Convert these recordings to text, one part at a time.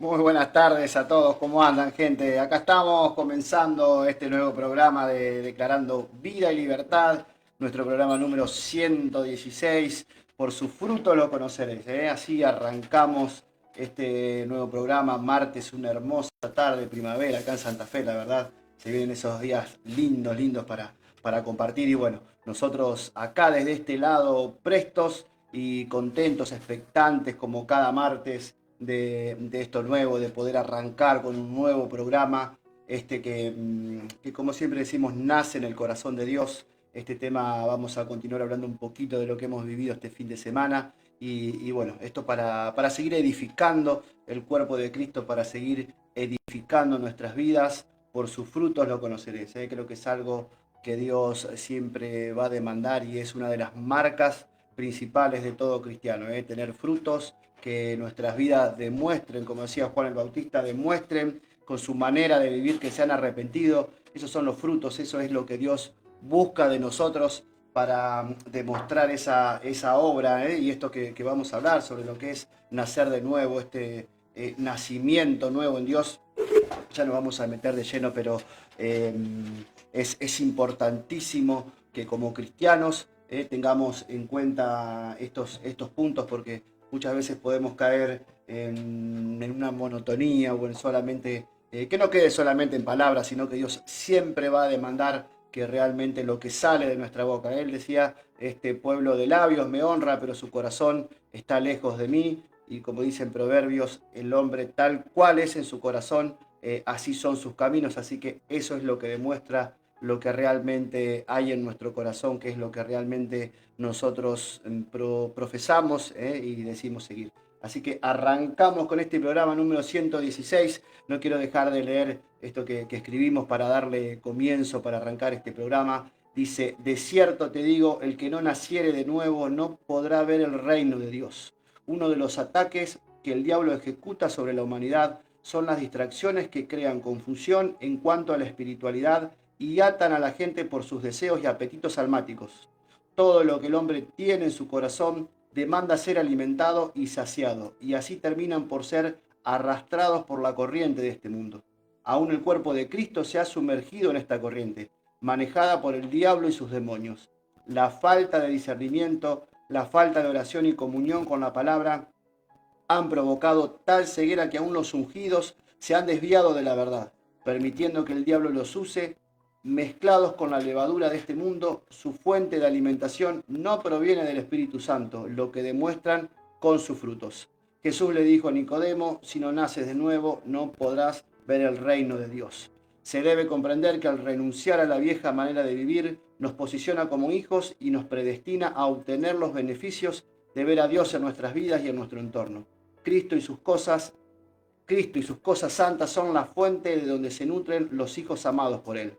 Muy buenas tardes a todos, ¿cómo andan, gente? Acá estamos comenzando este nuevo programa de Declarando Vida y Libertad, nuestro programa número 116. Por sus frutos lo conoceréis, ¿eh? Así arrancamos este nuevo programa, martes, una hermosa tarde, primavera acá en Santa Fe, la verdad. Se vienen esos días lindos, lindos para compartir y bueno, nosotros acá desde este lado prestos y contentos, expectantes como cada martes de esto nuevo, de poder arrancar con un nuevo programa, que como siempre decimos nace en el corazón de Dios. Este tema vamos a continuar hablando un poquito de lo que hemos vivido este fin de semana y bueno, esto para seguir edificando el cuerpo de Cristo, para seguir edificando nuestras vidas, por sus frutos lo conoceréis. Creo que es algo que Dios siempre va a demandar y es una de las marcas principales de todo cristiano, tener frutos que nuestras vidas demuestren, como decía Juan el Bautista, demuestren con su manera de vivir que se han arrepentido. Esos son los frutos, eso es lo que Dios busca de nosotros para demostrar esa obra, y esto que vamos a hablar sobre lo que es nacer de nuevo, nacimiento nuevo en Dios. Ya nos vamos a meter de lleno, pero eh, es importantísimo que como cristianos tengamos en cuenta estos puntos, porque muchas veces podemos caer en una monotonía o en solamente, que no quede solamente en palabras, sino que Dios siempre va a demandar que realmente lo que sale de nuestra boca. Él decía, este pueblo de labios me honra, pero su corazón está lejos de mí. Y como dicen Proverbios, el hombre tal cual es en su corazón, así son sus caminos. Así que eso es lo que demuestra lo que realmente hay en nuestro corazón, que es lo que realmente nosotros profesamos y decimos seguir. Así que arrancamos con este programa número 116. No quiero dejar de leer esto que escribimos para darle comienzo, para arrancar este programa. Dice, de cierto te digo, el que no naciere de nuevo no podrá ver el reino de Dios. Uno de los ataques que el diablo ejecuta sobre la humanidad son las distracciones que crean confusión en cuanto a la espiritualidad y atan a la gente por sus deseos y apetitos almáticos. Todo lo que el hombre tiene en su corazón demanda ser alimentado y saciado, y así terminan por ser arrastrados por la corriente de este mundo. Aún el cuerpo de Cristo se ha sumergido en esta corriente, manejada por el diablo y sus demonios. La falta de discernimiento, la falta de oración y comunión con la palabra han provocado tal ceguera que aún los ungidos se han desviado de la verdad, permitiendo que el diablo los use. Mezclados con la levadura de este mundo, su fuente de alimentación no proviene del Espíritu Santo, lo que demuestran con sus frutos. Jesús le dijo a Nicodemo, si no naces de nuevo, no podrás ver el reino de Dios. Se debe comprender que al renunciar a la vieja manera de vivir, nos posiciona como hijos y nos predestina a obtener los beneficios de ver a Dios en nuestras vidas y en nuestro entorno. Cristo y sus cosas, Cristo y sus cosas santas son la fuente de donde se nutren los hijos amados por Él.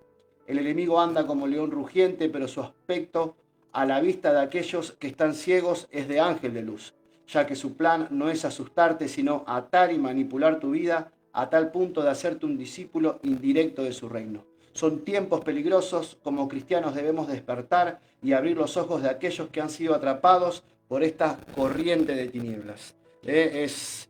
El enemigo anda como león rugiente, pero su aspecto a la vista de aquellos que están ciegos es de ángel de luz, ya que su plan no es asustarte, sino atar y manipular tu vida a tal punto de hacerte un discípulo indirecto de su reino. Son tiempos peligrosos, como cristianos debemos despertar y abrir los ojos de aquellos que han sido atrapados por esta corriente de tinieblas. Es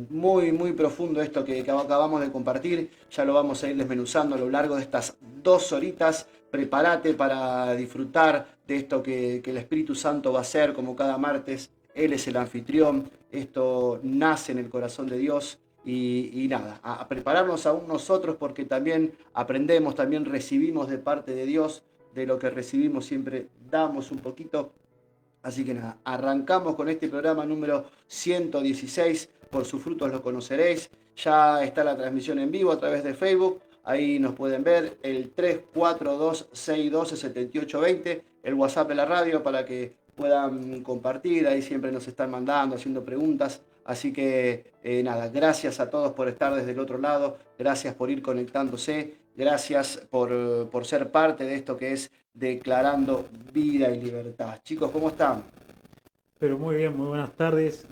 muy, muy profundo esto que acabamos de compartir. Ya lo vamos a ir desmenuzando a lo largo de estas 2 horitas. Prepárate para disfrutar de esto que el Espíritu Santo va a hacer como cada martes. Él es el anfitrión. Esto nace en el corazón de Dios. Y nada, a prepararnos aún nosotros porque también aprendemos, también recibimos de parte de Dios. De lo que recibimos siempre damos un poquito. Así que nada, arrancamos con este programa número 116. Por sus frutos lo conoceréis. Ya está la transmisión en vivo a través de Facebook. Ahí nos pueden ver el 342-612-7820, el WhatsApp de la radio para que puedan compartir. Ahí siempre nos están mandando, haciendo preguntas. Así que nada, gracias a todos por estar desde el otro lado. Gracias por ir conectándose. Gracias por ser parte de esto que es Declarando Vida y Libertad. Chicos, ¿cómo están? Pero muy bien, muy buenas tardes.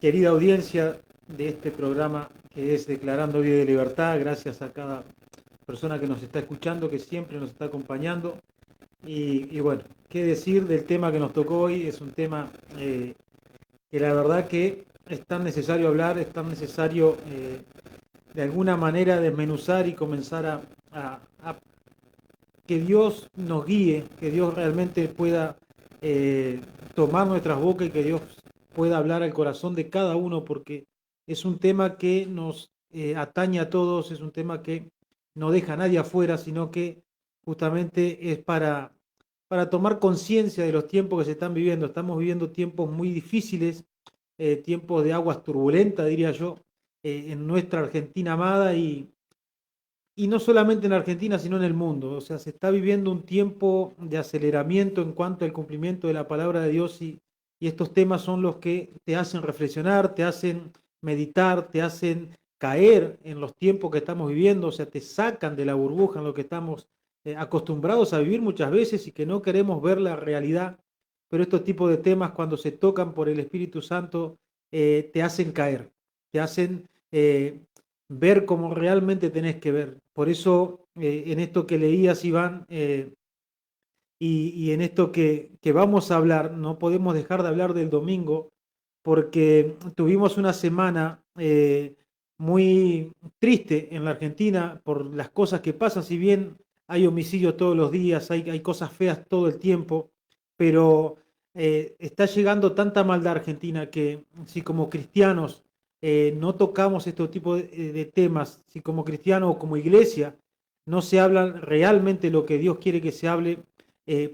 Querida audiencia de este programa que es Declarando Vida y Libertad, gracias a cada persona que nos está escuchando, que siempre nos está acompañando. Y bueno, qué decir del tema que nos tocó hoy. Es un tema que la verdad que es tan necesario hablar, es tan necesario de alguna manera desmenuzar y comenzar a que Dios nos guíe, que Dios realmente pueda eh, tomar nuestras bocas y que Dios pueda hablar al corazón de cada uno, porque es un tema que nos atañe a todos, es un tema que no deja a nadie afuera, sino que justamente es para tomar conciencia de los tiempos que se están viviendo. Estamos viviendo tiempos muy difíciles, tiempos de aguas turbulentas, diría yo, en nuestra Argentina amada y no solamente en Argentina, sino en el mundo. O sea, se está viviendo un tiempo de aceleramiento en cuanto al cumplimiento de la palabra de Dios y estos temas son los que te hacen reflexionar, te hacen meditar, te hacen caer en los tiempos que estamos viviendo, o sea, te sacan de la burbuja en lo que estamos acostumbrados a vivir muchas veces y que no queremos ver la realidad. Pero estos tipos de temas, cuando se tocan por el Espíritu Santo, te hacen caer, te hacen ver como realmente tenés que ver. Por eso, en esto que leías, Iván, y en esto que vamos a hablar, no podemos dejar de hablar del domingo, porque tuvimos una semana muy triste en la Argentina por las cosas que pasan, si bien hay homicidios todos los días, hay cosas feas todo el tiempo, pero está llegando tanta maldad a Argentina que si como cristianos no tocamos este tipo de temas, si como cristianos o como iglesia no se habla realmente lo que Dios quiere que se hable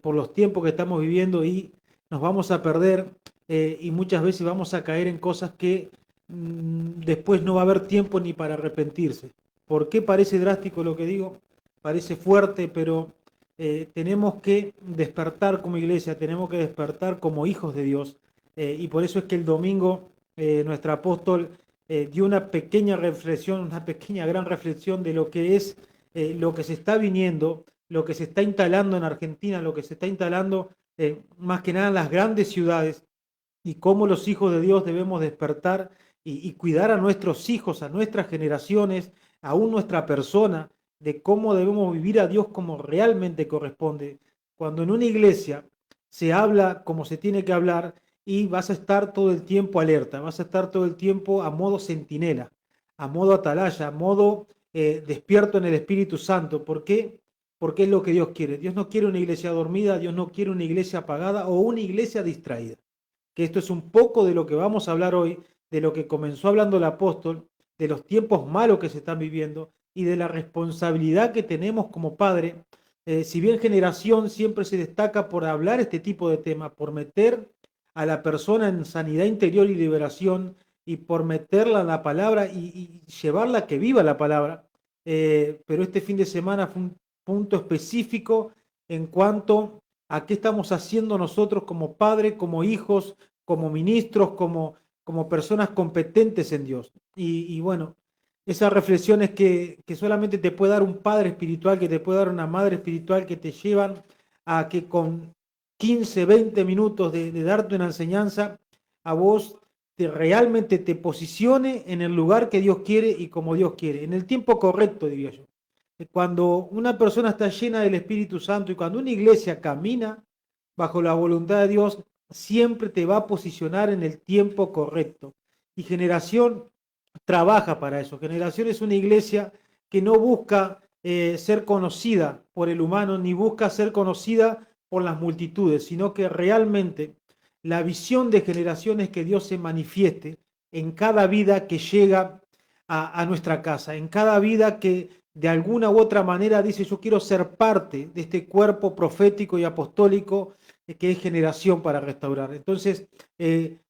por los tiempos que estamos viviendo y nos vamos a perder y muchas veces vamos a caer en cosas que después no va a haber tiempo ni para arrepentirse. ¿Por qué parece drástico lo que digo? Parece fuerte, pero tenemos que despertar como iglesia, tenemos que despertar como hijos de Dios. Y por eso es que el domingo nuestro apóstol dio una pequeña reflexión, una pequeña gran reflexión de lo que es lo que se está viniendo, lo que se está instalando en Argentina, lo que se está instalando más que nada en las grandes ciudades y cómo los hijos de Dios debemos despertar y cuidar a nuestros hijos, a nuestras generaciones, aún nuestra persona, de cómo debemos vivir a Dios como realmente corresponde. Cuando en una iglesia se habla como se tiene que hablar y vas a estar todo el tiempo alerta, vas a estar todo el tiempo a modo centinela, a modo atalaya, a modo despierto en el Espíritu Santo. ¿Por qué? Porque es lo que Dios quiere. Dios no quiere una iglesia dormida, Dios no quiere una iglesia apagada o una iglesia distraída. Que esto es un poco de lo que vamos a hablar hoy, de lo que comenzó hablando el apóstol, de los tiempos malos que se están viviendo y de la responsabilidad que tenemos como padre. Si bien generación siempre se destaca por hablar este tipo de temas, por meter a la persona en sanidad interior y liberación y por meterla en la palabra y llevarla a que viva la palabra. Pero este fin de semana fue un punto específico en cuanto a qué estamos haciendo nosotros como padres, como hijos, como ministros, como personas competentes en Dios. Y bueno, esas reflexiones que solamente te puede dar un padre espiritual, que te puede dar una madre espiritual, que te llevan a que con 15, 20 minutos de darte una enseñanza, a vos realmente te posicione en el lugar que Dios quiere y como Dios quiere, en el tiempo correcto, diría yo. Cuando una persona está llena del Espíritu Santo y cuando una iglesia camina bajo la voluntad de Dios, siempre te va a posicionar en el tiempo correcto. Y Generación trabaja para eso. Generación es una iglesia que no busca ser conocida por el humano, ni busca ser conocida por las multitudes, sino que realmente la visión de Generación es que Dios se manifieste en cada vida que llega a nuestra casa, en cada vida que de alguna u otra manera dice yo quiero ser parte de este cuerpo profético y apostólico que es Generación para Restaurar. Entonces,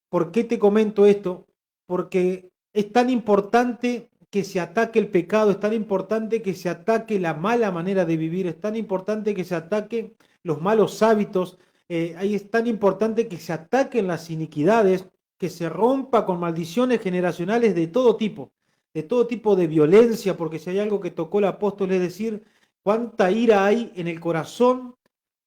¿por qué te comento esto? Porque es tan importante que se ataque el pecado, es tan importante que se ataque la mala manera de vivir, es tan importante que se ataque los malos hábitos, ahí es tan importante que se ataquen las iniquidades, que se rompa con maldiciones generacionales de todo tipo de violencia, porque si hay algo que tocó el apóstol es decir, cuánta ira hay en el corazón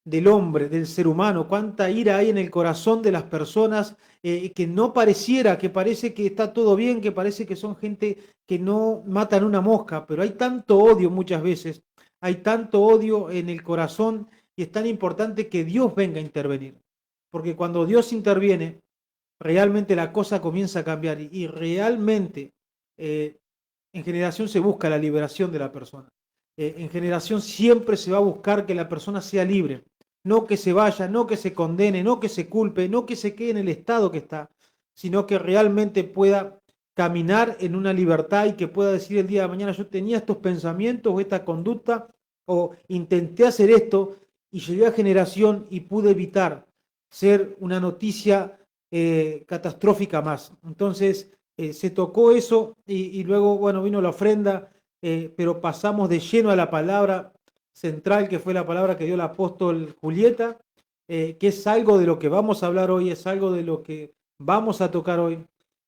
del hombre, del ser humano, cuánta ira hay en el corazón de las personas que no pareciera, que parece que está todo bien, que parece que son gente que no matan una mosca, pero hay tanto odio muchas veces, hay tanto odio en el corazón y es tan importante que Dios venga a intervenir, porque cuando Dios interviene, realmente la cosa comienza a cambiar y realmente en generación se busca la liberación de la persona. En generación siempre se va a buscar que la persona sea libre, no que se vaya, no que se condene, no que se culpe, no que se quede en el estado que está, sino que realmente pueda caminar en una libertad y que pueda decir el día de mañana: yo tenía estos pensamientos o esta conducta o intenté hacer esto y llegué a generación y pude evitar ser una noticia catastrófica más. Entonces se tocó eso y luego, bueno, vino la ofrenda, pero pasamos de lleno a la palabra central, que fue la palabra que dio el apóstol Julieta, que es algo de lo que vamos a hablar hoy, es algo de lo que vamos a tocar hoy.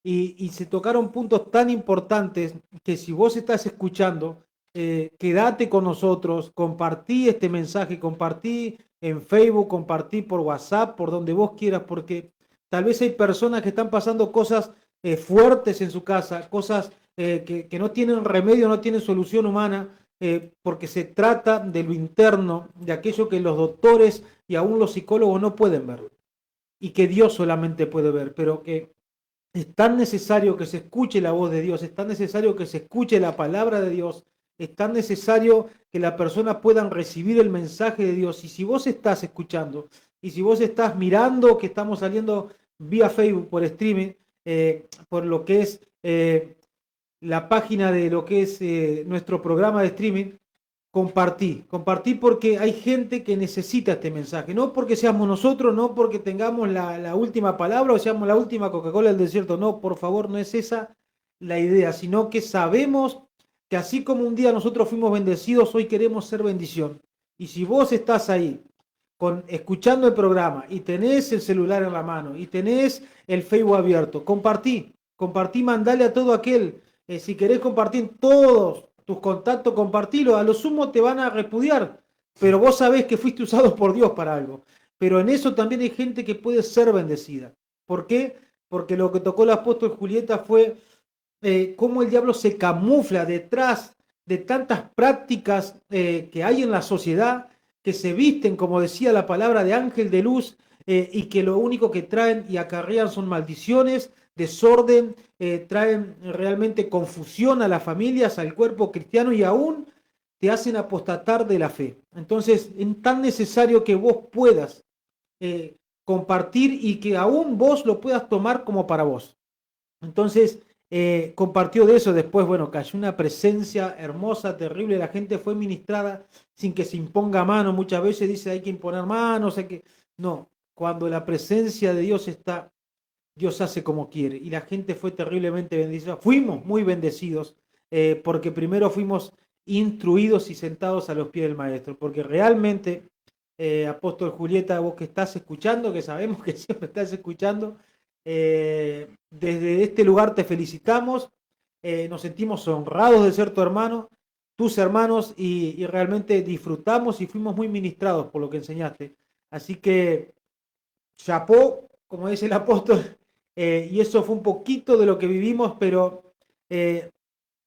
Y se tocaron puntos tan importantes que si vos estás escuchando, quédate con nosotros, compartí este mensaje, compartí en Facebook, compartí por WhatsApp, por donde vos quieras, porque tal vez hay personas que están pasando cosas fuertes en su casa, cosas que no tienen remedio, no tienen solución humana, porque se trata de lo interno, de aquello que los doctores y aún los psicólogos no pueden ver, y que Dios solamente puede ver, pero que es tan necesario que se escuche la voz de Dios, es tan necesario que se escuche la palabra de Dios, es tan necesario que la persona pueda recibir el mensaje de Dios. Y si vos estás escuchando, y si vos estás mirando que estamos saliendo vía Facebook por streaming, por lo que es la página de lo que es nuestro programa de streaming, compartí porque hay gente que necesita este mensaje, no porque seamos nosotros, no porque tengamos la última palabra o seamos la última Coca-Cola del desierto, no, por favor, no es esa la idea, sino que sabemos que así como un día nosotros fuimos bendecidos, hoy queremos ser bendición. Y si vos estás ahí escuchando el programa y tenés el celular en la mano y tenés el Facebook abierto, compartí, mandale a todo aquel, si querés compartir todos tus contactos, compartilo. A lo sumo te van a repudiar, pero vos sabés que fuiste usado por Dios para algo. Pero en eso también hay gente que puede ser bendecida. ¿Por qué? Porque lo que tocó el apóstol Julieta fue cómo el diablo se camufla detrás de tantas prácticas que hay en la sociedad, que se visten, como decía la palabra, de ángel de luz, y que lo único que traen y acarrean son maldiciones, desorden, traen realmente confusión a las familias, al cuerpo cristiano y aún te hacen apostatar de la fe. Entonces, es tan necesario que vos puedas compartir y que aún vos lo puedas tomar como para vos. Entonces, compartió de eso. Después, bueno, cayó una presencia hermosa, terrible. La gente fue ministrada sin que se imponga mano. Muchas veces dice hay que imponer manos, hay que... No, cuando la presencia de Dios está, Dios hace como quiere. Y la gente fue terriblemente bendecida. Fuimos muy bendecidos porque primero fuimos instruidos y sentados a los pies del Maestro. Porque realmente, Apóstol Julieta, vos que estás escuchando, que sabemos que siempre estás escuchando, desde este lugar te felicitamos, nos sentimos honrados de ser tu hermano, tus hermanos, y realmente disfrutamos y fuimos muy ministrados por lo que enseñaste. Así que, chapó, como dice el apóstol, y eso fue un poquito de lo que vivimos, pero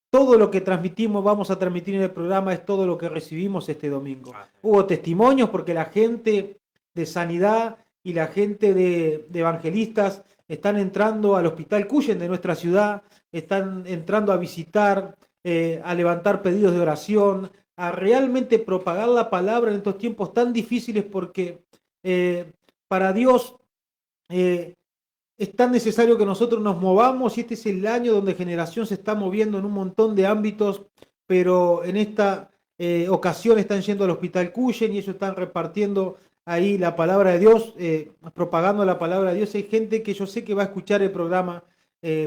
todo lo que transmitimos, vamos a transmitir en el programa, es todo lo que recibimos este domingo. Hubo testimonios porque la gente de sanidad y la gente de evangelistas están entrando al Hospital Cuyen de nuestra ciudad, están entrando a visitar, a levantar pedidos de oración, a realmente propagar la palabra en estos tiempos tan difíciles, porque para Dios es tan necesario que nosotros nos movamos, y este es el año donde Generación se está moviendo en un montón de ámbitos, pero en esta ocasión están yendo al Hospital Cuyen y ellos están repartiendo ahí la palabra de Dios, propagando la palabra de Dios. Hay gente que yo sé que va a escuchar el programa,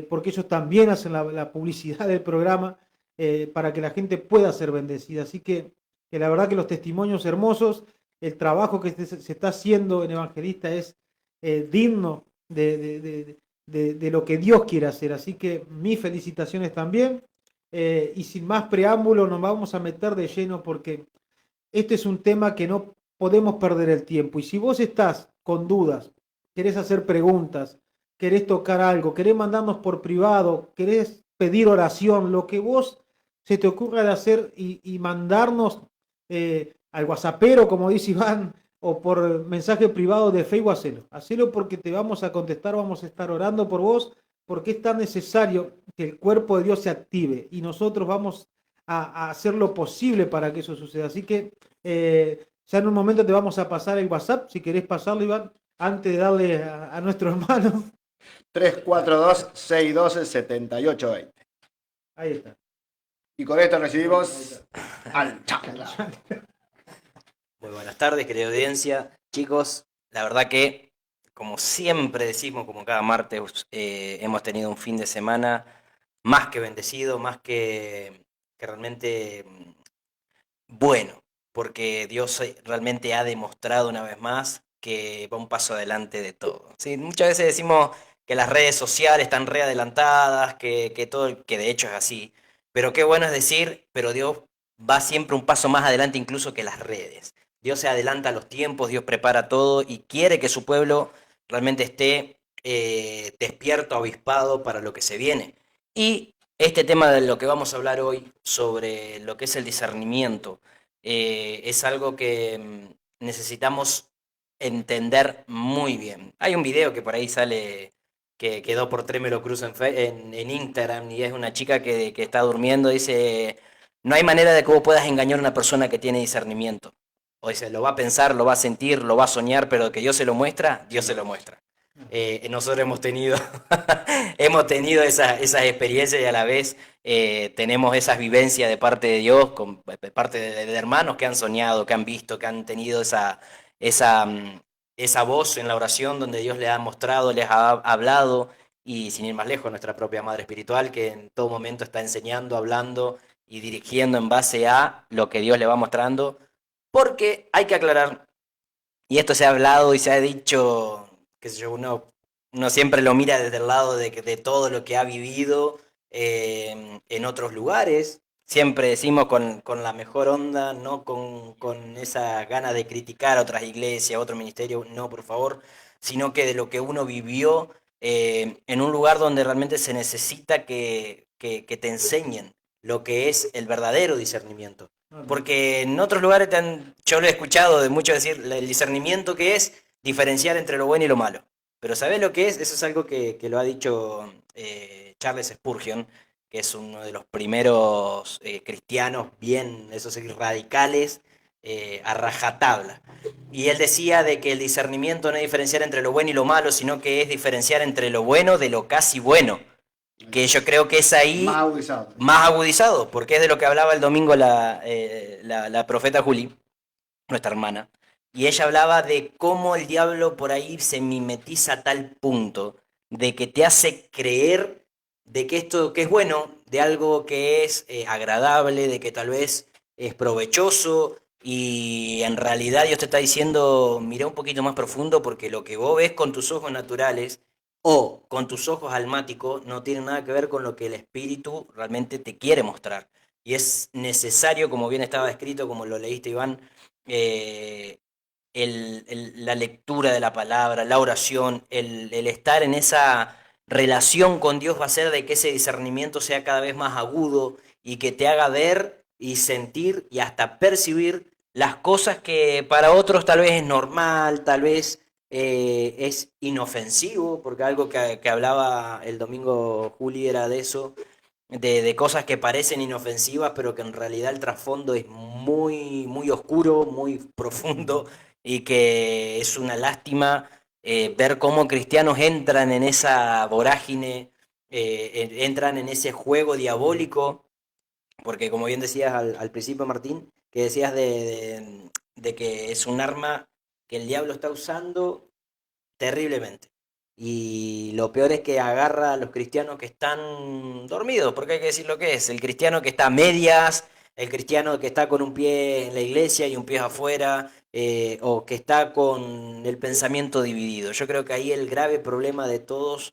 porque ellos también hacen la publicidad del programa, para que la gente pueda ser bendecida. Así que la verdad que los testimonios hermosos, el trabajo que se está haciendo en Evangelista es digno de lo que Dios quiere hacer. Así que mis felicitaciones también. Y sin más preámbulo nos vamos a meter de lleno, porque este es un tema que no podemos perder el tiempo. Y si vos estás con dudas, querés hacer preguntas, querés tocar algo, querés mandarnos por privado, querés pedir oración, lo que vos se te ocurra de hacer y mandarnos al WhatsAppero, como dice Iván, o por mensaje privado de Facebook, hacelo. Hacelo porque te vamos a contestar, vamos a estar orando por vos, porque es tan necesario que el cuerpo de Dios se active y nosotros vamos a hacer lo posible para que eso suceda. Así que ya en un momento te vamos a pasar el WhatsApp, si querés pasarlo, Iván, antes de darle a nuestro hermano. 342-612-7820. Ahí está. Y con esto recibimos al Chancla. Muy buenas tardes, querida audiencia. Chicos, la verdad que, como siempre decimos, como cada martes, hemos tenido un fin de semana más que bendecido, más que realmente bueno, porque Dios realmente ha demostrado una vez más que va un paso adelante de todo. ¿Sí? Muchas veces decimos que las redes sociales están re adelantadas, que todo, que de hecho es así, pero qué bueno es decir, pero Dios va siempre un paso más adelante incluso que las redes. Dios se adelanta a los tiempos, Dios prepara todo y quiere que su pueblo realmente esté despierto, avispado para lo que se viene. Y este tema de lo que vamos a hablar hoy sobre lo que es el discernimiento es algo que necesitamos entender muy bien. Hay un video que por ahí sale que quedó por tres me lo cruzo en Instagram y es una chica que está durmiendo, dice, no hay manera de que vos puedas engañar a una persona que tiene discernimiento. O dice, lo va a pensar, lo va a sentir, lo va a soñar, pero que Dios se lo muestra, Dios se lo muestra. Nosotros hemos tenido, hemos tenido esas experiencias y a la vez tenemos esas vivencias de parte de Dios, de parte de hermanos que han soñado, que han visto, que han tenido esa, esa voz en la oración donde Dios les ha mostrado, les ha hablado y sin ir más lejos, nuestra propia Madre Espiritual que en todo momento está enseñando, hablando y dirigiendo en base a lo que Dios le va mostrando, porque hay que aclarar, y esto se ha hablado y se ha dicho, qué sé yo, uno siempre lo mira desde el lado de todo lo que ha vivido en otros lugares. Siempre decimos con la mejor onda, no con esa gana de criticar a otras iglesias, a otro ministerio, no, por favor, sino que de lo que uno vivió en un lugar donde realmente se necesita que te enseñen lo que es el verdadero discernimiento. Porque en otros lugares yo lo he escuchado de muchos decir el discernimiento que es diferenciar entre lo bueno y lo malo. Pero ¿sabés lo que es? Eso es algo que lo ha dicho Charles Spurgeon, que es uno de los primeros cristianos bien, eso sí, radicales, a rajatabla. Y él decía de que el discernimiento no es diferenciar entre lo bueno y lo malo, sino que es diferenciar entre lo bueno de lo casi bueno. Que yo creo que es ahí más agudizado, porque es de lo que hablaba el domingo la profeta Juli, nuestra hermana, y ella hablaba de cómo el diablo por ahí se mimetiza a tal punto de que te hace creer de que esto que es bueno, de algo que es agradable, de que tal vez es provechoso, y en realidad Dios te está diciendo, mira un poquito más profundo porque lo que vos ves con tus ojos naturales o con tus ojos almáticos no tiene nada que ver con lo que el Espíritu realmente te quiere mostrar. Y es necesario, como bien estaba escrito, como lo leíste, Iván, eh, la lectura de la palabra, la oración, el estar en esa relación con Dios va a hacer de que ese discernimiento sea cada vez más agudo y que te haga ver y sentir y hasta percibir las cosas que para otros tal vez es normal, tal vez es inofensivo, porque algo que hablaba el domingo Juli era de eso, de cosas que parecen inofensivas, pero que en realidad el trasfondo es muy, muy oscuro, muy profundo, y que es una lástima ver cómo cristianos entran en esa vorágine, entran en ese juego diabólico, porque como bien decías al principio, Martín, que decías de que es un arma que el diablo está usando terriblemente. Y lo peor es que agarra a los cristianos que están dormidos, porque hay que decir lo que es. El cristiano que está a medias, el cristiano que está con un pie en la iglesia y un pie afuera, o que está con el pensamiento dividido. Yo creo que ahí el grave problema de todos,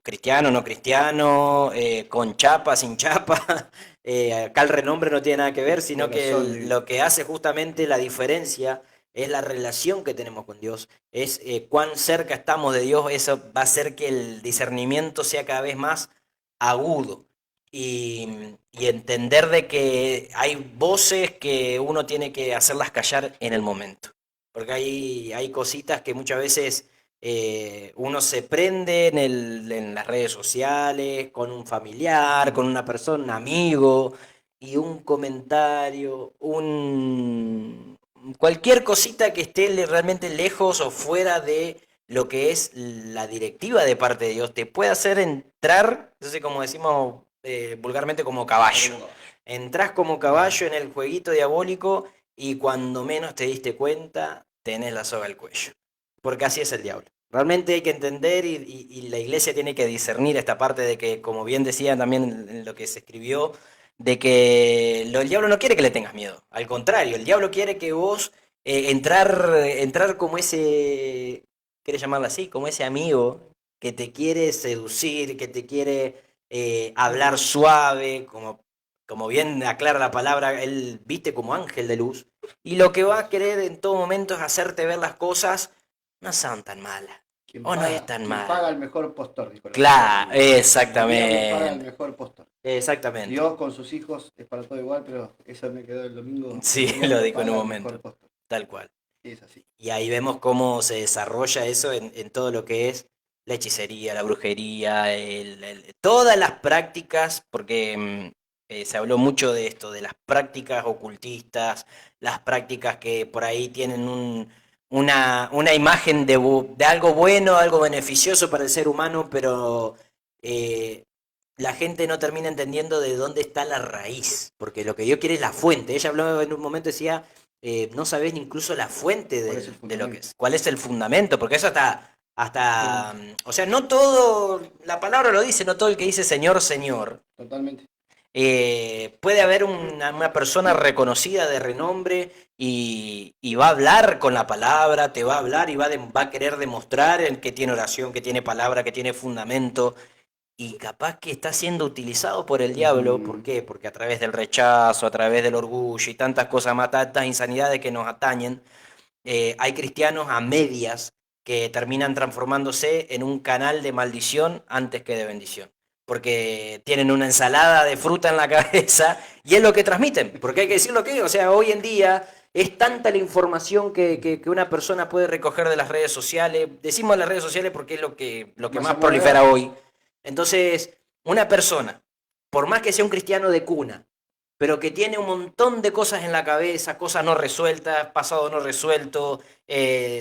cristiano, no cristiano, con chapa, sin chapa, acá el renombre no tiene nada que ver, sino que lo que hace justamente la diferencia es la relación que tenemos con Dios, es cuán cerca estamos de Dios, eso va a hacer que el discernimiento sea cada vez más agudo y entender de que hay voces que uno tiene que hacerlas callar en el momento. Porque hay cositas que muchas veces uno se prende en las redes sociales, con un familiar, con una persona, un amigo, y un comentario, cualquier cosita que esté realmente lejos o fuera de lo que es la directiva de parte de Dios, te puede hacer entrar, no sé como decimos vulgarmente, como caballo. Entrás como caballo en el jueguito diabólico y cuando menos te diste cuenta, tenés la soga al cuello. Porque así es el diablo. Realmente hay que entender y la iglesia tiene que discernir esta parte de que, como bien decía también en lo que se escribió, de que el diablo no quiere que le tengas miedo. Al contrario, el diablo quiere que vos entrar como ese, ¿quieres llamarlo así? Como ese amigo que te quiere seducir, que te quiere hablar suave, como bien aclara la palabra, él viste como ángel de luz. Y lo que va a querer en todo momento es hacerte ver las cosas no son tan malas. O no es tan Quien paga mal. el mejor postor, dijo la Claro, Biblia. El diablo paga el exactamente. mejor postor. Exactamente. Dios con sus hijos es para todo igual, pero eso me quedó el domingo. Sí, El lo diablo dijo en un paga el mejor momento. postor. Tal cual. Y es así. Y ahí vemos cómo se desarrolla eso en todo lo que es la hechicería, la brujería, todas las prácticas, porque se habló mucho de esto, de las prácticas ocultistas, las prácticas que por ahí tienen una imagen de algo bueno, algo beneficioso para el ser humano, pero eh, la gente no termina entendiendo de dónde está la raíz, porque lo que Dios quiere es la fuente. Ella habló en un momento, decía no sabés incluso la fuente ¿Cuál es el de lo que fundamento? es. ¿Cuál es el fundamento? Porque eso Sí, o sea, no todo, la palabra lo dice, no todo el que dice Señor, Señor. totalmente. Puede haber una persona reconocida de renombre y va a hablar con la palabra, te va a hablar y va a querer demostrar en que tiene oración, que tiene palabra, que tiene fundamento, y capaz que está siendo utilizado por el diablo. ¿Por Ujú. qué? Porque a través del rechazo, a través del orgullo y tantas cosas más, tantas insanidades que nos atañen, hay cristianos a medias que terminan transformándose en un canal de maldición antes que de bendición. Porque tienen una ensalada de fruta en la cabeza y es lo que transmiten. Porque hay que decir lo que es. O sea, hoy en día es tanta la información que una persona puede recoger de las redes sociales. Decimos las redes sociales porque es lo que Más se más mueve prolifera hoy. hoy. Entonces, una persona, por más que sea un cristiano de cuna, pero que tiene un montón de cosas en la cabeza, cosas no resueltas, pasado no resuelto,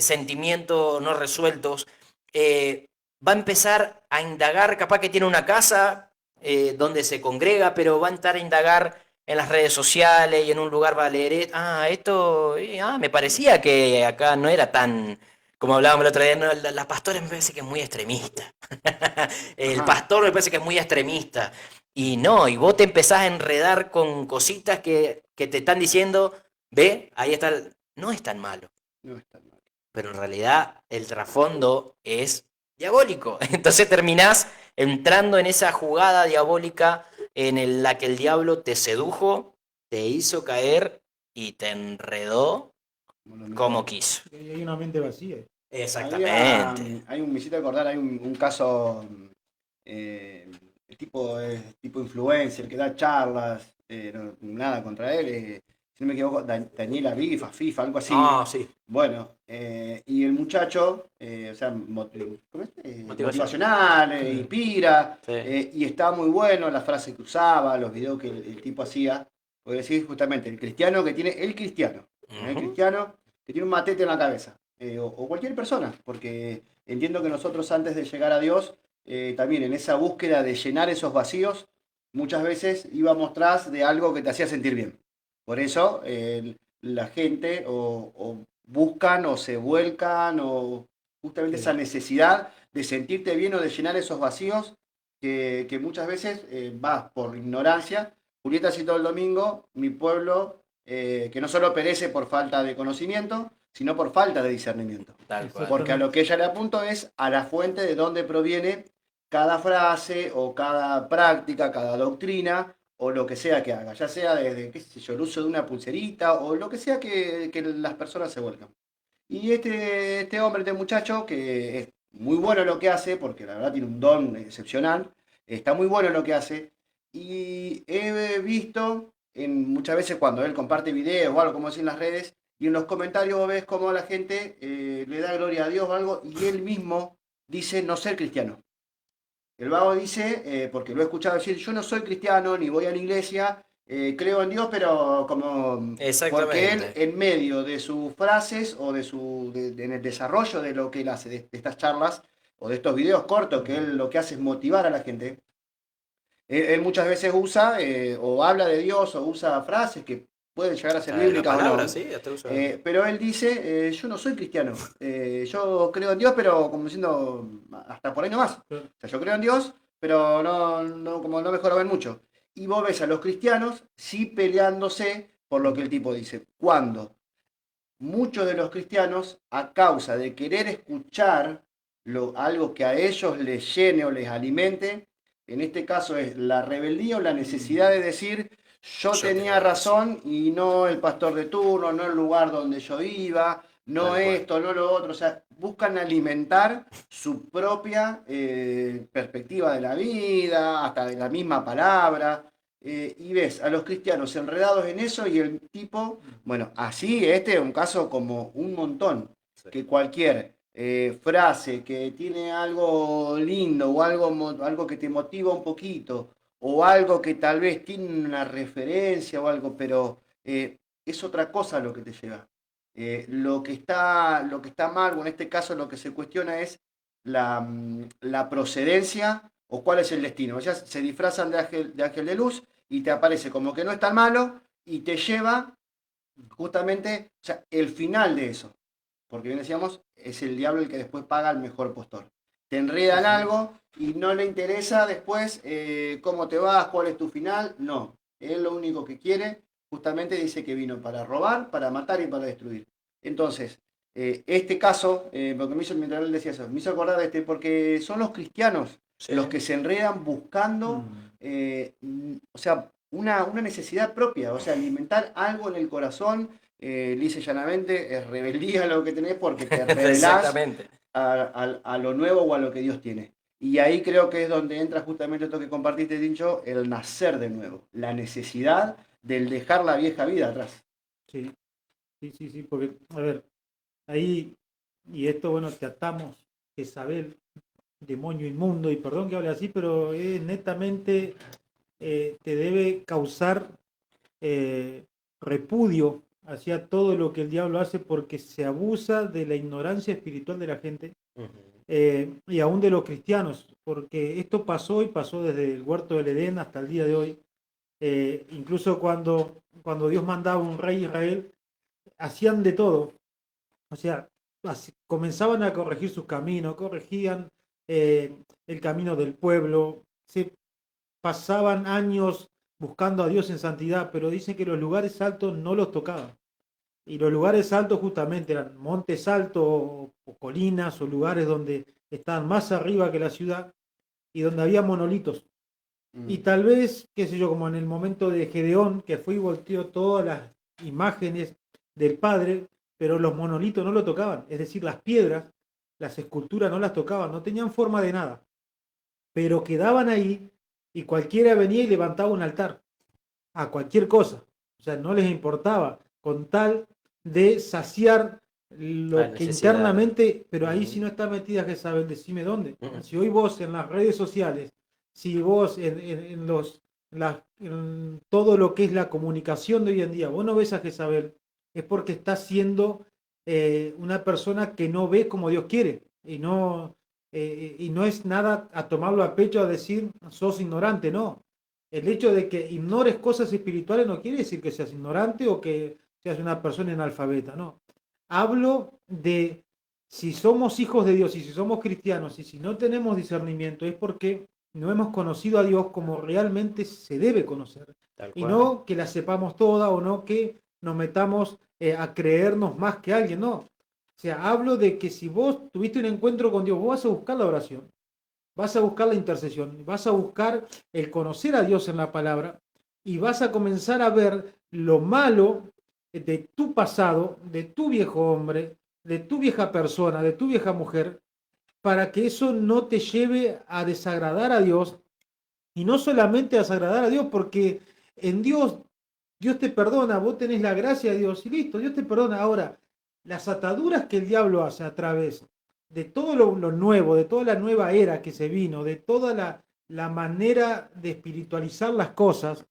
sentimientos no resueltos, eh, va a empezar a indagar, capaz que tiene una casa donde se congrega, pero va a entrar a indagar en las redes sociales y en un lugar va a leer, me parecía que acá no era tan, como hablábamos el otro día, no, la pastora me parece que es muy extremista. El Ajá. pastor me parece que es muy extremista. Y no, y vos te empezás a enredar con cositas que te están diciendo, ve, ahí está, no es tan malo, No está mal. pero en realidad el trasfondo es diabólico. Entonces terminás entrando en esa jugada diabólica la que el diablo te sedujo, te hizo caer y te enredó Como lo como mejor. quiso. Hay una mente vacía. Exactamente. Me hiciste acordar, hay un caso, el tipo es tipo influencer que da charlas, nada contra él, si no me equivoco, Daniel Aviv, FIFA, algo así. Ah, sí. Bueno, y el muchacho, o sea, ¿cómo es? Motivación. Motivacional, Claro. inspira, Sí. y estaba muy bueno la frase que usaba, los videos que el tipo hacía. Porque decís justamente, el cristiano, el Ujú. cristiano que tiene un matete en la cabeza, o cualquier persona, porque entiendo que nosotros antes de llegar a Dios, también en esa búsqueda de llenar esos vacíos, muchas veces íbamos tras de algo que te hacía sentir bien. Por eso la gente o buscan o se vuelcan o justamente esa Sí. necesidad de sentirte bien o de llenar esos vacíos que muchas veces vas por ignorancia. Julieta citó el domingo, mi pueblo, que no solo perece por falta de conocimiento, sino por falta de discernimiento. Tal cual. Porque a lo Exactamente. que ella le apunto es a la fuente de donde proviene cada frase o cada práctica, cada doctrina o lo que sea que haga, ya sea desde, qué sé yo, el uso de una pulserita o lo que sea que las personas se vuelcan. Y este hombre, este muchacho, que es muy bueno en lo que hace, porque la verdad tiene un don excepcional, está muy bueno en lo que hace, y he visto muchas veces cuando él comparte videos o algo como así en las redes, y en los comentarios vos ves cómo la gente le da gloria a Dios o algo, y él mismo dice no ser cristiano. El vago dice, porque lo he escuchado decir, yo no soy cristiano, ni voy a la iglesia, creo en Dios, pero como, porque él Exactamente. en medio de sus frases o en el desarrollo de lo que él hace, de estas charlas o de estos videos cortos, que él lo que hace es motivar a la gente, él muchas veces usa o habla de Dios o usa frases que pueden llegar a ser La bíblicas o palabra, no. sí, hasta usa. Pero él dice, yo no soy cristiano, yo creo en Dios, pero como diciendo, hasta por ahí nomás. Claro. O sea, yo creo en Dios, pero como no me jodo ver mucho. Y vos ves a los cristianos sí peleándose por lo que el tipo dice. Cuando muchos de los cristianos, a causa de querer escuchar algo que a ellos les llene o les alimente, en este caso es la rebeldía o la necesidad de decir, yo Yo tenía tenía razón. razón y no el pastor de turno, no el lugar donde yo iba, no Tal cual. esto, no lo otro. O sea, buscan alimentar su propia perspectiva de la vida, hasta de la misma palabra. Y ves a los cristianos enredados en eso y el tipo, bueno, así este es un caso como un montón, Sí. que cualquier frase que tiene algo lindo o algo que te motiva un poquito o algo que tal vez tiene una referencia o algo, pero es otra cosa lo que te lleva. Lo que está mal, o en este caso lo que se cuestiona es la procedencia o cuál es el destino. O sea, se disfrazan de ángel de luz y te aparece como que no es tan malo y te lleva justamente, o sea, el final de eso. Porque bien decíamos, es el diablo el que después paga al mejor postor. Te Sí, enredan sí. algo y no le interesa después cómo te vas, cuál es tu final. No, él lo único que quiere, justamente dice que vino para robar, para matar y para destruir. Entonces, este caso, porque mientras él decía eso, me hizo acordar de este, porque son los cristianos Sí. los que se enredan buscando, o sea, una necesidad propia, o sea, alimentar algo en el corazón, lisa y llanamente, es rebeldía lo que tenés porque te rebelás Exactamente. a lo nuevo o a lo que Dios tiene. Y ahí creo que es donde entra justamente esto que compartiste, Tincho, el nacer de nuevo, la necesidad del dejar la vieja vida atrás. Sí, sí, sí, sí, porque, a ver, ahí, y esto, bueno, te atamos, Jezabel, demonio inmundo, y perdón que hable así, pero es netamente, te debe causar repudio hacia todo lo que el diablo hace porque se abusa de la ignorancia espiritual de la gente Ujú. y aún de los cristianos, porque esto pasó y pasó desde el huerto del Edén hasta el día de hoy. Incluso cuando Dios mandaba un rey a Israel, hacían de todo. O sea, comenzaban a corregir sus caminos, corregían el camino del pueblo, se pasaban años buscando a Dios en santidad, pero dicen que los lugares altos no los tocaban. Y los lugares altos justamente eran montes altos o colinas o lugares donde estaban más arriba que la ciudad y donde había monolitos. Y Mm, tal vez, qué sé yo, como en el momento de Gedeón, que fue y volteó todas las imágenes del Padre, pero los monolitos no lo tocaban, es decir, las piedras, las esculturas no las tocaban, no tenían forma de nada, pero quedaban ahí y cualquiera venía y levantaba un altar a cualquier cosa. O sea, no les importaba, con tal de saciar La lo que necesidad. internamente, pero ahí si Ujú. no está metida Jezabel, decime dónde. Ujú. Si hoy vos en las redes sociales, si vos en en todo lo que es la comunicación de hoy en día, vos no ves a Jezabel, es porque está siendo una persona que no ve como Dios quiere y no es nada a tomarlo a pecho a decir sos ignorante, no. El hecho de que ignores cosas espirituales no quiere decir que seas ignorante o que seas una persona analfabeta, no. Hablo de si somos hijos de Dios y si somos cristianos y si no tenemos discernimiento es porque no hemos conocido a Dios como realmente se debe conocer. Tal Y cual. no que la sepamos toda o no que nos metamos a creernos más que alguien, no. O sea, hablo de que si vos tuviste un encuentro con Dios, vos vas a buscar la oración, vas a buscar la intercesión, vas a buscar el conocer a Dios en la palabra y vas a comenzar a ver lo malo de tu pasado, de tu viejo hombre, de tu vieja persona, de tu vieja mujer, para que eso no te lleve a desagradar a Dios y no solamente a desagradar a Dios, porque en Dios Dios te perdona, vos tenés la gracia de Dios y listo, Dios te perdona. Ahora, las ataduras que el diablo hace a través de todo lo nuevo, de toda la nueva era que se vino, de toda la manera de espiritualizar las cosas,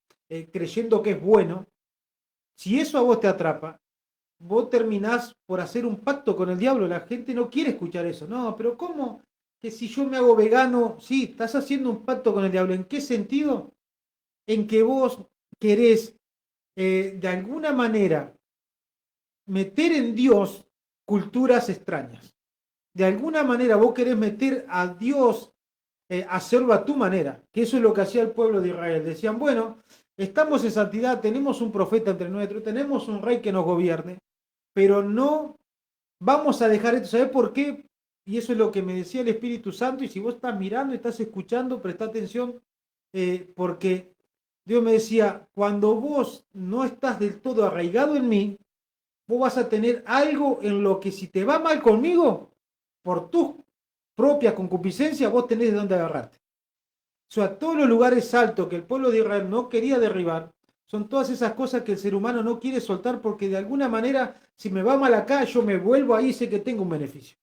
creyendo que es bueno, si eso a vos te atrapa, vos terminás por hacer un pacto con el diablo. La gente no quiere escuchar eso. No, pero ¿cómo que si yo me hago vegano? Sí, estás haciendo un pacto con el diablo. ¿En qué sentido? En que vos querés, de alguna manera, meter en Dios culturas extrañas. De alguna manera vos querés meter a Dios, hacerlo a tu manera, que eso es lo que hacía el pueblo de Israel. Decían, bueno, estamos en santidad, tenemos un profeta entre nosotros, tenemos un rey que nos gobierne, pero no vamos a dejar esto. ¿Sabes por qué? Y eso es lo que me decía el Espíritu Santo, y si vos estás mirando, estás escuchando, presta atención, porque Dios me decía, cuando vos no estás del todo arraigado en mí, vos vas a tener algo en lo que si te va mal conmigo, por tu propia concupiscencia, vos tenés de dónde agarrarte. O sea, todos los lugares altos que el pueblo de Israel no quería derribar, son todas esas cosas que el ser humano no quiere soltar porque de alguna manera, si me va mal acá, yo me vuelvo ahí y sé que tengo un beneficio.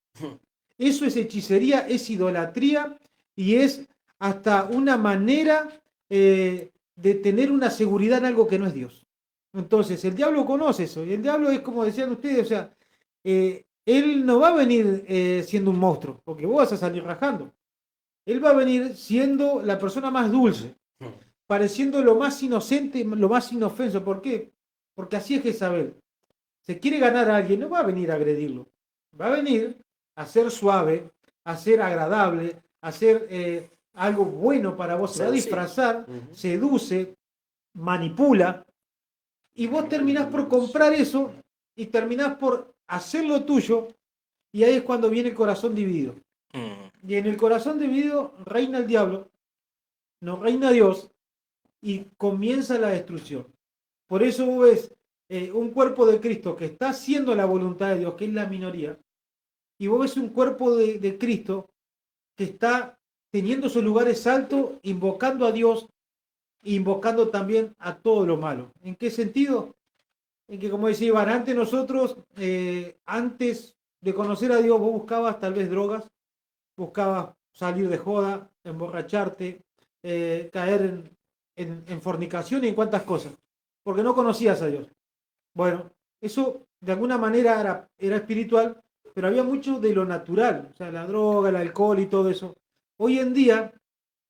Eso es hechicería, es idolatría y es hasta una manera de tener una seguridad en algo que no es Dios. Entonces, el diablo conoce eso, y el diablo es como decían ustedes, o sea, él no va a venir siendo un monstruo, porque vos vas a salir rajando. Él va a venir siendo la persona más dulce, pareciendo lo más inocente, lo más inofenso. ¿Por qué? Porque así es Jezabel. Se quiere ganar a alguien, no va a venir a agredirlo. Va a venir a ser suave, a ser agradable, a ser algo bueno para vos. Se va a disfrazar, seduce, manipula, y vos terminás por comprar eso y terminás por hacerlo tuyo, y ahí es cuando viene el corazón dividido. Y en el corazón dividido reina el diablo, no reina Dios, y comienza la destrucción. Por eso vos ves un cuerpo de Cristo que está haciendo la voluntad de Dios, que es la minoría, y vos ves un cuerpo de Cristo que está teniendo sus lugares altos, invocando a Dios, e invocando también a todo lo malo. ¿En qué sentido? En que, como decía Iván, antes nosotros, antes de conocer a Dios, vos buscabas tal vez drogas, buscabas salir de joda, emborracharte, caer en fornicación y en cuantas cosas, porque no conocías a Dios. Bueno, eso de alguna manera era espiritual, pero había mucho de lo natural, o sea, la droga, el alcohol y todo eso. Hoy en día,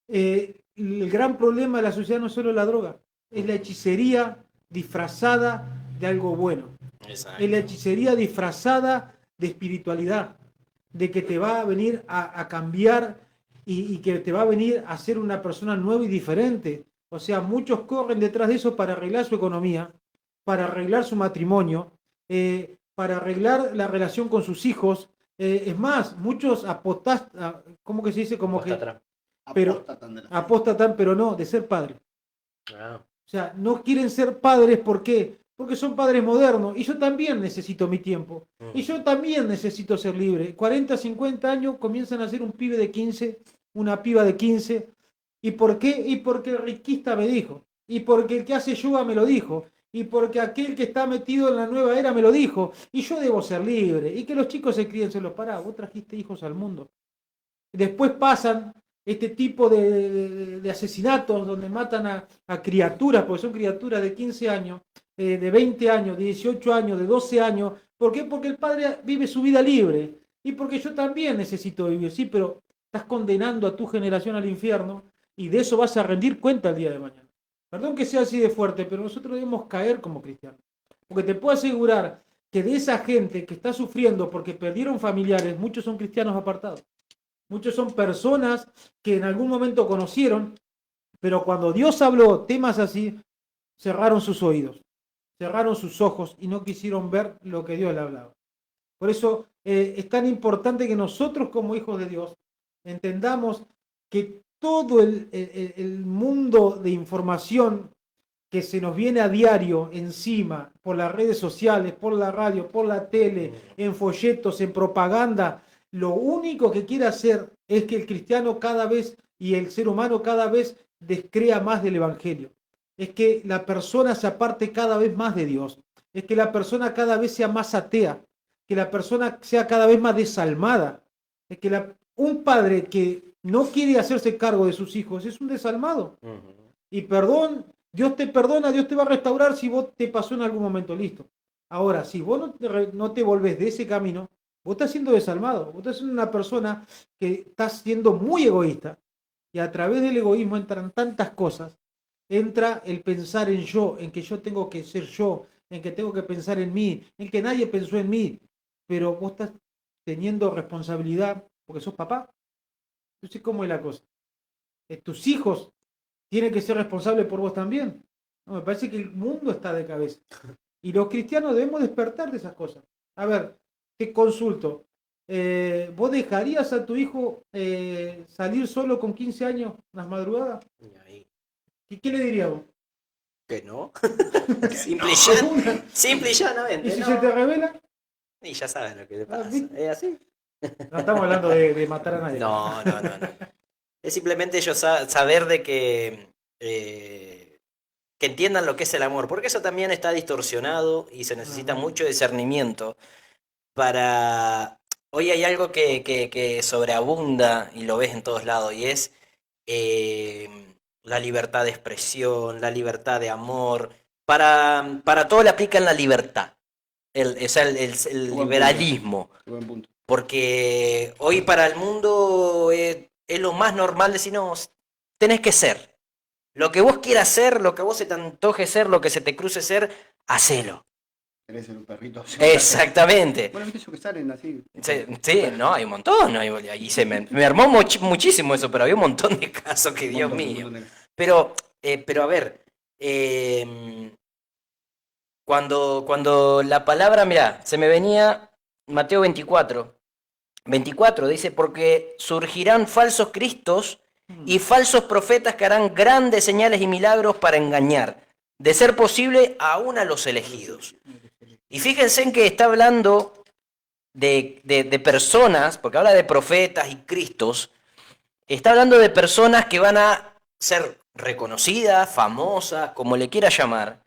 el gran problema de la sociedad no es solo la droga, es la hechicería disfrazada de algo bueno. Exacto. Es la hechicería disfrazada de espiritualidad, de que te va a venir a cambiar y que te va a venir a ser una persona nueva y diferente. O sea, muchos corren detrás de eso para arreglar su economía, para arreglar su matrimonio, para arreglar la relación con sus hijos. Es más, muchos apostan, ¿cómo que se dice? Como que, pero apostatan, pero no, de ser padre. Wow. O sea, no quieren ser padres, ¿por qué? Porque son padres modernos. Y yo también necesito mi tiempo. Y yo también necesito ser libre. 40, 50 años comienzan a ser un pibe de 15, una piba de 15. ¿Y por qué? Y porque el riquista me dijo. Y porque el que hace yoga me lo dijo. Y porque aquel que está metido en la nueva era me lo dijo. Y yo debo ser libre. Y que los chicos se críen solos. Pará, vos trajiste hijos al mundo. Después pasan este tipo de asesinatos donde matan a criaturas, porque son criaturas de 15 años, de 20 años, de 18 años, de 12 años. ¿Por qué? Porque el padre vive su vida libre. Y porque yo también necesito vivir. Sí, pero estás condenando a tu generación al infierno y de eso vas a rendir cuenta el día de mañana. Perdón que sea así de fuerte, pero nosotros debemos caer como cristianos. Porque te puedo asegurar que de esa gente que está sufriendo porque perdieron familiares, muchos son cristianos apartados. Muchos son personas que en algún momento conocieron, pero cuando Dios habló temas así, cerraron sus oídos, cerraron sus ojos y no quisieron ver lo que Dios le hablaba. Por eso es tan importante que nosotros como hijos de Dios entendamos que todo el mundo de información que se nos viene a diario encima, por las redes sociales, por la radio, por la tele, en folletos, en propaganda, lo único que quiere hacer es que el cristiano cada vez y el ser humano cada vez descrea más del Evangelio. es que la persona se aparte cada vez más de Dios, es que la persona cada vez sea más atea, que la persona sea cada vez más desalmada, es que un padre que no quiere hacerse cargo de sus hijos es un desalmado. Y perdón, Dios te perdona, Dios te va a restaurar si vos te pasó en algún momento, listo. Ahora, si vos no te volvés de ese camino, vos estás siendo desalmado, vos estás siendo una persona que está siendo muy egoísta. Y a través del egoísmo entran tantas cosas. Entra el pensar en yo, en que yo tengo que ser yo, en que tengo que pensar en mí, en que nadie pensó en mí. Pero vos estás teniendo responsabilidad porque sos papá. Entonces, ¿cómo es la cosa? Tus hijos tienen que ser responsables por vos también. No, me parece que el mundo está de cabeza. Y los cristianos debemos despertar de esas cosas. A ver, te consulto. ¿Vos dejarías a tu hijo salir solo con 15 años las madrugadas? ¿Qué le dirías vos? Que no. Una. Simple y llanamente. ¿Y si no. se te revela? Y ya sabes lo que le Ah, pasa. ¿viste? Es así. No estamos hablando de matar a nadie. No. Es simplemente ellos saber de que entiendan lo que es el amor, porque eso también está distorsionado y se necesita Ajá. mucho discernimiento para... Hoy hay algo que sobreabunda y lo ves en todos lados y es eh, la libertad de expresión, la libertad de amor. Para todo le aplican la libertad, o sea, el Buen liberalismo. punto. Buen punto. Porque hoy para el mundo es lo más normal decir, no, tenés que ser. Lo que vos quieras ser, lo que vos se te antoje ser, lo que se te cruce ser, hacelo. Querés ser un perrito. Exactamente. Bueno, viste eso que salen así. Sí, no, hay un montón. Y me armó muchísimo eso, pero había un montón de casos que, Dios mío. Pero a ver, cuando la palabra, mirá, se me venía Mateo 24 dice, porque surgirán falsos cristos y falsos profetas que harán grandes señales y milagros para engañar, de ser posible, aún a los elegidos. Y fíjense en que está hablando de personas, porque habla de profetas y cristos, está hablando de personas que van a ser reconocidas, famosas, como le quiera llamar,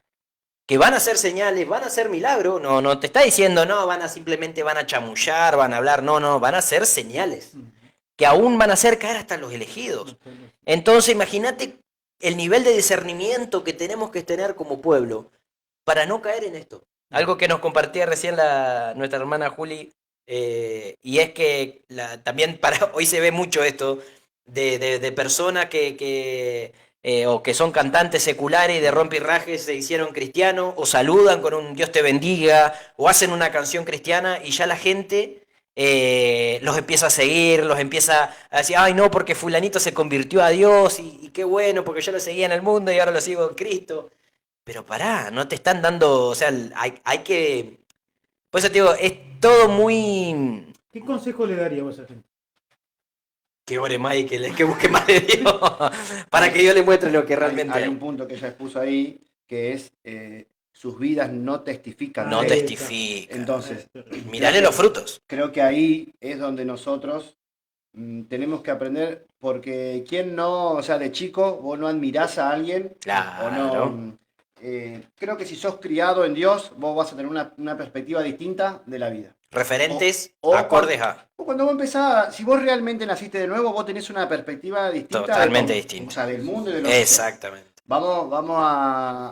que van a hacer señales, van a hacer milagros. No te está diciendo, no, simplemente van a chamullar, van a hablar, no, van a hacer señales, que aún van a hacer caer hasta los elegidos. Entonces, imagínate el nivel de discernimiento que tenemos que tener como pueblo para no caer en esto. Algo que nos compartía recién nuestra hermana Juli, y es que también hoy se ve mucho esto de personas o que son cantantes seculares y de rompirrajes se hicieron cristianos, o saludan con un Dios te bendiga, o hacen una canción cristiana y ya la gente los empieza a seguir, los empieza a decir, ay no, porque fulanito se convirtió a Dios y qué bueno, porque yo lo seguía en el mundo y ahora lo sigo en Cristo. Pero pará, no te están dando, o sea, hay que... Por eso te digo, es todo muy... ¿Qué consejo le daría vos a esa gente? Que ore más y que busque más de Dios, para que Dios le muestre lo que realmente hay un punto que ella expuso ahí, que es sus vidas no testifican. No Ahí de está. testifica. Entonces, Mirale los frutos. creo que ahí es donde nosotros tenemos que aprender, porque quién no, o sea, de chico vos no admirás a alguien, Claro. o no. Creo que si sos criado en Dios, vos vas a tener una perspectiva distinta de la vida. Referentes O acordes a. O cuando vos empezás, si vos realmente naciste de nuevo, vos tenés una perspectiva distinta. Totalmente de distinta. O sea, del mundo y de lo que sea. Exactamente. Vamos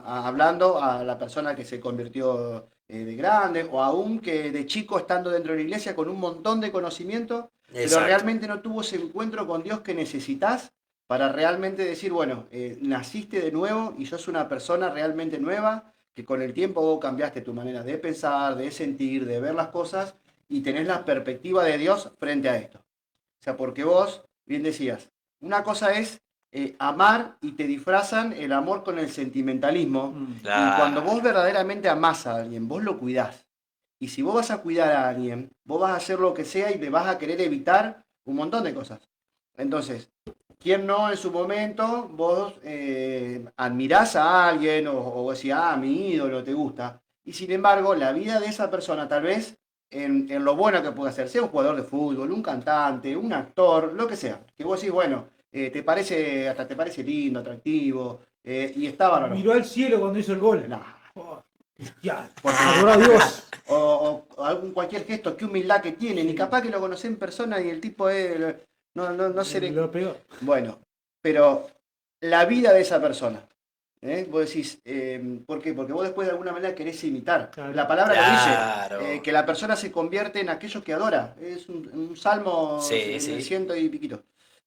hablando a la persona que se convirtió de grande, o aún que de chico estando dentro de la iglesia con un montón de conocimiento, pero Exacto. realmente no tuvo ese encuentro con Dios que necesitas para realmente decir, bueno, naciste de nuevo y sos una persona realmente nueva, que con el tiempo vos cambiaste tu manera de pensar, de sentir, de ver las cosas, y tenés la perspectiva de Dios frente a esto. O sea, porque vos, bien decías, una cosa es amar y te disfrazan el amor con el sentimentalismo. Claro. Y cuando vos verdaderamente amás a alguien, vos lo cuidás. Y si vos vas a cuidar a alguien, vos vas a hacer lo que sea y le vas a querer evitar un montón de cosas. Entonces, ¿quién no en su momento vos admirás a alguien o decís, mi ídolo te gusta? Y sin embargo, la vida de esa persona tal vez en lo bueno que puede hacer, sea un jugador de fútbol, un cantante, un actor, lo que sea, que vos decís, bueno, hasta te parece lindo, atractivo, Y está bárbaro. Miró al cielo cuando hizo el gol. No. Oh, Cristiano. Porque- Adora a Dios. O algún cualquier gesto, qué humildad que tiene, ni capaz que lo conocé en persona y el tipo es, no se le... Lo peor. Bueno, pero la vida de esa persona, vos decís, ¿por qué? Porque vos después de alguna manera querés imitar. Claro. La palabra Claro. lo dice, que la persona se convierte en aquello que adora. Es un salmo Sí, en sí. el 100 y piquito.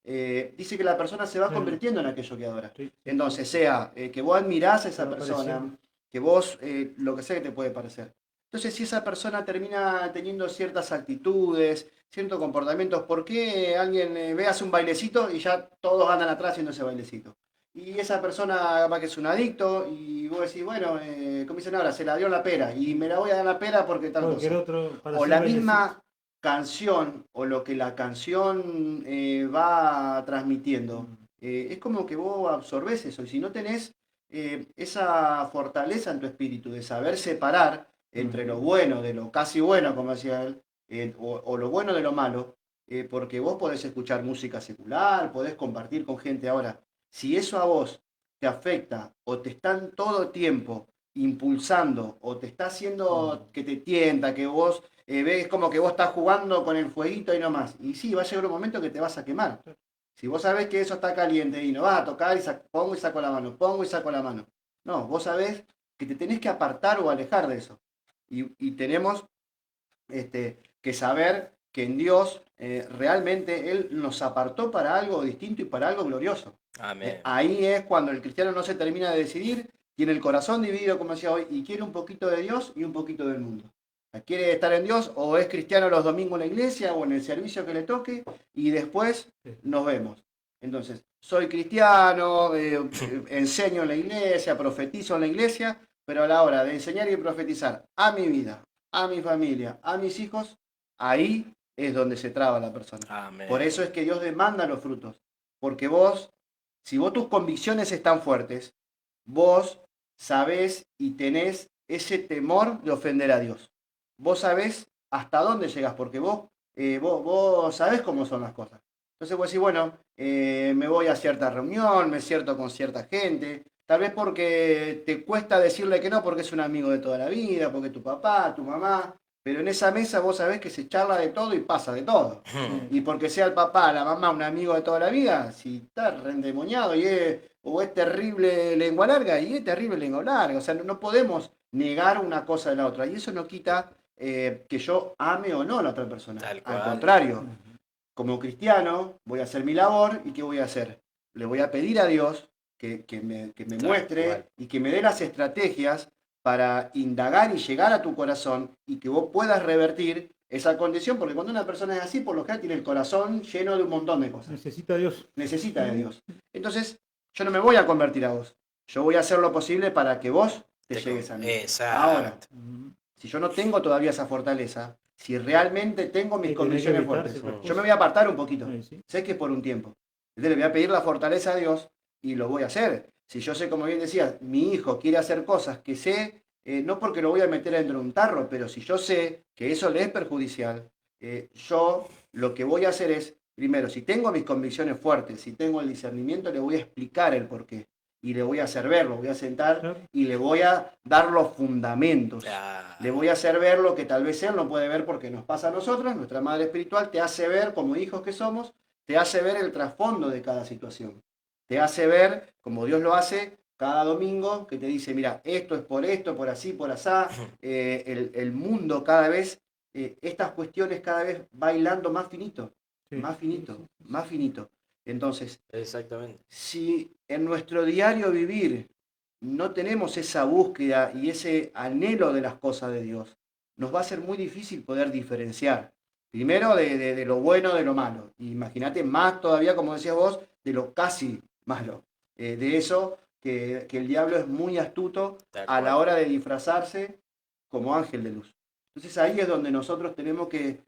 Dice que la persona se va Claro. convirtiendo en aquello que adora. Sí. Entonces, sea que vos admirás a esa Va persona, apareciendo. que vos, lo que sea que te puede parecer. Entonces, si esa persona termina teniendo ciertas actitudes, ciertos comportamientos, ¿por qué alguien ve, hace un bailecito y ya todos andan atrás haciendo ese bailecito? Y esa persona capaz que es un adicto y vos decís, bueno, como dicen ahora, se la dio la pera y me la voy a dar la pera porque tal Cualquier cosa. otro para O hacer la bailecito. misma canción o lo que la canción va transmitiendo, es como que vos absorbés eso. Y si no tenés esa fortaleza en tu espíritu de saber separar entre lo bueno de lo casi bueno, como decía él, o lo bueno de lo malo, porque vos podés escuchar música secular, podés compartir con gente. Ahora, si eso a vos te afecta o te están todo el tiempo impulsando o te está haciendo que te tienta, que vos ves como que vos estás jugando con el fueguito y no más. Y sí, va a llegar un momento que te vas a quemar. Si vos sabés que eso está caliente y no vas a tocar y pongo y saco la mano, pongo y saco la mano. No, vos sabés que te tenés que apartar o alejar de eso. Y tenemos que saber que en Dios realmente Él nos apartó para algo distinto y para algo glorioso. Amén. Ahí es cuando el cristiano no se termina de decidir, tiene el corazón dividido, como decía hoy, y quiere un poquito de Dios y un poquito del mundo. Quiere estar en Dios o es cristiano los domingos en la iglesia o en el servicio que le toque y después nos vemos. Entonces, soy cristiano, enseño en la iglesia, profetizo en la iglesia, pero a la hora de enseñar y profetizar a mi vida, a mi familia, a mis hijos, ahí es donde se traba la persona. Amén. Por eso es que Dios demanda los frutos, porque vos, si vos tus convicciones están fuertes, vos sabés y tenés ese temor de ofender a Dios. Vos sabés hasta dónde llegás, porque vos sabés cómo son las cosas. Entonces vos decís, bueno, me voy a cierta reunión, me cierto con cierta gente, tal vez porque te cuesta decirle que no, porque es un amigo de toda la vida, porque es tu papá, tu mamá, pero en esa mesa vos sabés que se charla de todo y pasa de todo. Y porque sea el papá, la mamá, un amigo de toda la vida, si está rendemoniado o es terrible lengua larga, y es terrible lengua larga. O sea, no podemos negar una cosa de la otra. Y eso no quita que yo ame o no a la otra persona. Tal Al cual. contrario, como cristiano, voy a hacer mi labor y ¿qué voy a hacer? Le voy a pedir a Dios que me Tal muestre cual. y que me dé las estrategias para indagar y llegar a tu corazón y que vos puedas revertir esa condición, porque cuando una persona es así, por lo general tiene el corazón lleno de un montón de cosas. Necesita a Dios. Necesita de Dios. Entonces, yo no me voy a convertir a vos. Yo voy a hacer lo posible para que vos te llegues a mí. Exacto. Ahora, si yo no tengo todavía esa fortaleza, si realmente tengo mis Hay que convicciones evitar fuertes, ciertas yo cosas. me voy a apartar un poquito. Sí. Sé que es por un tiempo. Entonces le voy a pedir la fortaleza a Dios y lo voy a hacer. Si yo sé, como bien decías, mi hijo quiere hacer cosas que sé, no porque lo voy a meter dentro de un tarro, pero si yo sé que eso le es perjudicial, yo lo que voy a hacer es, primero, si tengo mis convicciones fuertes, si tengo el discernimiento, le voy a explicar el porqué. Y le voy a hacer ver, lo voy a sentar Claro. y le voy a dar los fundamentos. Claro. Le voy a hacer ver lo que tal vez él no puede ver porque nos pasa a nosotros. Nuestra madre espiritual te hace ver, como hijos que somos, te hace ver el trasfondo de cada situación. Te hace ver, como Dios lo hace, cada domingo, que te dice, mira, esto es por así, por asá. El mundo cada vez, estas cuestiones cada vez va hilando más finito, Sí. más finito, más finito. Entonces, Exactamente. si en nuestro diario vivir no tenemos esa búsqueda y ese anhelo de las cosas de Dios, nos va a ser muy difícil poder diferenciar. Primero de lo bueno de lo malo. Imagínate más todavía, como decías vos, de lo casi malo. De eso que el diablo es muy astuto Tal a la cual. hora de disfrazarse como ángel de luz. Entonces ahí es donde nosotros tenemos que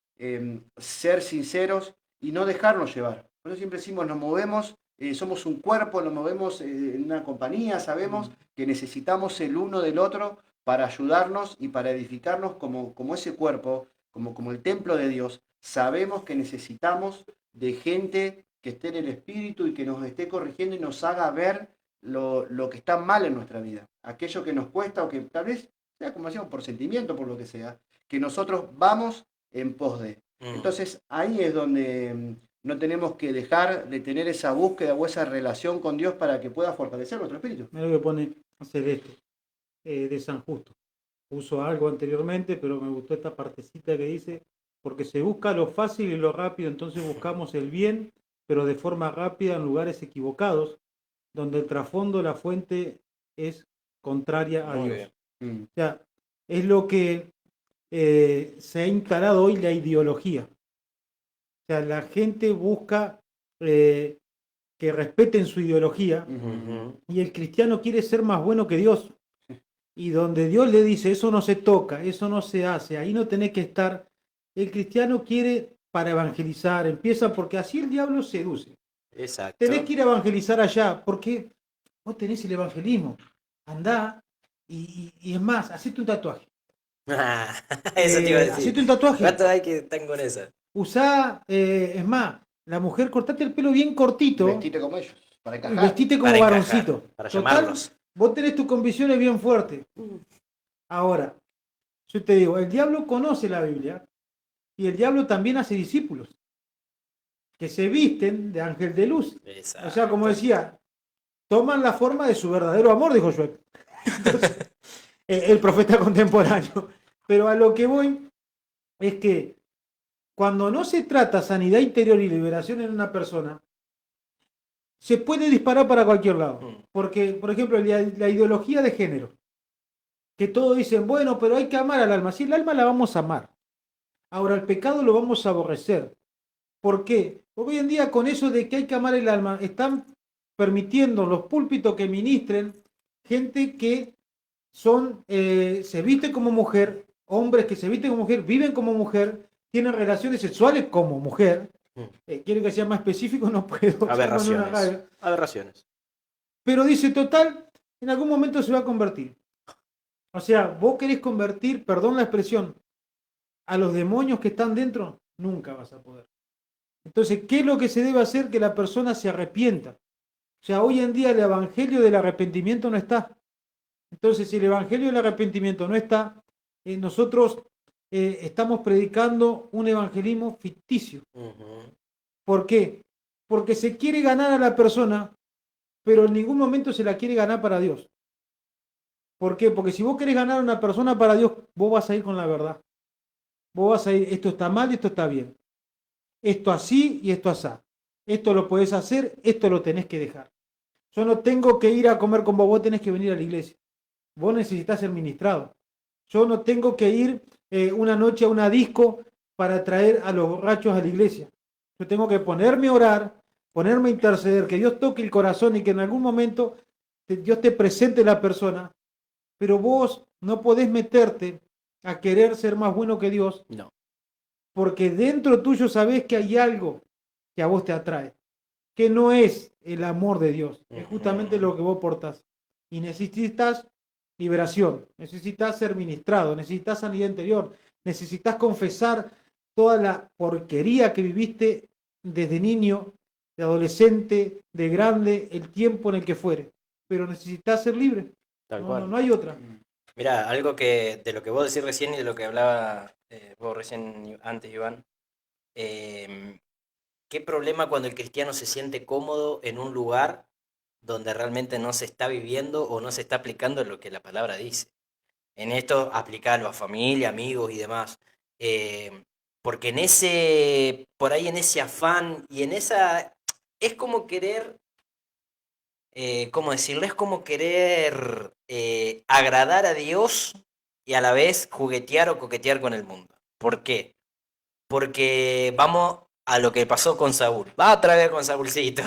ser sinceros y no dejarnos llevar. Por eso siempre decimos, nos movemos, somos un cuerpo, nos movemos en una compañía, sabemos que necesitamos el uno del otro para ayudarnos y para edificarnos como ese cuerpo, como el templo de Dios. Sabemos que necesitamos de gente que esté en el espíritu y que nos esté corrigiendo y nos haga ver lo que está mal en nuestra vida, aquello que nos cuesta o que tal vez sea, como decíamos, por sentimiento, por lo que sea, que nosotros vamos en pos de. Entonces ahí es donde no tenemos que dejar de tener esa búsqueda o esa relación con Dios para que pueda fortalecer nuestro espíritu. Mira lo que pone Celeste de San Justo. Puso algo anteriormente, pero me gustó esta partecita que dice, porque se busca lo fácil y lo rápido, entonces buscamos el bien, pero de forma rápida en lugares equivocados, donde el trasfondo, la fuente es contraria a Muy Dios. bien. O sea, es lo que se ha instalado hoy la ideología. O sea, la gente busca que respeten su ideología y el cristiano quiere ser más bueno que Dios. Y donde Dios le dice, eso no se toca, eso no se hace, ahí no tenés que estar. El cristiano quiere para evangelizar, empieza porque así el diablo seduce. Exacto. Tenés que ir a evangelizar allá, porque vos tenés el evangelismo. Andá y es más, hacete un tatuaje. Eso te iba a decir. Hacete un tatuaje. ¿Cuánto hay que están con esa? Usá, es más, la mujer, cortate el pelo bien cortito. Vestite como ellos, para Y encajar. vestite como Para encajar, varoncito. para Total, llamarlos. vos tenés tus convicciones bien fuertes. Ahora, yo te digo, el diablo conoce la Biblia y el diablo también hace discípulos que se visten de ángel de luz. Exacto. O sea, como decía, toman la forma de su verdadero amor, dijo Joel. Entonces, el profeta contemporáneo. Pero a lo que voy es que cuando no se trata sanidad interior y liberación en una persona, se puede disparar para cualquier lado. Porque, por ejemplo, la ideología de género, que todos dicen, bueno, pero hay que amar al alma. Sí, el alma la vamos a amar. Ahora, el pecado lo vamos a aborrecer. ¿Por qué? Porque hoy en día con eso de que hay que amar el alma, están permitiendo los púlpitos que ministren gente que son, se viste como mujer, hombres que se visten como mujer, viven como mujer, tienen relaciones sexuales como mujer. Quieren que sea más específico, no puedo. Aberraciones. Aberraciones. Pero dice, total, en algún momento se va a convertir. O sea, vos querés convertir, perdón la expresión, a los demonios que están dentro, nunca vas a poder. Entonces, ¿qué es lo que se debe hacer? Que la persona se arrepienta. O sea, hoy en día el evangelio del arrepentimiento no está. Entonces, si el evangelio del arrepentimiento no está, nosotros estamos predicando un evangelismo ficticio. ¿Por qué? Porque se quiere ganar a la persona, pero en ningún momento se la quiere ganar para Dios. ¿Por qué? Porque si vos querés ganar a una persona para Dios, vos vas a ir con la verdad. Vos vas a ir, esto está mal y esto está bien. Esto así y esto asá. Esto lo podés hacer, esto lo tenés que dejar. Yo no tengo que ir a comer con vos, vos tenés que venir a la iglesia. Vos necesitas ser ministrado. Yo no tengo que ir una noche a una disco para traer a los borrachos a la iglesia. Yo tengo que ponerme a orar, ponerme a interceder, que Dios toque el corazón y que en algún momento Dios te presente la persona. Pero vos no podés meterte a querer ser más bueno que Dios. No. Porque dentro tuyo sabés que hay algo que a vos te atrae. Que no es el amor de Dios. Es justamente lo que vos portás. Y necesitas liberación. Necesitas ser ministrado. Necesitas sanidad interior. Necesitas confesar toda la porquería que viviste desde niño, de adolescente, de grande, el tiempo en el que fuere. Pero necesitas ser libre. Tal cual. No hay otra. Mirá, algo que de lo que vos decís recién y de lo que hablaba vos recién antes, Iván, ¿qué problema cuando el cristiano se siente cómodo en un lugar donde realmente no se está viviendo o no se está aplicando lo que la palabra dice? En esto aplicarlo a familia, amigos y demás. Porque por ahí en ese afán y en esa, es como querer, ¿cómo decirlo? Es como querer agradar a Dios y a la vez juguetear o coquetear con el mundo. ¿Por qué? Porque vamos a lo que pasó con Saúl. Va otra vez con Saúlcito.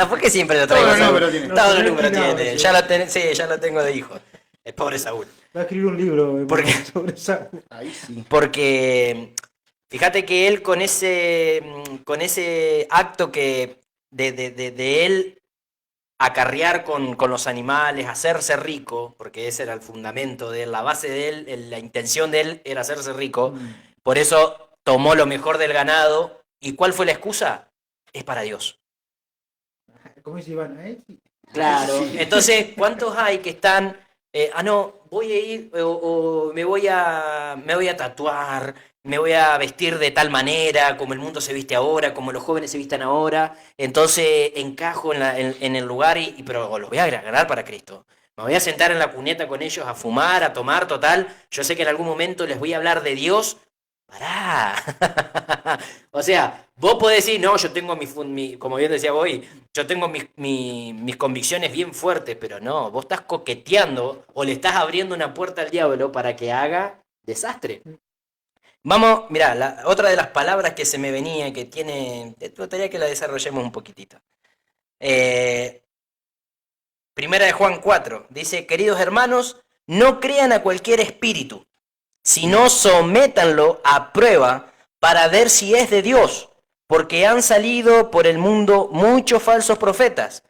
¿Por qué siempre lo traigo? Todo el número tiene. Todo el número No, tiene. sí. Ya lo tengo de hijo. El pobre Saúl. Va a escribir un libro ¿Por qué? sobre Saúl. Ahí sí. Porque fíjate que él con ese acto que de él acarrear con los animales, hacerse rico, porque ese era el fundamento de él, la base de él, la intención de él era hacerse rico, por eso tomó lo mejor del ganado. ¿Y cuál fue la excusa? Es para Dios. ¿Cómo dice Iván? Claro. Sí. Entonces, ¿cuántos hay que están, no, voy a ir o me voy a tatuar, me voy a vestir de tal manera, como el mundo se viste ahora, como los jóvenes se visten ahora, entonces encajo en el lugar pero los voy a agradar para Cristo. Me voy a sentar en la cuneta con ellos a fumar, a tomar, total. Yo sé que en algún momento les voy a hablar de Dios. Pará. O sea, vos podés decir, no, yo tengo como bien decía vos, yo tengo mis convicciones bien fuertes, pero no, vos estás coqueteando o le estás abriendo una puerta al diablo para que haga desastre. Vamos, mirá, otra de las palabras que se me venía, que tiene, te gustaría que la desarrollemos un poquitito. Primera de Juan 4, dice, queridos hermanos, no crean a cualquier espíritu, sino sométanlo a prueba para ver si es de Dios, porque han salido por el mundo muchos falsos profetas.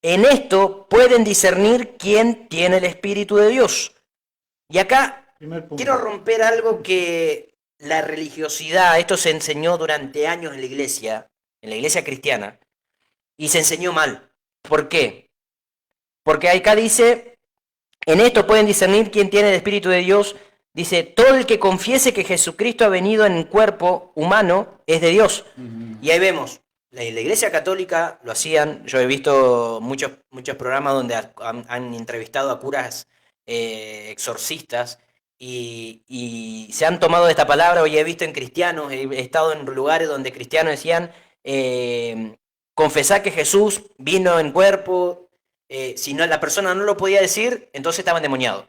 En esto pueden discernir quién tiene el Espíritu de Dios. Y acá quiero romper algo que la religiosidad, esto se enseñó durante años en la iglesia cristiana, y se enseñó mal. ¿Por qué? Porque acá dice, en esto pueden discernir quién tiene el Espíritu de Dios. Dice, todo el que confiese que Jesucristo ha venido en cuerpo humano es de Dios. Y ahí vemos, la iglesia católica lo hacían, yo he visto muchos programas donde han entrevistado a curas exorcistas y se han tomado de esta palabra, o he visto en cristianos, he estado en lugares donde cristianos decían, confesar que Jesús vino en cuerpo, si no, la persona no lo podía decir, entonces estaba endemoniado.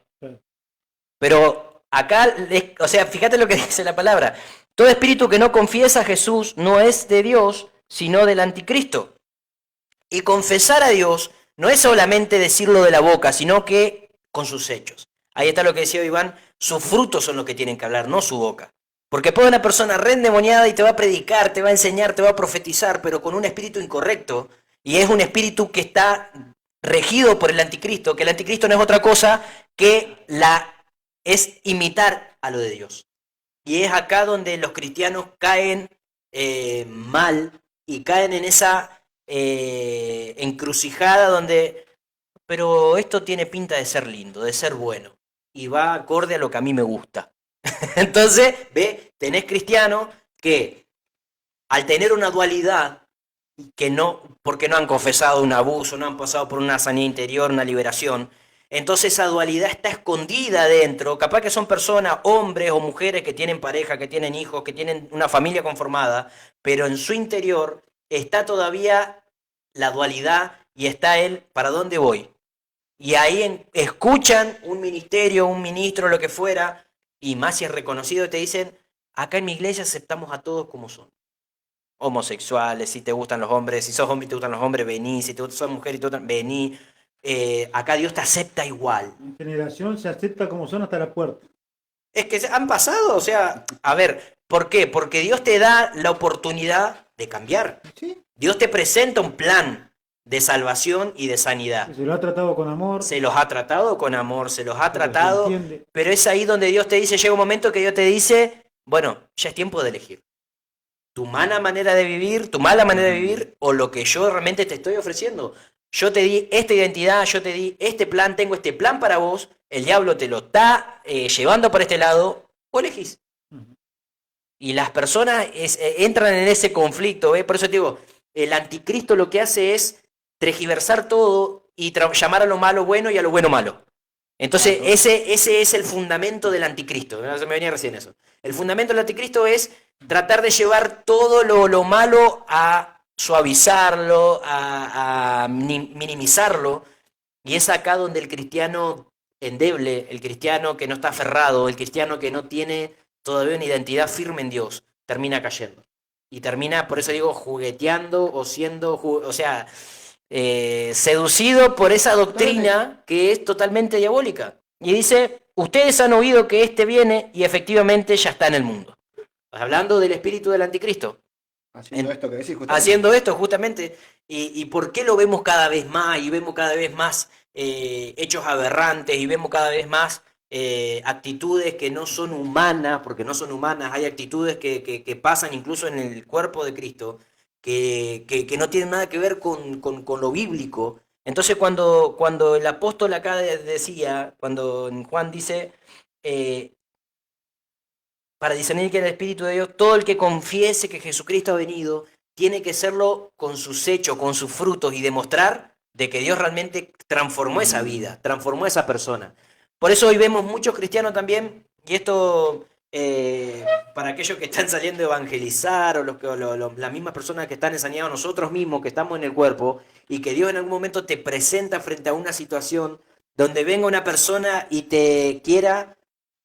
Pero acá, o sea, fíjate lo que dice la palabra. Todo espíritu que no confiesa a Jesús no es de Dios, sino del anticristo. Y confesar a Dios no es solamente decirlo de la boca, sino que con sus hechos. Ahí está lo que decía Iván, sus frutos son los que tienen que hablar, no su boca. Porque puede una persona re endemoniada y te va a predicar, te va a enseñar, te va a profetizar, pero con un espíritu incorrecto, y es un espíritu que está regido por el anticristo, que el anticristo no es otra cosa que es imitar a lo de Dios. Y es acá donde los cristianos caen mal y caen en esa encrucijada donde, pero esto tiene pinta de ser lindo, de ser bueno, y va acorde a lo que a mí me gusta. Entonces, tenés cristianos que al tener una dualidad, que no, porque no han confesado un abuso, no han pasado por una sanidad interior, una liberación, entonces esa dualidad está escondida adentro. Capaz que son personas, hombres o mujeres que tienen pareja, que tienen hijos, que tienen una familia conformada, pero en su interior está todavía la dualidad y está él, ¿para dónde voy? Y ahí escuchan un ministerio, un ministro, lo que fuera, y más si es reconocido, te dicen, acá en mi iglesia aceptamos a todos como son. Homosexuales, si te gustan los hombres, si sos hombre y te gustan los hombres, vení, si sos mujer y te gustan, vení. Acá Dios te acepta igual. En generación se acepta como son hasta la puerta. Es que han pasado, o sea, a ver, ¿por qué? Porque Dios te da la oportunidad de cambiar. ¿Sí? Dios te presenta un plan de salvación y de sanidad. Se lo ha tratado con amor. Se los ha tratado con amor, se los ha tratado, Se pero es ahí donde Dios te dice, llega un momento que Dios te dice, bueno, ya es tiempo de elegir. Tu mala manera de vivir, o lo que yo realmente te estoy ofreciendo. Yo te di esta identidad, yo te di este plan, tengo este plan para vos, el diablo te lo está llevando por este lado, vos elegís. Y las personas entran en ese conflicto, por eso te digo, el anticristo lo que hace es tergiversar todo y llamar a lo malo bueno y a lo bueno malo. Entonces, ese es el fundamento del anticristo. Se me venía recién eso. El fundamento del anticristo es tratar de llevar todo lo malo a suavizarlo, a minimizarlo. Y es acá donde el cristiano endeble, el cristiano que no está aferrado, el cristiano que no tiene todavía una identidad firme en Dios, termina cayendo. Y termina, por eso digo, jugueteando o siendo, seducido por esa doctrina que es totalmente diabólica. Y dice, ustedes han oído que este viene y efectivamente ya está en el mundo. Hablando del espíritu del anticristo. Haciendo esto que decís, justamente. Haciendo esto, justamente. ¿Y por qué lo vemos cada vez más? Y vemos cada vez más hechos aberrantes y vemos cada vez más actitudes que no son humanas, porque no son humanas. Hay actitudes que pasan incluso en el cuerpo de Cristo, que no tienen nada que ver con lo bíblico. Entonces cuando el apóstol acá decía, cuando Juan dice, eh, para discernir que era el Espíritu de Dios, todo el que confiese que Jesucristo ha venido, tiene que serlo con sus hechos, con sus frutos y demostrar de que Dios realmente transformó esa vida, transformó esa persona. Por eso hoy vemos muchos cristianos también, y esto para aquellos que están saliendo a evangelizar o las mismas personas que están enseñando nosotros mismos, que estamos en el cuerpo, y que Dios en algún momento te presenta frente a una situación donde venga una persona y te quiera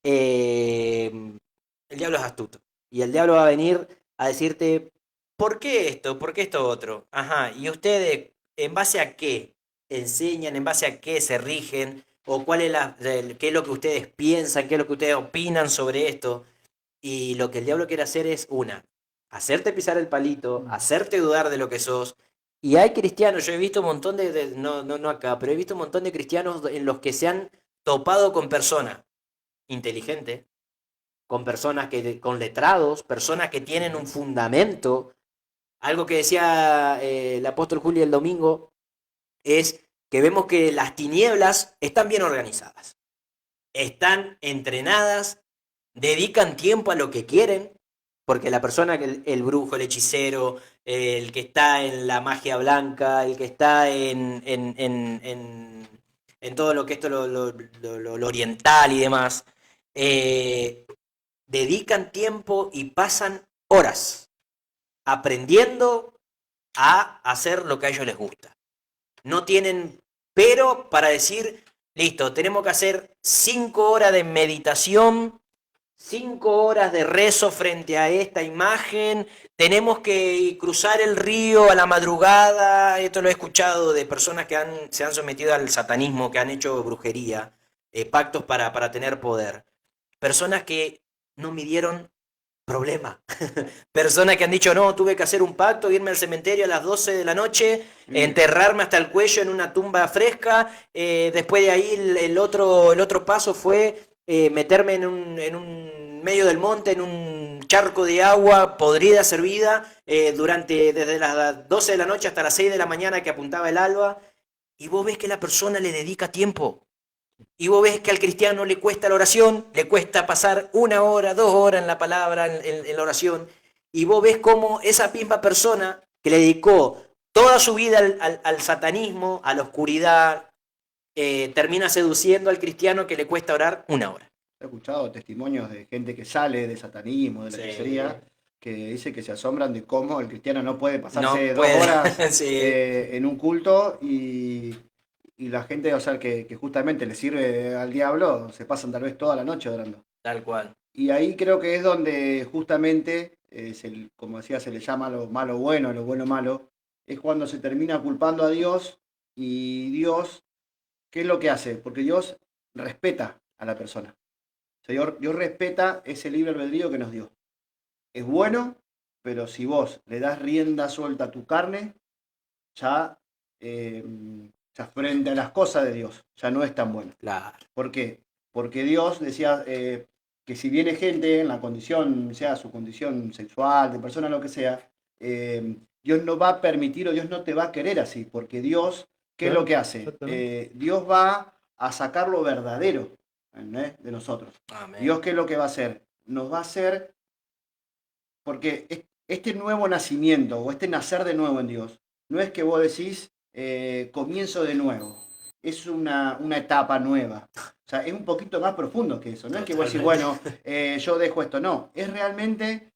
eh, el diablo es astuto. Y el diablo va a venir a decirte, ¿por qué esto? ¿Por qué esto otro? Ajá, ¿y ustedes en base a qué enseñan? ¿En base a qué se rigen? ¿O cuál es qué es lo que ustedes piensan? ¿Qué es lo que ustedes opinan sobre esto? Y lo que el diablo quiere hacer es hacerte pisar el palito, hacerte dudar de lo que sos. Y hay cristianos, yo he visto un montón no acá, pero he visto un montón de cristianos en los que se han topado con personas inteligentes, con personas con letrados, personas que tienen un fundamento. Algo que decía el apóstol Julio el domingo es que vemos que las tinieblas están bien organizadas, están entrenadas, dedican tiempo a lo que quieren, porque la persona, el brujo, el hechicero, el que está en la magia blanca, el que está en todo lo que esto lo oriental y demás, dedican tiempo y pasan horas aprendiendo a hacer lo que a ellos les gusta. No tienen pero para decir, listo, tenemos que hacer 5 horas de meditación, 5 horas de rezo frente a esta imagen, tenemos que cruzar el río a la madrugada. Esto lo he escuchado de personas que se han sometido al satanismo, que han hecho brujería, pactos para tener poder. Personas que no midieron problema. Personas que han dicho, no, tuve que hacer un pacto, irme al cementerio a las 12 de la noche, enterrarme hasta el cuello en una tumba fresca. Después de ahí el otro paso fue meterme en un medio del monte, en un charco de agua podrida, servida, desde las 12 de la noche hasta las 6 de la mañana que apuntaba el alba. Y vos ves que la persona le dedica tiempo. Y vos ves que al cristiano le cuesta la oración, le cuesta pasar 1 hora, 2 horas en la palabra, en la oración. Y vos ves cómo esa misma persona que le dedicó toda su vida al satanismo, a la oscuridad, termina seduciendo al cristiano que le cuesta orar 1 hora. He escuchado testimonios de gente que sale de satanismo, de la hechicería, que dice que se asombran de cómo el cristiano no puede pasarse 2 horas sí. En un culto y la gente, o sea, que justamente le sirve al diablo, se pasan tal vez toda la noche orando. Tal cual. Y ahí creo que es donde justamente, como decía, se le llama lo malo bueno, lo bueno malo, es cuando se termina culpando a Dios y Dios, ¿qué es lo que hace? Porque Dios respeta a la persona. O sea, Dios respeta ese libre albedrío que nos dio. Es bueno, pero si vos le das rienda suelta a tu carne, ya frente a las cosas de Dios, ya no es tan bueno. Claro. ¿Por qué? Porque Dios decía que si viene gente en la condición, sea su condición sexual, de persona, lo que sea, Dios no va a permitir o Dios no te va a querer así, porque Dios, ¿qué es lo que hace? Dios va a sacar lo verdadero de nosotros. Amén. Dios, ¿qué es lo que va a hacer? Nos va a hacer, porque este nuevo nacimiento o este nacer de nuevo en Dios, no es que vos decís, comienzo de nuevo, es una etapa nueva. O sea, es un poquito más profundo que eso. No es que vos decís, bueno, yo dejo esto. No, es realmente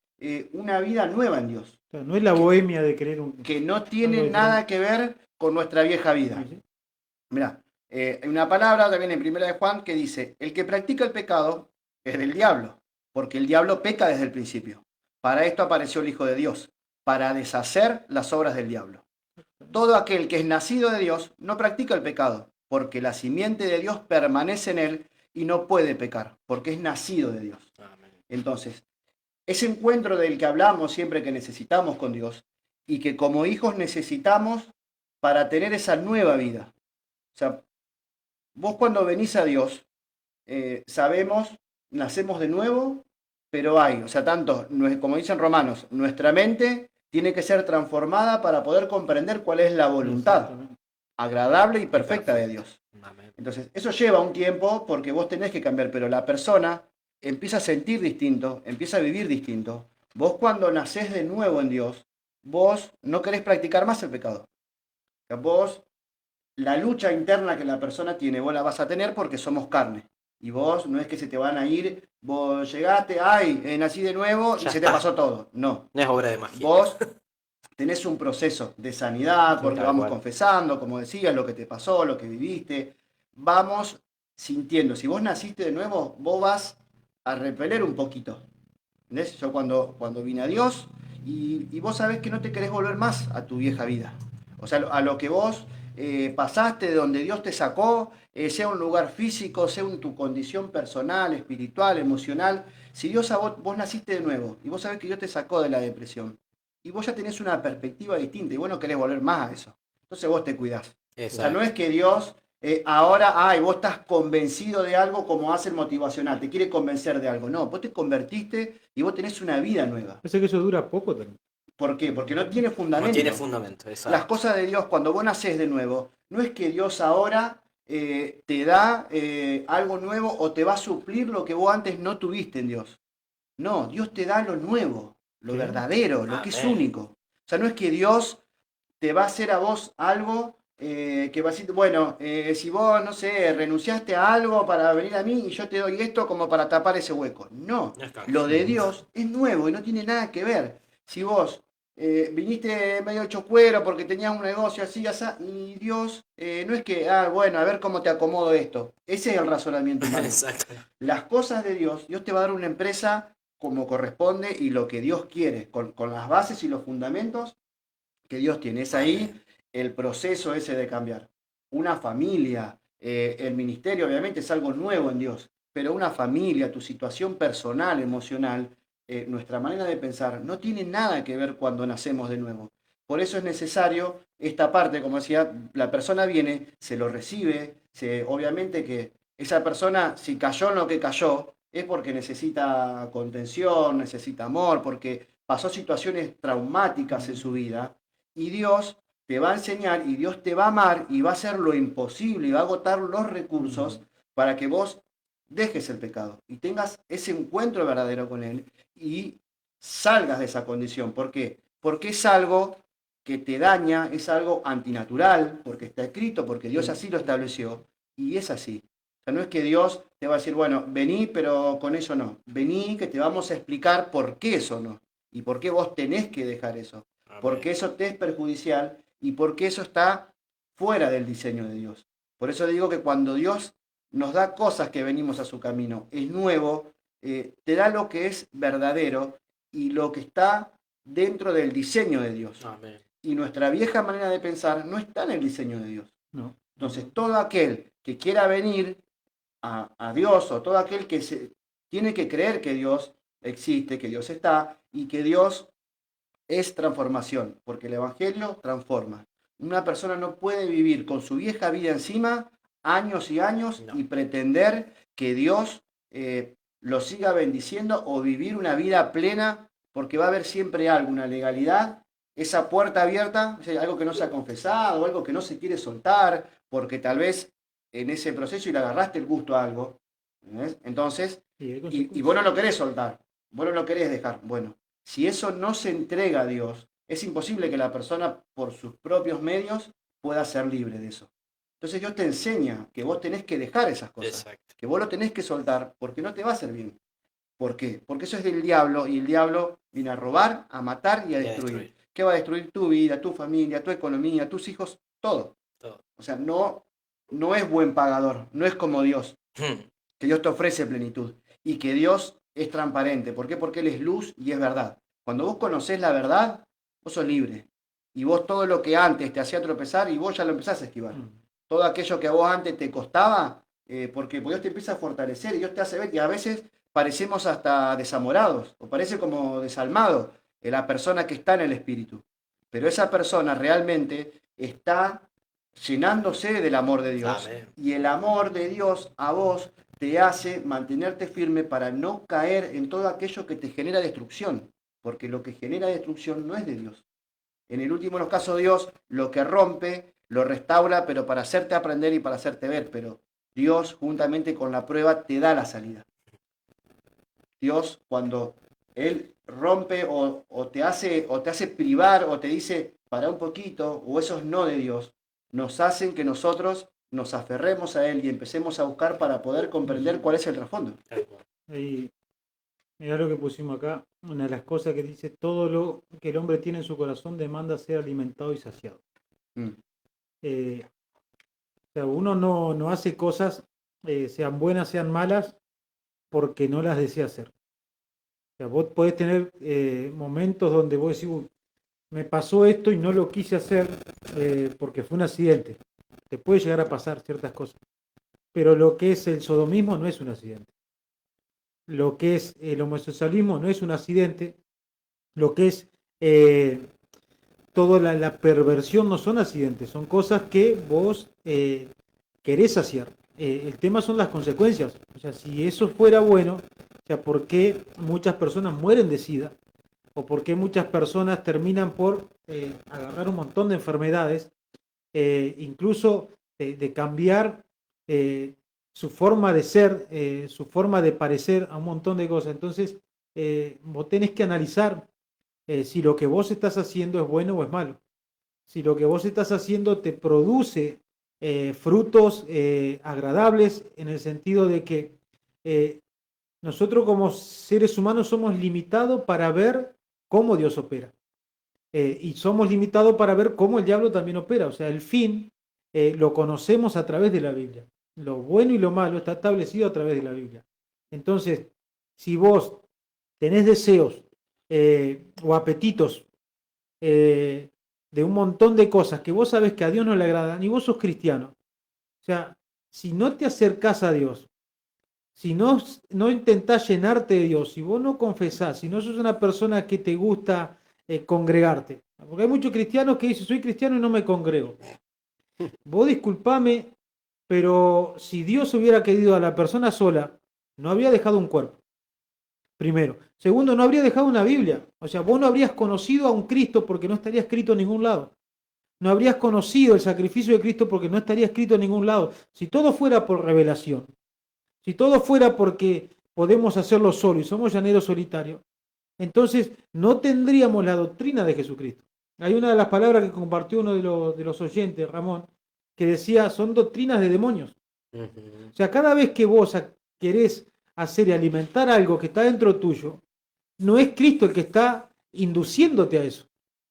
una vida nueva en Dios. O sea, no es la bohemia de querer que no tiene nada que ver con nuestra vieja vida. Sí. Mirá, hay una palabra también en 1 de Juan que dice, el que practica el pecado es del diablo, porque el diablo peca desde el principio. Para esto apareció el Hijo de Dios, para deshacer las obras del diablo. Todo aquel que es nacido de Dios no practica el pecado, porque la simiente de Dios permanece en él y no puede pecar, porque es nacido de Dios. Amén. Entonces, ese encuentro del que hablamos siempre que necesitamos con Dios y que como hijos necesitamos para tener esa nueva vida. O sea, vos cuando venís a Dios, sabemos, nacemos de nuevo, pero hay, o sea, tanto, como dicen Romanos, nuestra mente tiene que ser transformada para poder comprender cuál es la voluntad. agradable y perfecta de Dios. Amén. Entonces, eso lleva un tiempo porque vos tenés que cambiar, pero la persona empieza a sentir distinto, empieza a vivir distinto. Vos cuando nacés de nuevo en Dios, vos no querés practicar más el pecado. O sea, vos, la lucha interna que la persona tiene, vos la vas a tener porque somos carne. Y vos no es que se te van a ir, vos llegaste, ay, nací de nuevo y Ya se te está. pasó todo. No. No es obra de magia. Vos tenés un proceso de sanidad, porque Tal vamos cual. confesando, como decías, lo que te pasó, lo que viviste. Vamos sintiendo. Si vos naciste de nuevo, vos vas a repeler un poquito. ¿Entendés? Yo cuando vine a Dios y vos sabés que no te querés volver más a tu vieja vida. O sea, a lo que vos pasaste, de donde Dios te sacó, sea un lugar físico, sea en tu condición personal, espiritual, emocional. Si Dios vos naciste de nuevo y vos sabés que Dios te sacó de la depresión y vos ya tenés una perspectiva distinta y vos no querés volver más a eso. Entonces vos te cuidás. O sea, no es que Dios ahora, ay, vos estás convencido de algo como hace el motivacional, te quiere convencer de algo. No, vos te convertiste y vos tenés una vida nueva. Parece que eso dura poco también. ¿Por qué? Porque no tiene No fundamento. tiene fundamento, exacto. Las cosas de Dios, cuando vos nacés de nuevo, no es que Dios ahora te da algo nuevo o te va a suplir lo que vos antes no tuviste en Dios. No, Dios te da lo nuevo, lo Sí. verdadero, lo que es Amén. único. O sea, no es que Dios te va a hacer a vos algo que va a decir, bueno, si vos, no sé, renunciaste a algo para venir a mí y yo te doy esto como para tapar ese hueco. No, No es canje. lo de Dios es nuevo y no tiene nada que ver. Si vos viniste medio hecho cuero porque tenías un negocio así, así, y Dios no es que, bueno, a ver cómo te acomodo esto. Ese es el razonamiento humano. Exacto. Las cosas de Dios, Dios te va a dar una empresa como corresponde y lo que Dios quiere, con las bases y los fundamentos que Dios tiene. Es ahí el proceso ese de cambiar. Una familia, el ministerio obviamente es algo nuevo en Dios, pero una familia, tu situación personal, emocional, nuestra manera de pensar, no tiene nada que ver cuando nacemos de nuevo. Por eso es necesario esta parte, como decía, la persona viene, se lo recibe, obviamente que esa persona, si cayó en lo que cayó, es porque necesita contención, necesita amor, porque pasó situaciones traumáticas en su vida, y Dios te va a enseñar y Dios te va a amar y va a hacer lo imposible y va a agotar los recursos para que vos dejes el pecado y tengas ese encuentro verdadero con Él y salgas de esa condición. ¿Por qué? Porque es algo que te daña, es algo antinatural, porque está escrito, porque Dios así lo estableció y es así. O sea, no es que Dios te va a decir, bueno, vení, pero con eso no. Vení, que te vamos a explicar por qué eso no y por qué vos tenés que dejar eso. Porque eso te es perjudicial y porque eso está fuera del diseño de Dios. Por eso digo que cuando Dios nos da cosas que venimos a su camino, es nuevo, te da lo que es verdadero y lo que está dentro del diseño de Dios. Amén. Y nuestra vieja manera de pensar no está en el diseño de Dios. No. Entonces, todo aquel que quiera venir a Dios o todo aquel que tiene que creer que Dios existe, que Dios está y que Dios es transformación, porque el Evangelio transforma. Una persona no puede vivir con su vieja vida encima años y años No. y pretender que Dios lo siga bendiciendo o vivir una vida plena, porque va a haber siempre algo, una legalidad, esa puerta abierta, algo que no se ha confesado, algo que no se quiere soltar, porque tal vez en ese proceso y le agarraste el gusto a algo. ¿Entendés? Entonces, y vos no lo querés soltar, vos no lo querés dejar. Bueno, si eso no se entrega a Dios, es imposible que la persona por sus propios medios pueda ser libre de eso. Entonces Dios te enseña que vos tenés que dejar esas cosas, Exacto. que vos lo tenés que soltar porque no te va a hacer bien. ¿Por qué? Porque eso es del diablo y el diablo viene a robar, a matar y a destruir. ¿Qué va a destruir? Tu vida, tu familia, tu economía, tus hijos, todo. Todo. O sea, no es buen pagador, no es como Dios, que Dios te ofrece plenitud y que Dios es transparente. ¿Por qué? Porque Él es luz y es verdad. Cuando vos conocés la verdad, vos sos libre. Y vos todo lo que antes te hacía tropezar y vos ya lo empezás a esquivar. Todo aquello que a vos antes te costaba, porque Dios te empieza a fortalecer y Dios te hace ver. Y a veces parecemos hasta desamorados o parece como desalmado la persona que está en el Espíritu. Pero esa persona realmente está llenándose del amor de Dios. Amén. Y el amor de Dios a vos te hace mantenerte firme para no caer en todo aquello que te genera destrucción, porque lo que genera destrucción no es de Dios. En el último de los casos, Dios lo que rompe lo restaura, pero para hacerte aprender y para hacerte ver. Pero Dios, juntamente con la prueba, te da la salida. Dios, cuando Él rompe o te hace privar o te dice, para un poquito, o esos no de Dios, nos hacen que nosotros nos aferremos a Él y empecemos a buscar para poder comprender cuál es el trasfondo. Y mirá lo que pusimos acá, una de las cosas que dice, todo lo que el hombre tiene en su corazón demanda ser alimentado y saciado. Mm. O sea, uno no hace cosas, sean buenas, sean malas, porque no las desea hacer. O sea, vos podés tener momentos donde vos decís, "Uy, me pasó esto y no lo quise hacer porque fue un accidente". Te puede llegar a pasar ciertas cosas. Pero lo que es el sodomismo no es un accidente. Lo que es el homosexualismo no es un accidente. Lo que es toda la perversión no son accidentes, son cosas que vos querés hacer. El tema son las consecuencias. O sea, si eso fuera bueno, o sea, ¿por qué muchas personas mueren de SIDA? ¿O por qué muchas personas terminan por agarrar un montón de enfermedades, incluso de cambiar su forma de ser, su forma de parecer a un montón de cosas? Entonces, vos tenés que analizar si lo que vos estás haciendo es bueno o es malo. Si lo que vos estás haciendo te produce frutos agradables, en el sentido de que nosotros como seres humanos somos limitados para ver cómo Dios opera. Y somos limitados para ver cómo el diablo también opera. O sea, el fin lo conocemos a través de la Biblia. Lo bueno y lo malo está establecido a través de la Biblia. Entonces, si vos tenés deseos o apetitos de un montón de cosas que vos sabés que a Dios no le agradan y vos sos cristiano, o sea, si no te acercás a Dios, si no intentás llenarte de Dios, si vos no confesás, si no sos una persona que te gusta congregarte, porque hay muchos cristianos que dicen, soy cristiano y no me congrego. Vos disculpame, pero si Dios hubiera querido a la persona sola, no habría dejado un cuerpo. Primero. Segundo, no habría dejado una Biblia. O sea, vos no habrías conocido a un Cristo porque no estaría escrito en ningún lado. No habrías conocido el sacrificio de Cristo porque no estaría escrito en ningún lado. Si todo fuera por revelación, si todo fuera porque podemos hacerlo solo y somos llaneros solitarios, entonces no tendríamos la doctrina de Jesucristo. Hay una de las palabras que compartió uno de los oyentes, Ramón, que decía, son doctrinas de demonios. O sea, cada vez que vos querés hacer y alimentar algo que está dentro tuyo, no es Cristo el que está induciéndote a eso.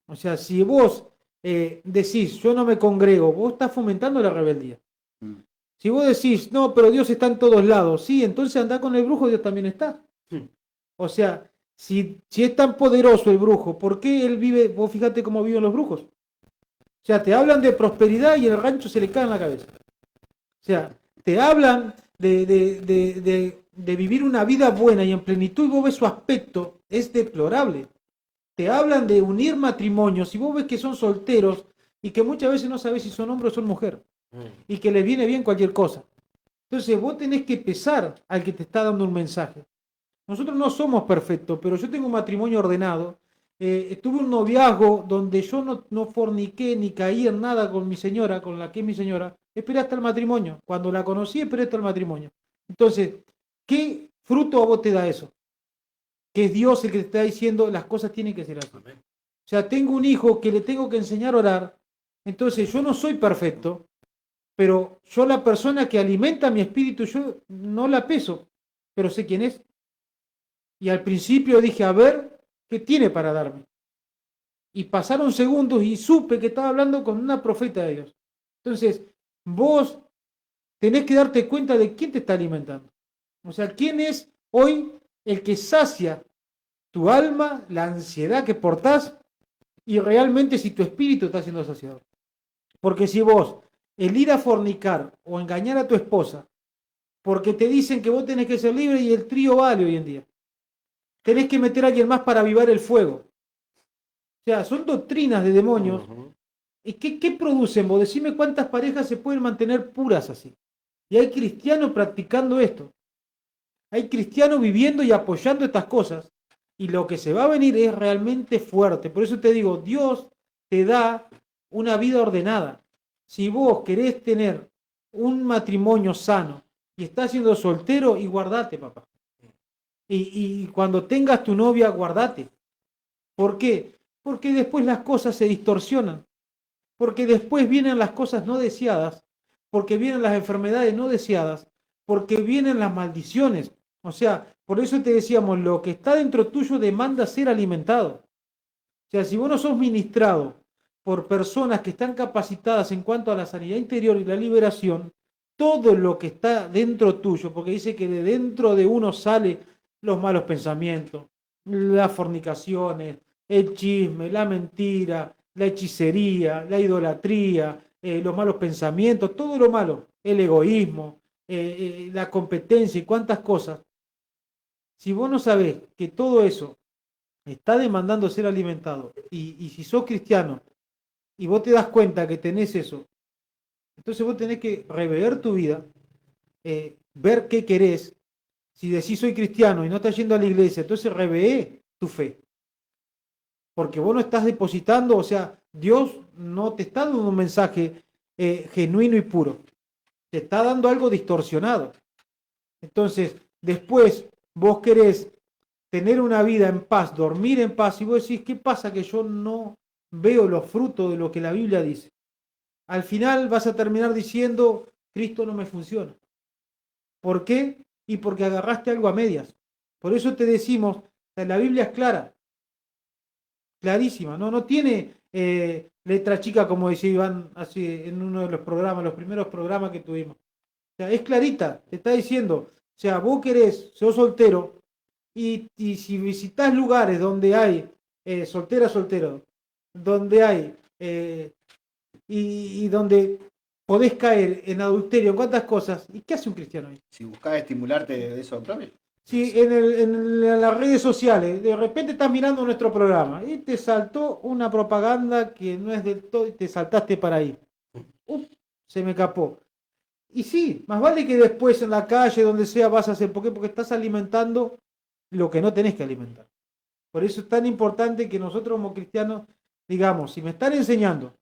O sea, si vos decís, yo no me congrego, vos estás fomentando la rebeldía. Mm. Si vos decís, no, pero Dios está en todos lados, sí, entonces andá con el brujo, Dios también está. O sea, si es tan poderoso el brujo, ¿por qué él vive? Vos fíjate cómo viven los brujos. O sea, te hablan de prosperidad y el rancho se le cae en la cabeza. O sea, te hablan de vivir una vida buena y en plenitud y vos ves su aspecto, es deplorable. Te hablan de unir matrimonios y vos ves que son solteros y que muchas veces no sabes si son hombre o son mujer y que les viene bien cualquier cosa. Entonces vos tenés que pesar al que te está dando un mensaje. Nosotros no somos perfectos, pero yo tengo un matrimonio ordenado. Tuve un noviazgo donde yo no forniqué ni caí en nada con mi señora, con la que es mi señora. Esperé hasta el matrimonio. Cuando la conocí, esperé hasta el matrimonio. Entonces, ¿qué fruto a vos te da eso? Que es Dios el que te está diciendo las cosas tienen que ser así. O sea, tengo un hijo que le tengo que enseñar a orar. Entonces, yo no soy perfecto, pero yo la persona que alimenta mi espíritu, yo no la peso, pero sé quién es. Y al principio dije, a ver, ¿qué tiene para darme? Y pasaron segundos y supe que estaba hablando con una profeta de Dios. Entonces, vos tenés que darte cuenta de quién te está alimentando. O sea, quién es hoy el que sacia tu alma, la ansiedad que portás y realmente si tu espíritu está siendo saciado. Porque si vos, el ir a fornicar o engañar a tu esposa, porque te dicen que vos tenés que ser libre y el trío vale hoy en día, tenés que meter a alguien más para avivar el fuego. O sea, son doctrinas de demonios. ¿Y qué producen vos? Decime cuántas parejas se pueden mantener puras así. Y hay cristianos practicando esto. Hay cristianos viviendo y apoyando estas cosas. Y lo que se va a venir es realmente fuerte. Por eso te digo, Dios te da una vida ordenada. Si vos querés tener un matrimonio sano y estás siendo soltero, y guardate, papá. Y cuando tengas tu novia, guardate. ¿Por qué? Porque después las cosas se distorsionan. Porque después vienen las cosas no deseadas. Porque vienen las enfermedades no deseadas. Porque vienen las maldiciones. O sea, por eso te decíamos, lo que está dentro tuyo demanda ser alimentado. O sea, si vos no sos ministrado por personas que están capacitadas en cuanto a la sanidad interior y la liberación, todo lo que está dentro tuyo, porque dice que de dentro de uno sale los malos pensamientos, las fornicaciones, el chisme, la mentira, la hechicería, la idolatría, los malos pensamientos, todo lo malo, el egoísmo, la competencia y cuántas cosas. Si vos no sabés que todo eso está demandando ser alimentado, y si sos cristiano y vos te das cuenta que tenés eso, entonces vos tenés que rever tu vida, ver qué querés. Si decís soy cristiano y no estás yendo a la iglesia, entonces reveé tu fe. Porque vos no estás depositando, o sea, Dios no te está dando un mensaje genuino y puro. Te está dando algo distorsionado. Entonces, después vos querés tener una vida en paz, dormir en paz, y vos decís, ¿qué pasa que yo no veo los frutos de lo que la Biblia dice? Al final vas a terminar diciendo, Cristo no me funciona. ¿Por qué? Y porque agarraste algo a medias. Por eso te decimos, la Biblia es clara, clarísima, no tiene letra chica como decía Iván así en uno de los programas, los primeros programas que tuvimos. O sea, es clarita, te está diciendo, o sea, vos querés, sos soltero, y si visitas lugares donde hay soltero, donde hay y donde podés caer en adulterio, en cuántas cosas, ¿y qué hace un cristiano ahí? Si buscás estimularte de eso propio. Si en las redes sociales, de repente estás mirando nuestro programa y te saltó una propaganda que no es del todo y te saltaste para ahí. Se me escapó. Y sí, más vale que después en la calle, donde sea, vas a hacer. ¿Por qué? Porque estás alimentando lo que no tenés que alimentar. Por eso es tan importante que nosotros como cristianos digamos, si me están enseñando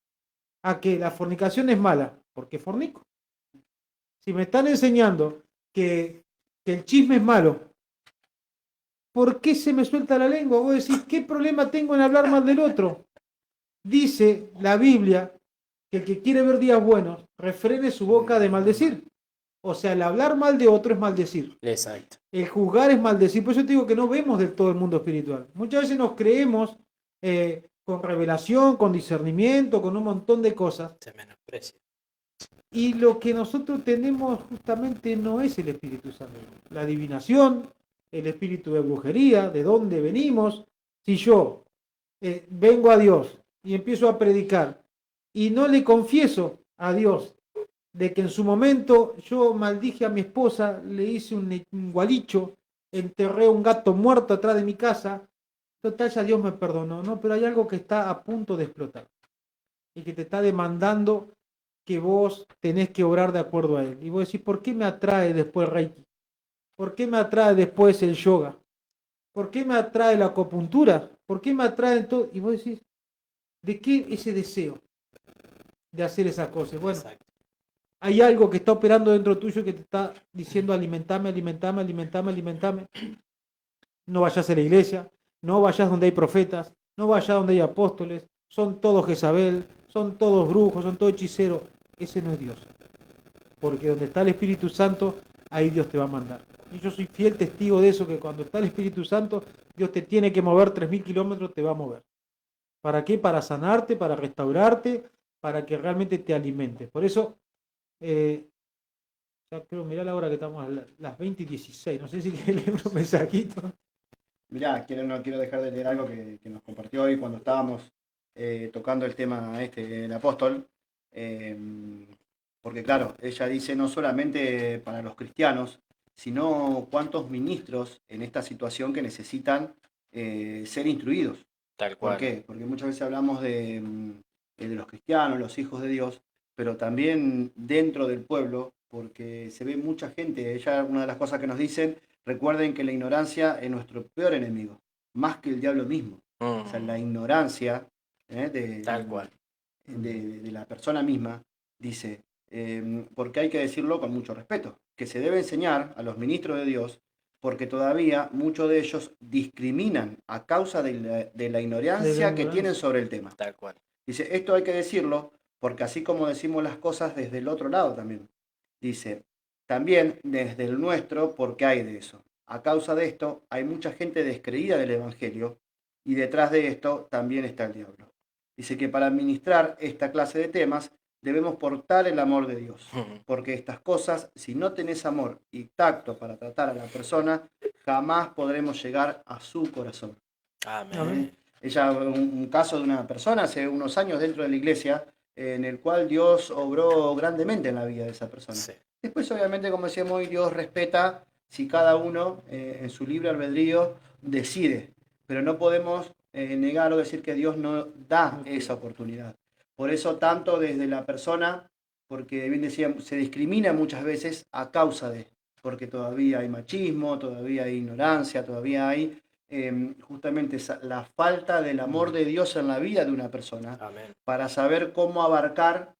a que la fornicación es mala, ¿por qué fornico? Si me están enseñando que el chisme es malo, ¿por qué se me suelta la lengua? Vos decís, ¿qué problema tengo en hablar mal del otro? Dice la Biblia que el que quiere ver días buenos, refrene su boca de maldecir. O sea, el hablar mal de otro es maldecir. Exacto. El juzgar es maldecir. Por eso te digo que no vemos del todo el mundo espiritual. Muchas veces nos creemos con revelación, con discernimiento, con un montón de cosas. Se menosprecia. Y lo que nosotros tenemos justamente no es el Espíritu Santo. La adivinación, el espíritu de brujería, de dónde venimos. Si yo vengo a Dios y empiezo a predicar y no le confieso a Dios de que en su momento yo maldije a mi esposa, le hice un gualicho, enterré un gato muerto atrás de mi casa, total ya Dios me perdonó, ¿no? Pero hay algo que está a punto de explotar y que te está demandando que vos tenés que obrar de acuerdo a él. Y vos decís, ¿por qué me atrae después Reiki? ¿Por qué me atrae después el yoga? ¿Por qué me atrae la acupuntura? ¿Por qué me atrae todo? Y vos decís, ¿de qué ese deseo de hacer esas cosas? Bueno, Exacto. hay algo que está operando dentro tuyo que te está diciendo alimentame, alimentame, alimentame, alimentame. No vayas a la iglesia, no vayas donde hay profetas, no vayas donde hay apóstoles, son todos Jezabel, son todos brujos, son todos hechiceros. Ese no es Dios. Porque donde está el Espíritu Santo, ahí Dios te va a mandar. Y yo soy fiel testigo de eso, que cuando está el Espíritu Santo, Dios te tiene que mover 3.000 kilómetros, te va a mover. ¿Para qué? Para sanarte, para restaurarte, para que realmente te alimente. Por eso, ya creo, mirá la hora que estamos a las 20:16. No sé si querés leer un mensajito. Mirá, no quiero dejar de leer algo que nos compartió hoy cuando estábamos tocando el tema del apóstol. Porque claro, ella dice no solamente para los cristianos, sino cuántos ministros en esta situación que necesitan ser instruidos. Tal ¿Por cual. qué? Porque muchas veces hablamos de los cristianos, los hijos de Dios, pero también dentro del pueblo, porque se ve mucha gente. Ella, una de las cosas que nos dicen, recuerden que la ignorancia es nuestro peor enemigo, más que el diablo mismo. O sea, la ignorancia Tal cual. de la persona misma Dice, porque hay que decirlo con mucho respeto, que se debe enseñar a los ministros de Dios porque todavía muchos de ellos discriminan a causa de la De la ignorancia que tienen ignorancia. sobre el tema. Tal cual. Dice, esto hay que decirlo porque así como decimos las cosas desde el otro lado también. Dice, también desde el nuestro porque hay de eso. A causa de esto hay mucha gente descreída del Evangelio y detrás de esto también está el diablo. Dice que para administrar esta clase de temas debemos portar el amor de Dios, porque estas cosas, si no tenés amor y tacto para tratar a la persona, jamás podremos llegar a su corazón. Amén. Amén. Ella, un caso de una persona hace unos años dentro de la iglesia, en el cual Dios obró grandemente en la vida de esa persona. Sí. Después, obviamente, como decíamos hoy, Dios respeta si cada uno en su libre albedrío decide, pero no podemos negar o decir que Dios no da esa oportunidad. Por eso, tanto desde la persona, porque bien decíamos, se discrimina muchas veces a causa de, porque todavía hay machismo, todavía hay ignorancia, todavía hay justamente la falta del amor de Dios en la vida de una persona, Amén. para saber cómo abarcar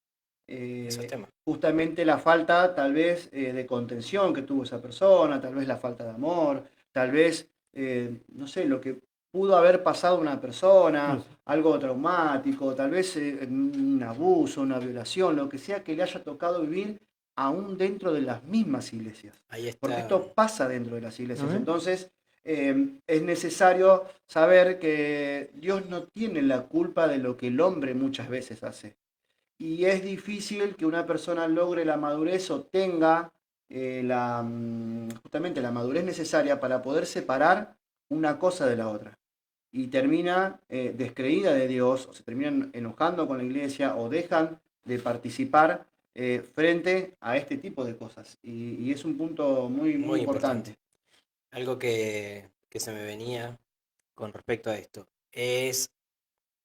Esos temas. justamente la falta tal vez de contención que tuvo esa persona, tal vez la falta de amor, tal vez, no sé, lo que pudo haber pasado a una persona, Eso. algo traumático, tal vez un abuso, una violación, lo que sea que le haya tocado vivir aún dentro de las mismas iglesias. Ahí está. Porque esto pasa dentro de las iglesias. Amén. Entonces, es necesario saber que Dios no tiene la culpa de lo que el hombre muchas veces hace. Y es difícil que una persona logre la madurez o tenga justamente la madurez necesaria para poder separar una cosa de la otra. Y termina descreída de Dios, o se terminan enojando con la iglesia, o dejan de participar frente a este tipo de cosas. Y es un punto muy, muy Muy importante. Algo que se me venía con respecto a esto es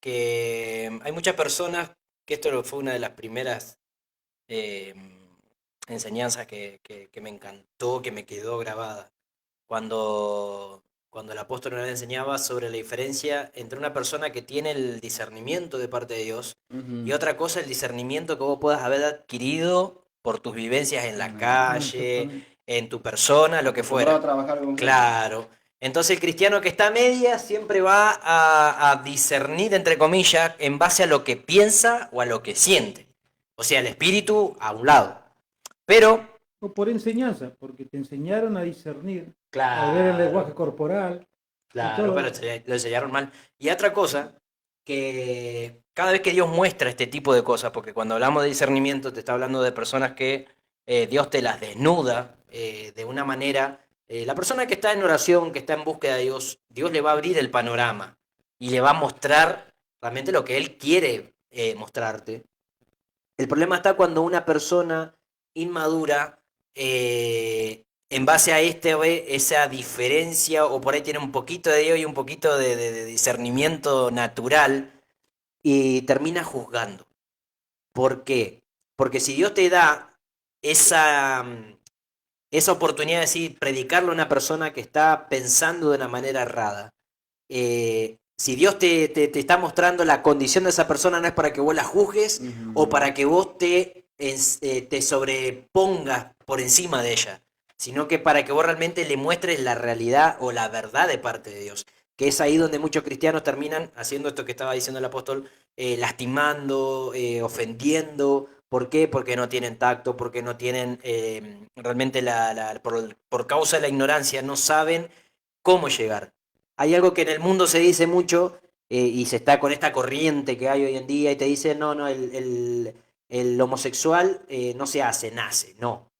que hay muchas personas, que esto fue una de las primeras eh, enseñanzas que me encantó, que me quedó grabada, cuando el apóstol nos enseñaba sobre la diferencia entre una persona que tiene el discernimiento de parte de Dios y otra cosa, el discernimiento que vos puedas haber adquirido por tus vivencias en la calle, Exactamente. en tu persona, lo que Acostumbrado a fuera. trabajar con gente. Claro. Entonces el cristiano que está a media siempre va a discernir, entre comillas, en base a lo que piensa o a lo que siente. O sea, el espíritu a un lado. Pero, O por enseñanza, porque te enseñaron a discernir, a ver el lenguaje corporal. claro, todo. pero lo enseñaron mal. Y otra cosa, que cada vez que Dios muestra este tipo de cosas, porque cuando hablamos de discernimiento te está hablando de personas que Dios te las desnuda de una manera. La persona que está en oración, que está en búsqueda de Dios, Dios le va a abrir el panorama y le va a mostrar realmente lo que Él quiere mostrarte. El problema está cuando una persona inmadura, en base a esa diferencia, o por ahí tiene un poquito de Dios y un poquito de discernimiento natural, y termina juzgando. ¿Por qué? Porque si Dios te da esa, esa oportunidad de decir, predicarle a una persona que está pensando de una manera errada, si Dios te está mostrando la condición de esa persona, no es para que vos la juzgues o para que vos te sobrepongas por encima de ella, sino que para que vos realmente le muestres la realidad o la verdad de parte de Dios. Que es ahí donde muchos cristianos terminan haciendo esto que estaba diciendo el apóstol, lastimando, ofendiendo. ¿Por qué? Porque no tienen tacto, porque no tienen realmente por causa de la ignorancia, no saben cómo llegar. Hay algo que en el mundo se dice mucho y se está con esta corriente que hay hoy en día y te dicen, no, el homosexual no se hace, nace, no.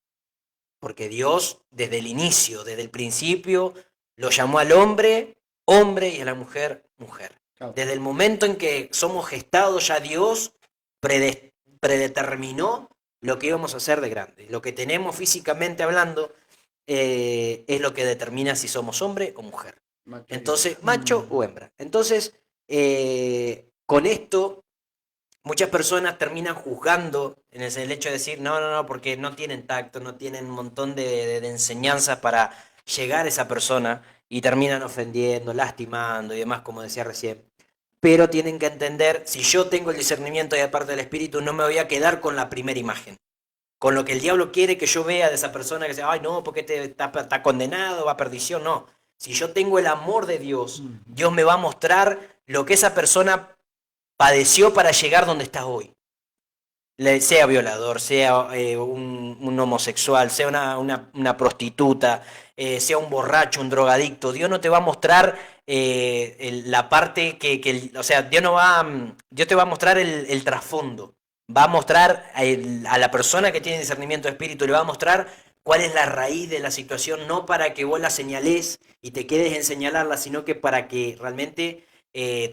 Porque Dios desde el inicio, desde el principio, lo llamó al hombre, hombre y a la mujer, mujer. Claro. Desde el momento en que somos gestados ya Dios predeterminó lo que íbamos a hacer de grande. Lo que tenemos físicamente hablando es lo que determina si somos hombre o mujer. Entonces, macho o hembra. Entonces, con esto, muchas personas terminan juzgando en el hecho de decir, no, porque no tienen tacto, no tienen un montón de enseñanzas para llegar a esa persona y terminan ofendiendo, lastimando y demás, como decía recién. pero tienen que entender, si yo tengo el discernimiento de parte del Espíritu, no me voy a quedar con la primera imagen. Con lo que el diablo quiere que yo vea de esa persona que dice, ay no, porque está condenado, va a perdición. No, si yo tengo el amor de Dios, Dios me va a mostrar lo que esa persona padeció para llegar donde está hoy. Sea violador, sea un homosexual, sea una prostituta, sea un borracho, un drogadicto. Dios no te va a mostrar la parte o sea, Dios te va a mostrar el trasfondo. Va a mostrar a la persona que tiene discernimiento de espíritu, le va a mostrar cuál es la raíz de la situación, no para que vos la señales y te quedes en señalarla, sino que para que realmente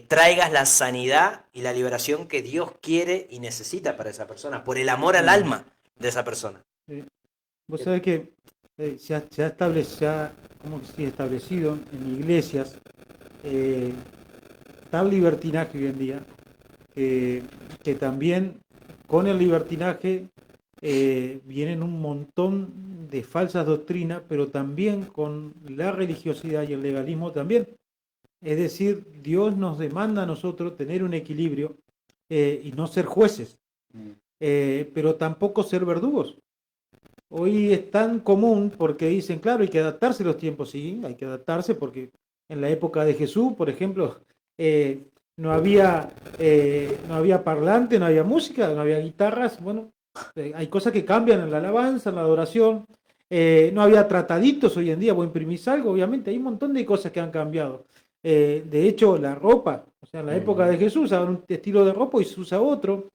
traigas la sanidad y la liberación que Dios quiere y necesita para esa persona, por el amor al alma de esa persona. Vos sabés que se ha establecido en iglesias tal libertinaje hoy en día, que también con el libertinaje vienen un montón de falsas doctrinas, pero también con la religiosidad y el legalismo también. Es decir, Dios nos demanda a nosotros tener un equilibrio y no ser jueces, pero tampoco ser verdugos. Hoy es tan común porque dicen, claro, hay que adaptarse a los tiempos, sí, hay que adaptarse porque en la época de Jesús, por ejemplo, no había parlante, no había música, no había guitarras, bueno, hay cosas que cambian en la alabanza, en la adoración, no había trataditos hoy en día, vos imprimís algo, obviamente, hay un montón de cosas que han cambiado. De hecho, la ropa, o sea, en la época de Jesús usaban un estilo de ropa y se usa otro.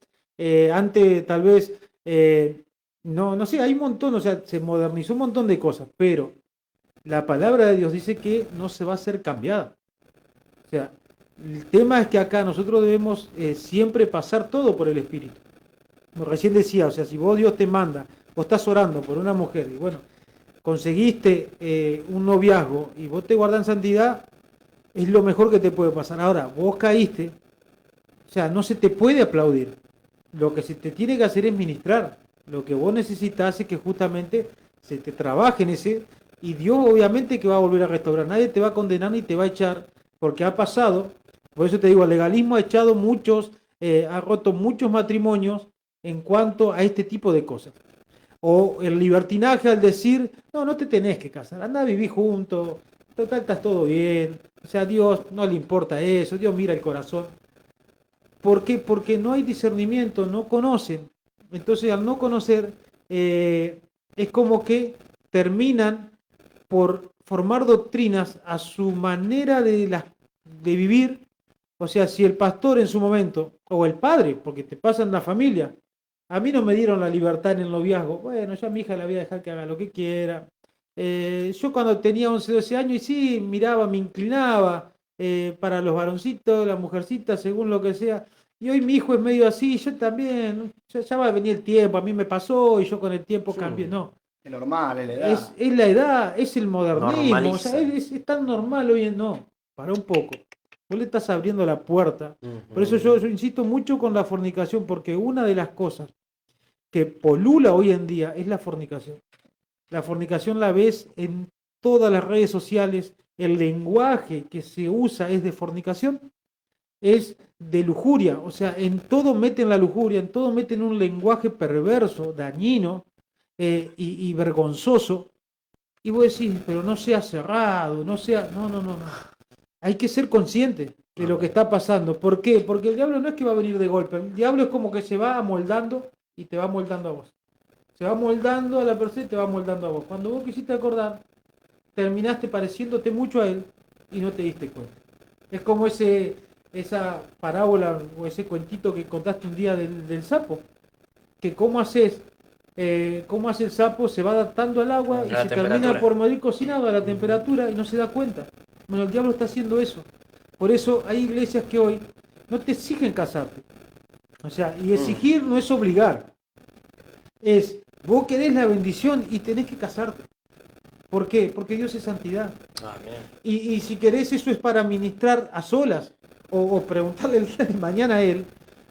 Antes, tal vez, no sé, hay un montón, o sea, se modernizó un montón de cosas, pero la palabra de Dios dice que no se va a ser cambiada. O sea, el tema es que acá nosotros debemos siempre pasar todo por el Espíritu. Como recién decía, o sea, si vos Dios te manda, vos estás orando por una mujer y bueno, conseguiste un noviazgo y vos te guardás en santidad, es lo mejor que te puede pasar. Ahora, vos caíste, o sea, no se te puede aplaudir. Lo que se te tiene que hacer es ministrar. Lo que vos necesitas es que justamente se te trabaje en ese, y Dios obviamente que va a volver a restaurar. Nadie te va a condenar ni te va a echar, porque ha pasado. Por eso te digo, el legalismo ha echado muchos, ha roto muchos matrimonios en cuanto a este tipo de cosas. O el libertinaje al decir, no te tenés que casar, anda a vivir juntos, total, estás todo bien. O sea, a Dios no le importa eso, Dios mira el corazón. ¿Por qué? Porque no hay discernimiento, no conocen. Entonces, al no conocer, es como que terminan por formar doctrinas a su manera de vivir. O sea, si el pastor en su momento, o el padre, porque te pasa en la familia, a mí no me dieron la libertad en el noviazgo, bueno, ya a mi hija la voy a dejar que haga lo que quiera. Yo cuando tenía 11, 12 años, y sí, miraba, me inclinaba para los varoncitos, las mujercitas, según lo que sea. Y hoy mi hijo es medio así, yo también, ya va a venir el tiempo, a mí me pasó y yo con el tiempo cambié. No, Es normal, es la edad. es la edad, es el modernismo, o sea, Normaliza. es tan normal hoy en no, para un poco. Vos le estás abriendo la puerta. Por eso yo insisto mucho con la fornicación, porque una de las cosas que polula hoy en día es la fornicación. La fornicación la ves en todas las redes sociales, el lenguaje que se usa es de fornicación, es de lujuria, o sea, en todo meten la lujuria, en todo meten un lenguaje perverso, dañino y vergonzoso, y vos decís, pero no sea cerrado, no sea, no. Hay que ser consciente de lo que está pasando. ¿Por qué? Porque el diablo no es que va a venir de golpe, el diablo es como que se va amoldando y te va moldando a vos. Se va moldando a la persona y te va moldando a vos. Cuando vos quisiste acordar, terminaste pareciéndote mucho a él y no te diste cuenta. Es como esa parábola o ese cuentito que contaste un día del sapo. Que cómo hace el sapo, se va adaptando al agua y se termina por morir cocinado a la temperatura y no se da cuenta. Bueno, el diablo está haciendo eso. Por eso hay iglesias que hoy no te exigen casarte. O sea, y exigir no es obligar. Es, vos querés la bendición y tenés que casarte. ¿Por qué? Porque Dios es santidad. Y si querés, eso es para ministrar a solas o preguntarle el día de mañana a Él.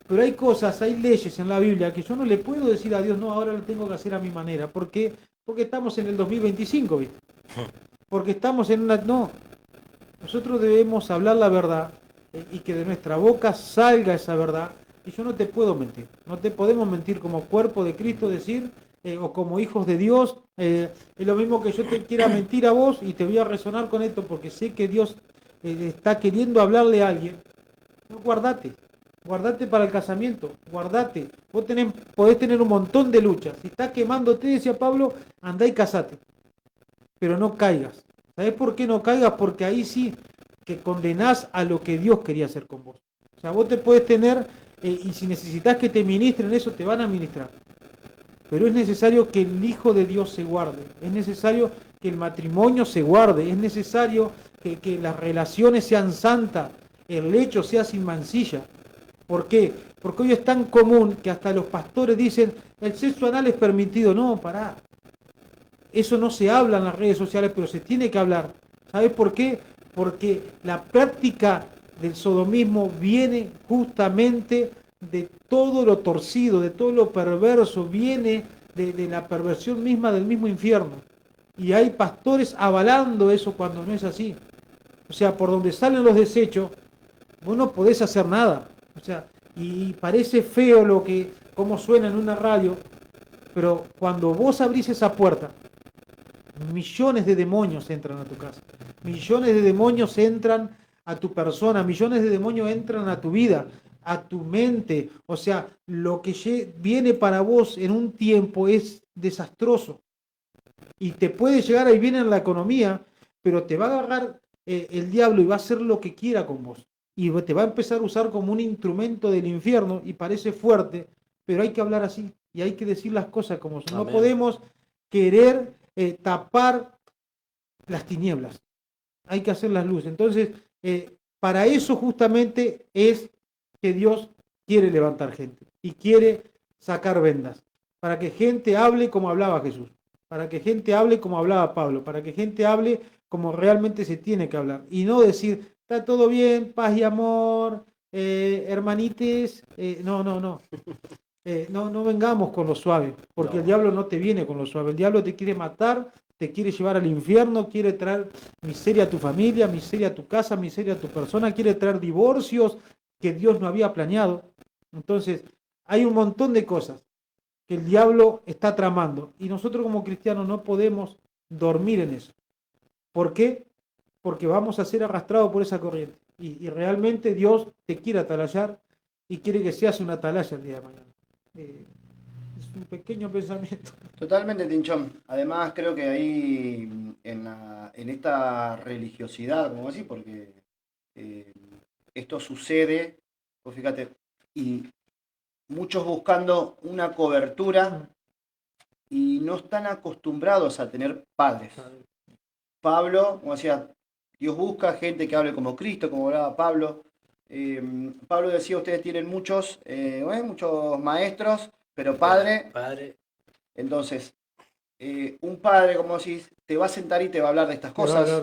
Pero hay cosas, hay leyes en la Biblia que yo no le puedo decir a Dios, no, ahora lo tengo que hacer a mi manera. ¿Por qué? Porque estamos en el 2025, ¿viste? Porque estamos en una... No, nosotros debemos hablar la verdad y que de nuestra boca salga esa verdad. Y yo no te puedo mentir, no te podemos mentir como cuerpo de Cristo, decir, o como hijos de Dios. Es lo mismo que yo te quiera mentir a vos y te voy a resonar con esto porque sé que Dios está queriendo hablarle a alguien. No, guardate para el casamiento, guardate. Podés tener un montón de luchas. Si estás quemándote, decía Pablo, andá y casate. Pero no caigas. ¿Sabés por qué no caigas? Porque ahí sí que condenás a lo que Dios quería hacer con vos. O sea, vos te puedes tener, y si necesitas que te ministren eso, te van a ministrar. Pero es necesario que el Hijo de Dios se guarde. Es necesario que el matrimonio se guarde. Es necesario que las relaciones sean santas. El lecho sea sin mancilla. ¿Por qué? Porque hoy es tan común que hasta los pastores dicen, el sexo anal es permitido. No, pará. Eso no se habla en las redes sociales, pero se tiene que hablar. ¿Sabes por qué? Porque la práctica del sodomismo viene justamente de todo lo torcido, de todo lo perverso, viene de la perversión misma del mismo infierno. Y hay pastores avalando eso cuando no es así. O sea, por donde salen los desechos, vos no podés hacer nada. O sea, y parece feo cómo suena en una radio, pero cuando vos abrís esa puerta, millones de demonios entran a tu casa, millones de demonios entran a tu persona, millones de demonios entran a tu vida, a tu mente. O sea, lo que viene para vos en un tiempo es desastroso y te puede llegar ahí bien en la economía, pero te va a agarrar el diablo y va a hacer lo que quiera con vos y te va a empezar a usar como un instrumento del infierno y parece fuerte, pero hay que hablar así y hay que decir las cosas como son. No podemos querer tapar las tinieblas, hay que hacer las luces. Entonces, para eso justamente es que Dios quiere levantar gente y quiere sacar vendas, para que gente hable como hablaba Jesús, para que gente hable como hablaba Pablo, para que gente hable como realmente se tiene que hablar y no decir, está todo bien, paz y amor, hermanites, no, no, no. No vengamos con lo suave, porque el diablo no te viene con lo suave, el diablo te quiere matar, te quiere llevar al infierno, quiere traer miseria a tu familia, miseria a tu casa, miseria a tu persona, quiere traer divorcios que Dios no había planeado. Entonces, hay un montón de cosas que el diablo está tramando y nosotros como cristianos no podemos dormir en eso. ¿Por qué? Porque vamos a ser arrastrados por esa corriente y realmente Dios te quiere atalayar y quiere que seas una atalaya el día de mañana. Es un pequeño pensamiento. Totalmente, Tinchón. Además, creo que ahí en esta religiosidad, como decís, porque eh, esto sucede, pues fíjate, y muchos buscando una cobertura y no están acostumbrados a tener padres. Pablo, como decía, Dios busca gente que hable como Cristo, como hablaba Pablo. Pablo decía, ustedes tienen muchos maestros, pero padre. Entonces, un padre, como decís, te va a sentar y te va a hablar de estas cosas.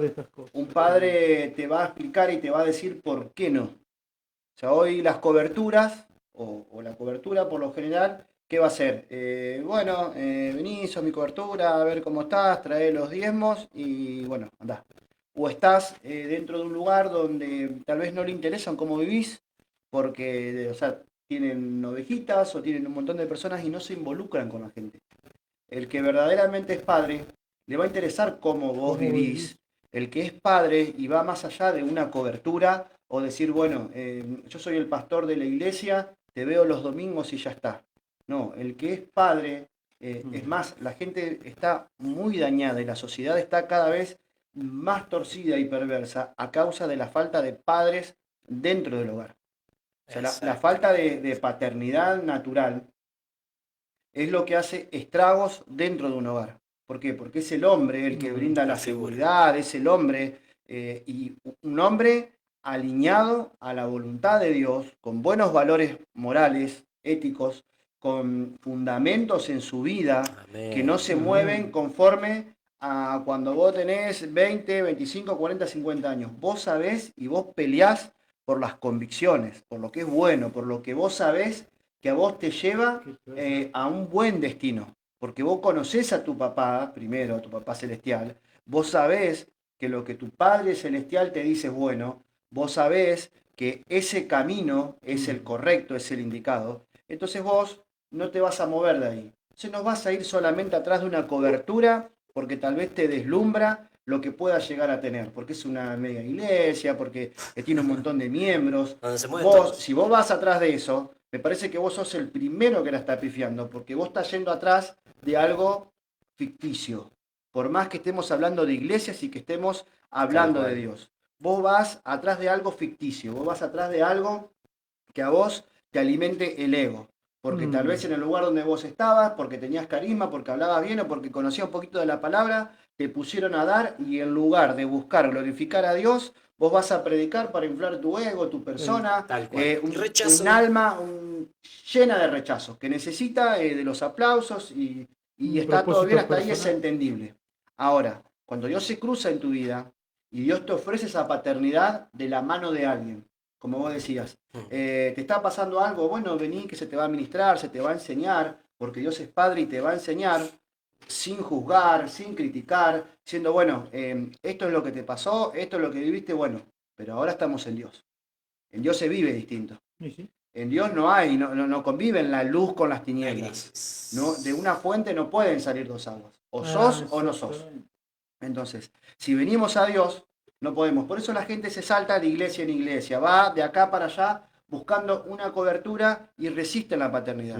Un padre te va a explicar y te va a decir por qué no. O sea, hoy las coberturas, o la cobertura por lo general, ¿qué va a hacer? Vení, sos mi cobertura, a ver cómo estás, trae los diezmos y bueno, andá. O estás dentro de un lugar donde tal vez no le interesan cómo vivís, porque, o sea, tienen ovejitas o tienen un montón de personas y no se involucran con la gente. El que verdaderamente es padre, le va a interesar cómo vos vivís. El que es padre y va más allá de una cobertura o decir, bueno, yo soy el pastor de la iglesia, te veo los domingos y ya está. No, el que es padre, es más, la gente está muy dañada y la sociedad está cada vez más torcida y perversa a causa de la falta de padres dentro del hogar. O sea, la falta de paternidad natural es lo que hace estragos dentro de un hogar. ¿Por qué? Porque es el hombre el que brinda la seguridad, es el hombre, y un hombre alineado a la voluntad de Dios, con buenos valores morales, éticos, con fundamentos en su vida, que no se mueven conforme a cuando vos tenés 20, 25, 40, 50 años. Vos sabés y vos peleás por las convicciones, por lo que es bueno, por lo que vos sabés que a vos te lleva a un buen destino. Porque vos conocés a tu papá, primero, a tu papá celestial, vos sabés que lo que tu Padre celestial te dice es bueno, vos sabés que ese camino es el correcto, es el indicado, entonces vos no te vas a mover de ahí. Entonces no vas a ir solamente atrás de una cobertura porque tal vez te deslumbra lo que pueda llegar a tener, porque es una mega iglesia, porque tiene un montón de miembros. Donde se mueven Vos, todos. si vos vas atrás de eso, me parece que vos sos el primero que la está pifiando, porque vos estás yendo atrás de algo ficticio. Por más que estemos hablando de iglesias y que estemos hablando de Dios. Vos vas atrás de algo ficticio, vos vas atrás de algo que a vos te alimente el ego. Porque tal vez en el lugar donde vos estabas, porque tenías carisma, porque hablabas bien o porque conocías un poquito de la palabra, te pusieron a dar y en lugar de buscar glorificar a Dios, vos vas a predicar para inflar tu ego, tu persona, Tal cual. un alma llena de rechazos, que necesita de los aplausos y está todo bien, hasta ahí es entendible. Ahora, cuando Dios se cruza en tu vida y Dios te ofrece esa paternidad de la mano de alguien, como vos decías, te está pasando algo, bueno, vení que se te va a ministrar, se te va a enseñar, porque Dios es Padre y te va a enseñar sin juzgar, sin criticar, diciendo, bueno, esto es lo que te pasó, esto es lo que viviste, bueno, pero ahora estamos en Dios. En Dios se vive distinto. Sí. En Dios no conviven la luz con las tinieblas. No, de una fuente no pueden salir dos aguas. O sos o no sos. Entonces, si venimos a Dios, no podemos. Por eso la gente se salta de iglesia en iglesia. Va de acá para allá buscando una cobertura y resisten la paternidad.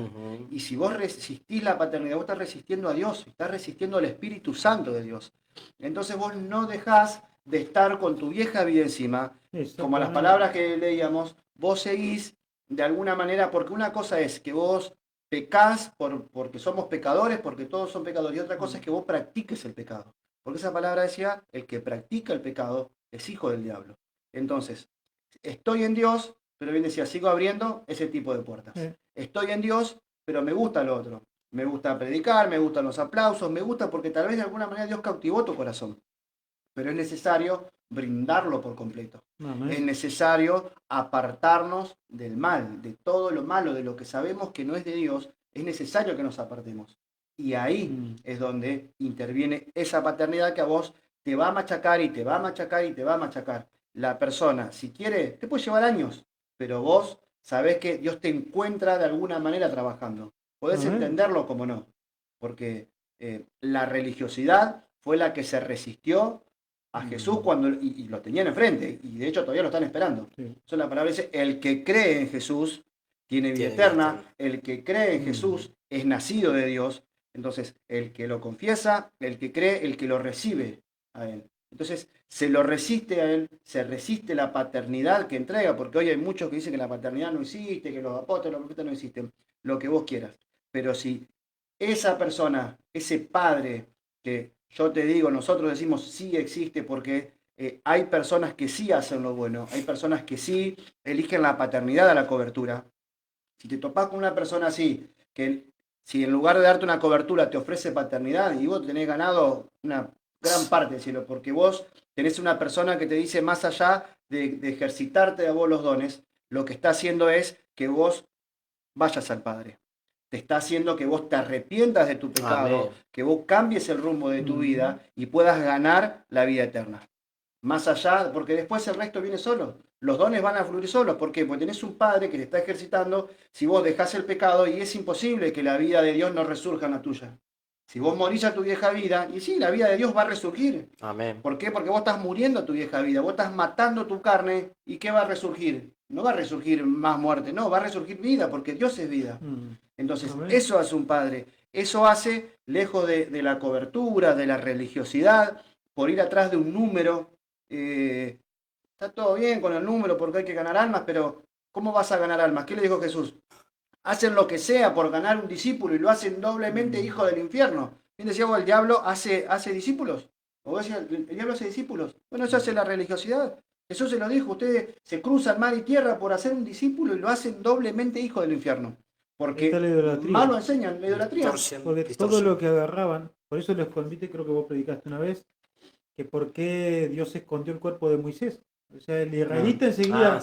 Y si vos resistís la paternidad, vos estás resistiendo a Dios, estás resistiendo al Espíritu Santo de Dios. Entonces vos no dejás de estar con tu vieja vida encima. Como las palabras que leíamos, vos seguís de alguna manera, porque una cosa es que vos pecás porque somos pecadores, porque todos son pecadores, y otra cosa es que vos practiques el pecado. Porque esa palabra decía, el que practica el pecado es hijo del diablo. Entonces, estoy en Dios, pero bien decía, sigo abriendo ese tipo de puertas. Estoy en Dios, pero me gusta lo otro. Me gusta predicar, me gustan los aplausos, me gusta porque tal vez de alguna manera Dios cautivó tu corazón. Pero es necesario brindarlo por completo. Es necesario apartarnos del mal, de todo lo malo, de lo que sabemos que no es de Dios. Es necesario que nos apartemos. Y ahí es donde interviene esa paternidad que a vos te va a machacar y te va a machacar y te va a machacar. La persona, si quiere, te puede llevar años, pero vos sabés que Dios te encuentra de alguna manera trabajando. Podés entenderlo como no, porque la religiosidad fue la que se resistió a Jesús cuando y lo tenían enfrente, y de hecho todavía lo están esperando. Eso la palabra dice, el que cree en Jesús tiene vida eterna, el que cree en Jesús es nacido de Dios. Entonces, el que lo confiesa, el que cree, el que lo recibe a él. Entonces, se lo resiste a él, se resiste la paternidad que entrega, porque hoy hay muchos que dicen que la paternidad no existe, que los apóstoles, los profetas no existen, lo que vos quieras. Pero si esa persona, ese padre que yo te digo, nosotros decimos sí existe porque hay personas que sí hacen lo bueno, hay personas que sí eligen la paternidad a la cobertura. Si te topás con una persona así, que si en lugar de darte una cobertura te ofrece paternidad, y vos tenés ganado una gran parte del cielo, porque vos tenés una persona que te dice más allá de ejercitarte a vos los dones, lo que está haciendo es que vos vayas al Padre. Te está haciendo que vos te arrepientas de tu pecado, que vos cambies el rumbo de tu vida y puedas ganar la vida eterna. Más allá, porque después el resto viene solo. Los dones van a fluir solos. ¿Por qué? Porque tenés un Padre que te está ejercitando si vos dejás el pecado y es imposible que la vida de Dios no resurja en la tuya. Si vos morís a tu vieja vida, y sí, la vida de Dios va a resurgir. Amén. ¿Por qué? Porque vos estás muriendo a tu vieja vida, vos estás matando tu carne, ¿y qué va a resurgir? No va a resurgir más muerte, no, va a resurgir vida, porque Dios es vida. Entonces, eso hace un padre. Eso hace, lejos de la cobertura, de la religiosidad, por ir atrás de un número. Está todo bien con el número porque hay que ganar almas, pero ¿cómo vas a ganar almas? ¿Qué le dijo Jesús? Hacen lo que sea por ganar un discípulo y lo hacen doblemente hijo del infierno. ¿Bien decía vos, el diablo hace discípulos? ¿O vos decías, el diablo hace discípulos? Bueno, eso hace la religiosidad. Jesús se lo dijo, ustedes se cruzan mar y tierra por hacer un discípulo y lo hacen doblemente hijo del infierno. Porque mal lo enseñan, la idolatría. Porque todo lo que agarraban, por eso les convite, creo que vos predicaste una vez, que por qué Dios escondió el cuerpo de Moisés. O sea, el israelita enseguida...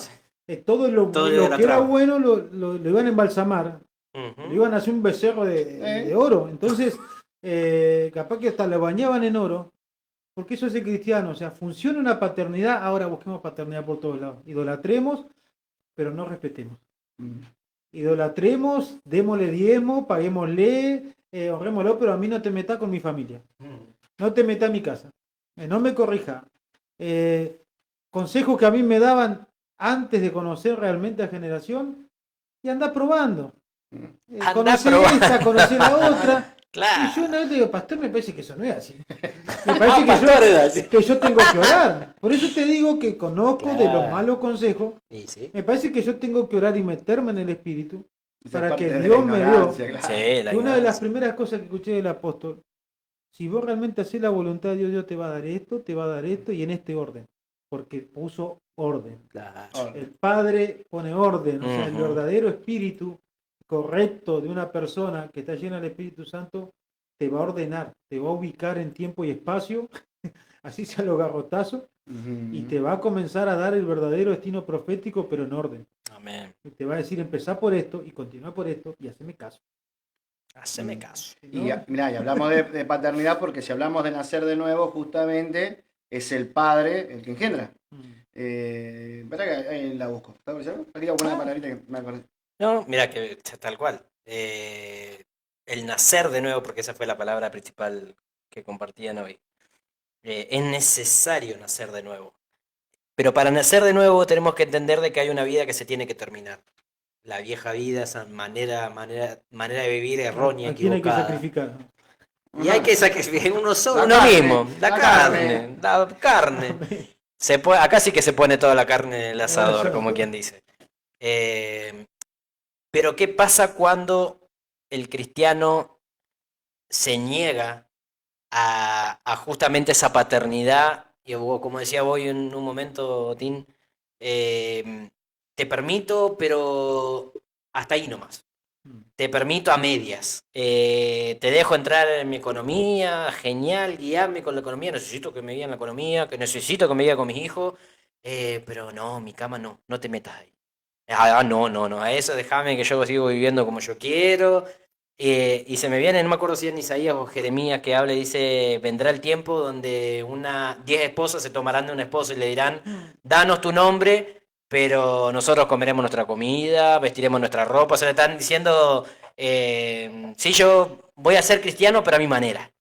Todo lo que era bueno lo iban a embalsamar, le iban a hacer un becerro de oro. Entonces, capaz que hasta le bañaban en oro, porque eso es el cristiano. O sea, funciona una paternidad, ahora busquemos paternidad por todos lados. Idolatremos pero no respetemos. Mm. Idolatremos, démosle diezmo, paguémosle, honrémoslo, pero a mí no te metas con mi familia. No te metas en mi casa. No me corrija. Consejos que a mí me daban antes de conocer realmente a Generación, y anda probando. Anda Conocer probando. esta, conocer la otra. Claro. Y yo una vez le digo, pastor, me parece que eso no es así. Me No, parece pastor, es así. que yo tengo que orar. Por eso te digo que conozco de los Claro. malos consejos. Y sí. Me parece que yo tengo que orar y meterme en el Espíritu Esa para parte que de la Dios me dio. ignorancia, claro. Sí, la Y una de las ignorancia. primeras cosas que escuché del apóstol, si vos realmente haces la voluntad de Dios, Dios te va a dar esto, te va a dar esto y en este orden. Porque puso orden. Claro. El Padre pone orden, o sea, el Ujú. verdadero espíritu correcto de una persona que está llena del Espíritu Santo te va a ordenar, te va a ubicar en tiempo y espacio, así sea los garrotazos, y te va a comenzar a dar el verdadero destino profético, pero en orden. Amén. Y te va a decir, empezá por esto y continúa por esto y haceme caso. Haceme caso. Si Y, no, mirá, y hablamos de paternidad porque si hablamos de nacer de nuevo, justamente es el padre el que engendra. Espera que ahí la busco. ¿Está bien? Aquí voy a poner una palabrita que me acordé. No, mira que tal cual. El nacer de nuevo, porque esa fue la palabra principal que compartían hoy. Es necesario nacer de nuevo. Pero para nacer de nuevo tenemos que entender de que hay una vida que se tiene que terminar. La vieja vida, esa manera de vivir errónea, ¿a quién hay que equivocada. sacrificar? Y hay que sacrificar uno solo, La uno carne, mismo, la la carne, la carne. Acá sí que se pone toda la carne en el asador, Eso. como quien dice. Pero ¿qué pasa cuando el cristiano se niega a justamente esa paternidad? Y como decía vos en un momento, Tim, te permito, pero hasta ahí nomás. Te permito a medias. Te dejo entrar en mi economía, genial, guiarme con la economía. Necesito que me guíen la economía, que necesito que me guíe con mis hijos. Pero no, mi cama no te metas ahí. No, a eso déjame que yo sigo viviendo como yo quiero. Y se me viene, no me acuerdo si es en Isaías o Jeremías que habla y dice, vendrá el tiempo donde 10 esposas se tomarán de un esposo y le dirán, danos tu nombre, pero nosotros comeremos nuestra comida, vestiremos nuestra ropa. O sea, le están diciendo, sí, yo voy a ser cristiano, pero a mi manera.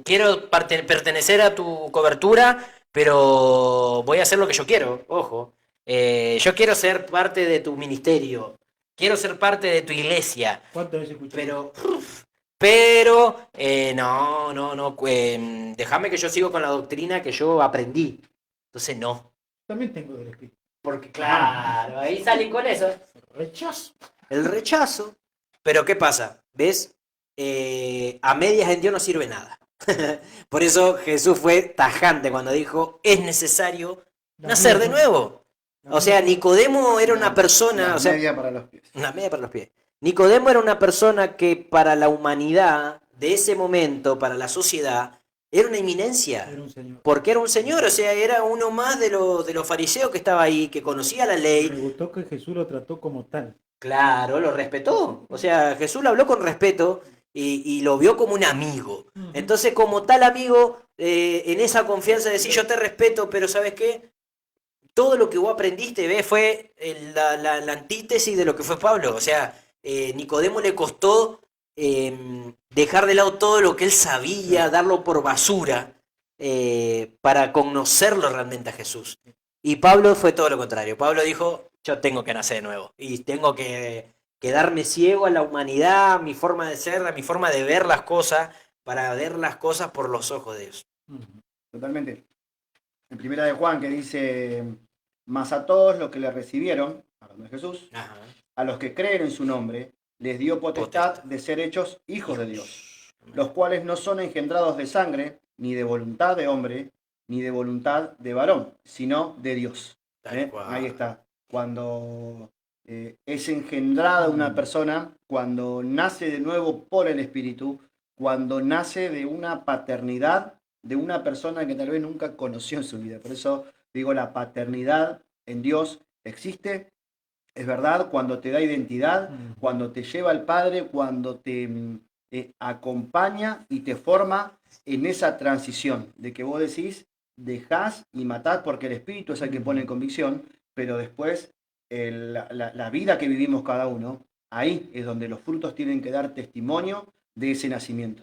Quiero pertenecer a tu cobertura, pero voy a hacer lo que yo quiero, ojo. Yo quiero ser parte de tu ministerio, quiero ser parte de tu iglesia, ¿Cuántas veces escuché? no, déjame que yo sigo con la doctrina que yo aprendí. Entonces no, También tengo del Espíritu. porque claro, ahí salen con eso. Rechazo. El rechazo. Pero ¿qué pasa? ¿Ves? A medias en Dios no sirve nada. Por eso Jesús fue tajante cuando dijo, es necesario nacer de nuevo. O sea, Nicodemo era una persona... Una o sea, media para los pies. una media para los pies. Nicodemo era una persona que para la humanidad de ese momento, para la sociedad, era una eminencia. Era un señor. Porque era un señor, o sea, era uno más de los fariseos que estaba ahí, que conocía la ley. Me gustó que Jesús lo trató como tal. Claro, lo respetó. O sea, Jesús lo habló con respeto y lo vio como un amigo. Entonces, como tal amigo, en esa confianza de decir, yo te respeto, pero ¿sabes qué? Todo lo que vos aprendiste, ¿ves? Fue la antítesis de lo que fue Pablo. O sea, Nicodemo le costó dejar de lado todo lo que él sabía, darlo por basura, para conocerlo realmente a Jesús. Y Pablo fue todo lo contrario. Pablo dijo, yo tengo que nacer de nuevo. Y tengo que quedarme ciego a la humanidad, a mi forma de ser, a mi forma de ver las cosas, para ver las cosas por los ojos de Dios. Totalmente. En primera de Juan que dice, mas a todos los que le recibieron, hablando de Jesús, Ajá. a los que creen en su nombre, les dio potestad de ser hechos hijos de Dios, los cuales no son engendrados de sangre, ni de voluntad de hombre, ni de voluntad de varón, sino de Dios. Ahí está. Cuando es engendrada una persona, cuando nace de nuevo por el Espíritu, cuando nace de una paternidad de una persona que tal vez nunca conoció en su vida. Por eso digo, la paternidad en Dios existe, es verdad, cuando te da identidad, cuando te lleva al Padre, cuando te acompaña y te forma en esa transición de que vos decís, dejás y matás porque el Espíritu es el que pone en convicción, pero después la vida que vivimos cada uno, ahí es donde los frutos tienen que dar testimonio de ese nacimiento.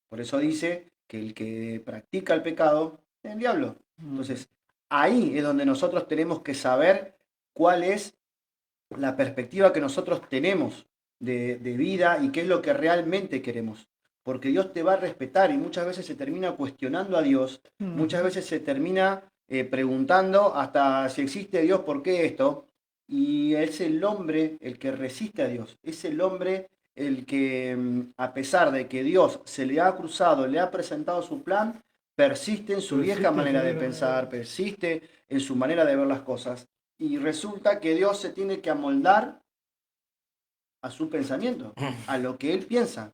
Por eso dice que el que practica el pecado es el diablo. Entonces, ahí es donde nosotros tenemos que saber cuál es la perspectiva que nosotros tenemos de vida y qué es lo que realmente queremos. Porque Dios te va a respetar y muchas veces se termina cuestionando a Dios, muchas veces se termina preguntando hasta si existe Dios, ¿por qué esto? Y es el hombre el que resiste a Dios, es el hombre el que a pesar de que Dios se le ha cruzado, le ha presentado su plan, persiste en su vieja manera de pensar, persiste en su manera de ver las cosas. Y resulta que Dios se tiene que amoldar a su pensamiento, a lo que Él piensa.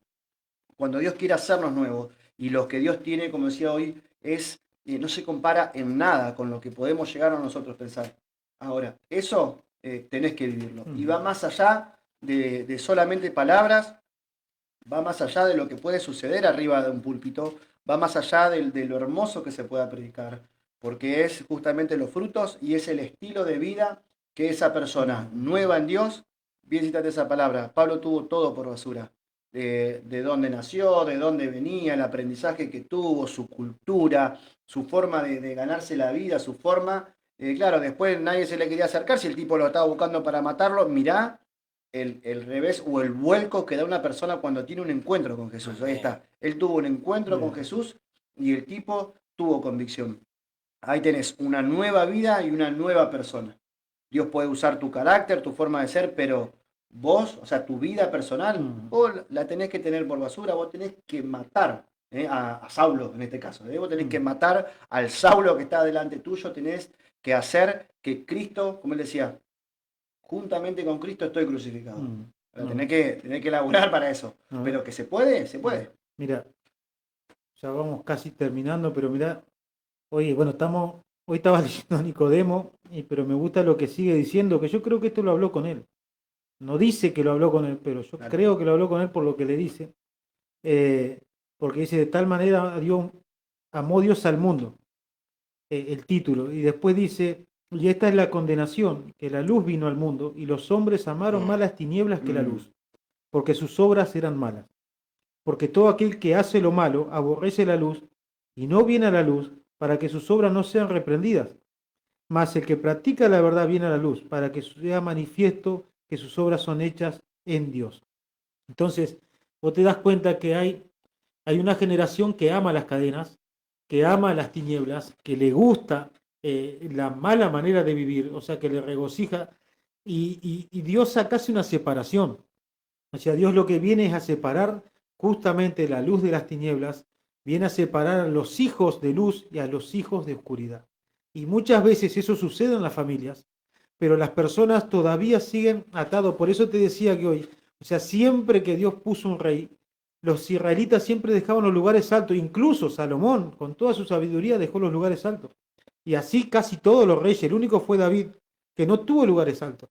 Cuando Dios quiere hacernos nuevos, y lo que Dios tiene, como decía hoy, no se compara en nada con lo que podemos llegar a nosotros pensar. Ahora, eso tenés que vivirlo. Y va más allá de solamente palabras, va más allá de lo que puede suceder arriba de un púlpito, va más allá de lo hermoso que se pueda predicar, porque es justamente los frutos y es el estilo de vida que esa persona nueva en Dios, bien citate esa palabra, Pablo tuvo todo por basura, de dónde nació, de dónde venía, el aprendizaje que tuvo, su cultura, su forma de ganarse la vida, su forma, claro, después nadie se le quería acercar, si el tipo lo estaba buscando para matarlo, mirá el revés o el vuelco que da una persona cuando tiene un encuentro con Jesús. Ahí está. Él tuvo un encuentro con Jesús y el tipo tuvo convicción. Ahí tenés una nueva vida y una nueva persona. Dios puede usar tu carácter, tu forma de ser, pero vos, o sea, tu vida personal, vos la tenés que tener por basura, vos tenés que matar a Saulo en este caso. Vos tenés que matar al Saulo que está delante tuyo, tenés que hacer que Cristo, como él decía, juntamente con Cristo estoy crucificado. Tenés que laburar para eso. Pero que se puede, se puede. Mira, ya vamos casi terminando, pero mira, oye, bueno, hoy estaba leyendo a Nicodemo, pero me gusta lo que sigue diciendo, que yo creo que esto lo habló con él. No dice que lo habló con él, pero yo creo que lo habló con él por lo que le dice. Porque dice, de tal manera amó Dios al mundo, el título. Y después dice, y esta es la condenación, que la luz vino al mundo, y los hombres amaron más las tinieblas que la luz, porque sus obras eran malas. Porque todo aquel que hace lo malo aborrece la luz, y no viene a la luz, para que sus obras no sean reprendidas. Mas el que practica la verdad viene a la luz, para que sea manifiesto que sus obras son hechas en Dios. Entonces, vos te das cuenta que hay una generación que ama las cadenas, que ama las tinieblas, que le gusta la mala manera de vivir, o sea, que le regocija, y Dios hace una separación. O sea, Dios lo que viene es a separar justamente la luz de las tinieblas, viene a separar a los hijos de luz y a los hijos de oscuridad. Y muchas veces eso sucede en las familias, pero las personas todavía siguen atados. Por eso te decía que hoy, o sea, siempre que Dios puso un rey, los israelitas siempre dejaban los lugares altos, incluso Salomón, con toda su sabiduría, dejó los lugares altos. Y así casi todos los reyes, el único fue David, que no tuvo lugares altos.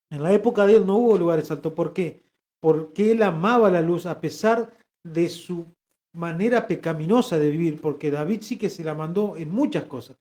En la época de él no hubo lugares altos. ¿Por qué? Porque él amaba la luz a pesar de su manera pecaminosa de vivir, porque David sí que se la mandó en muchas cosas.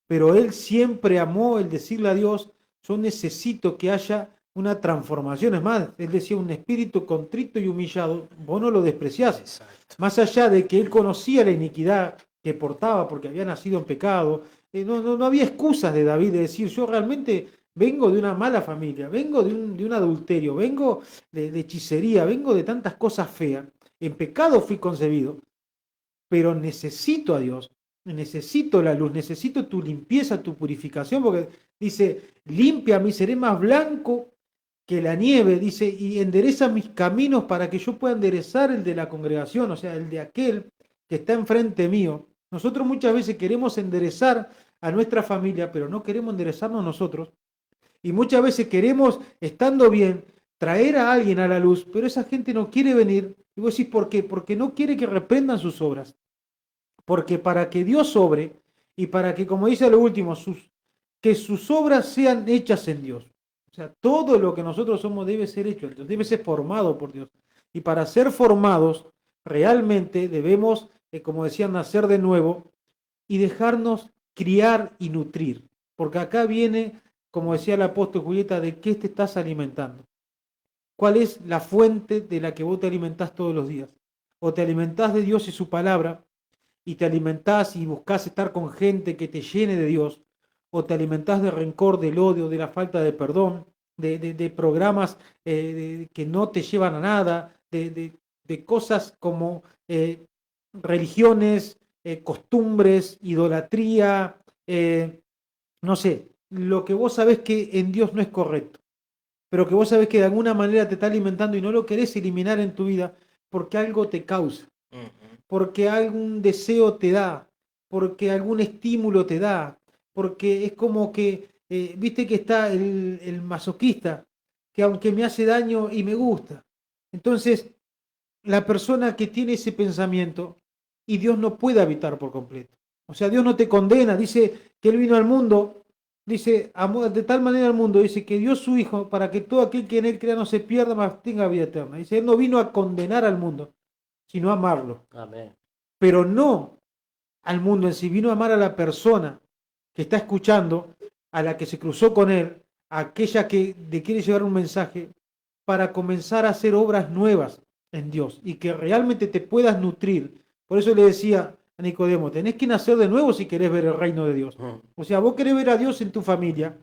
Pero él siempre amó el decirle a Dios, yo necesito que haya una transformación. Es más, él decía, un espíritu contrito y humillado, vos no lo despreciás. Exacto. Más allá de que él conocía la iniquidad que portaba porque había nacido en pecado, no había excusas de David de decir, yo realmente vengo de una mala familia, vengo de un adulterio, vengo de hechicería, vengo de tantas cosas feas, en pecado fui concebido, pero necesito a Dios, necesito la luz, necesito tu limpieza, tu purificación, porque dice, límpiame y seré más blanco que la nieve, dice, y endereza mis caminos para que yo pueda enderezar el de la congregación, o sea, el de aquel que está enfrente mío. Nosotros muchas veces queremos enderezar a nuestra familia, pero no queremos enderezarnos nosotros. Y muchas veces queremos, estando bien, traer a alguien a la luz, pero esa gente no quiere venir. Y vos decís, ¿por qué? Porque no quiere que reprendan sus obras. Porque para que Dios obre y para que, como dice lo último, que sus obras sean hechas en Dios. O sea, todo lo que nosotros somos debe ser hecho, entonces debe ser formado por Dios. Y para ser formados, realmente debemos, como decían, nacer de nuevo y dejarnos criar y nutrir. Porque acá viene como decía el apóstol Julieta, ¿de qué te estás alimentando? ¿Cuál es la fuente de la que vos te alimentás todos los días? O te alimentás de Dios y su palabra, y te alimentás y buscás estar con gente que te llene de Dios, o te alimentás de rencor, del odio, de la falta de perdón, de programas que no te llevan a nada, de cosas como religiones, costumbres, idolatría, no sé, lo que vos sabés que en Dios no es correcto, pero que vos sabés que de alguna manera te está alimentando y no lo querés eliminar en tu vida porque algo te causa, Ujú. porque algún deseo te da, porque algún estímulo te da, porque es como que, viste que está el masoquista, que aunque me hace daño y me gusta. Entonces, la persona que tiene ese pensamiento y Dios no puede habitar por completo. O sea, Dios no te condena, dice que Él vino al mundo, dice, amó de tal manera al mundo, dice que dio su Hijo para que todo aquel que en Él crea no se pierda, mas tenga vida eterna. Dice, Él no vino a condenar al mundo, sino a amarlo. Amén. Pero no al mundo en sí, vino a amar a la persona que está escuchando, a la que se cruzó con Él, a aquella que le quiere llevar un mensaje, para comenzar a hacer obras nuevas en Dios y que realmente te puedas nutrir. Por eso le decía a Nicodemo, tenés que nacer de nuevo si querés ver el reino de Dios. Ujú. O sea, vos querés ver a Dios en tu familia,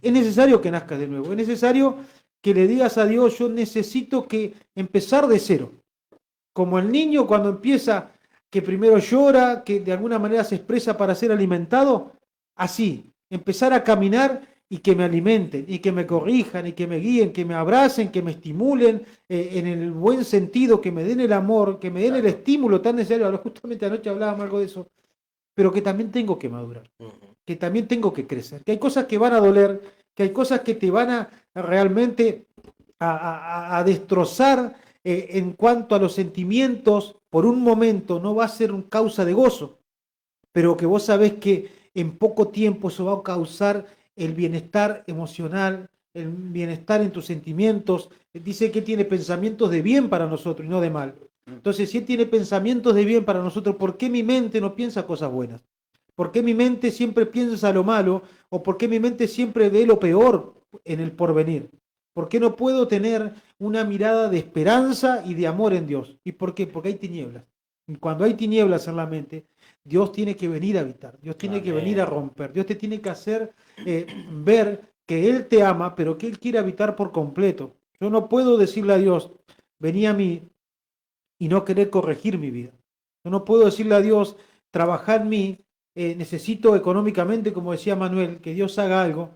es necesario que nazcas de nuevo, es necesario que le digas a Dios, yo necesito que empezar de cero. Como el niño cuando empieza, que primero llora, que de alguna manera se expresa para ser alimentado, así, empezar a caminar y que me alimenten, y que me corrijan, y que me guíen, que me abracen, que me estimulen en el buen sentido, que me den el amor, que me den el Claro. estímulo tan necesario. Ahora, justamente anoche hablábamos algo de eso, pero que también tengo que madurar, Ujú. que también tengo que crecer, que hay cosas que van a doler, que hay cosas que te van a realmente a destrozar en cuanto a los sentimientos, por un momento no va a ser un causa de gozo, pero que vos sabés que en poco tiempo eso va a causar el bienestar emocional, el bienestar en tus sentimientos. Dice que tiene pensamientos de bien para nosotros y no de mal. Entonces, si Él tiene pensamientos de bien para nosotros, ¿por qué mi mente no piensa cosas buenas? ¿Por qué mi mente siempre piensa lo malo? ¿O por qué mi mente siempre ve lo peor en el porvenir? ¿Por qué no puedo tener una mirada de esperanza y de amor en Dios? ¿Y por qué? Porque hay tinieblas. Y cuando hay tinieblas en la mente, Dios tiene que venir a habitar, Dios tiene que venir a Amén. romper, Dios te tiene que hacer ver que Él te ama, pero que Él quiere habitar por completo. Yo no puedo decirle a Dios, vení a mí y no querer corregir mi vida. Yo no puedo decirle a Dios, trabaja en mí, necesito económicamente, como decía Manuel, que Dios haga algo,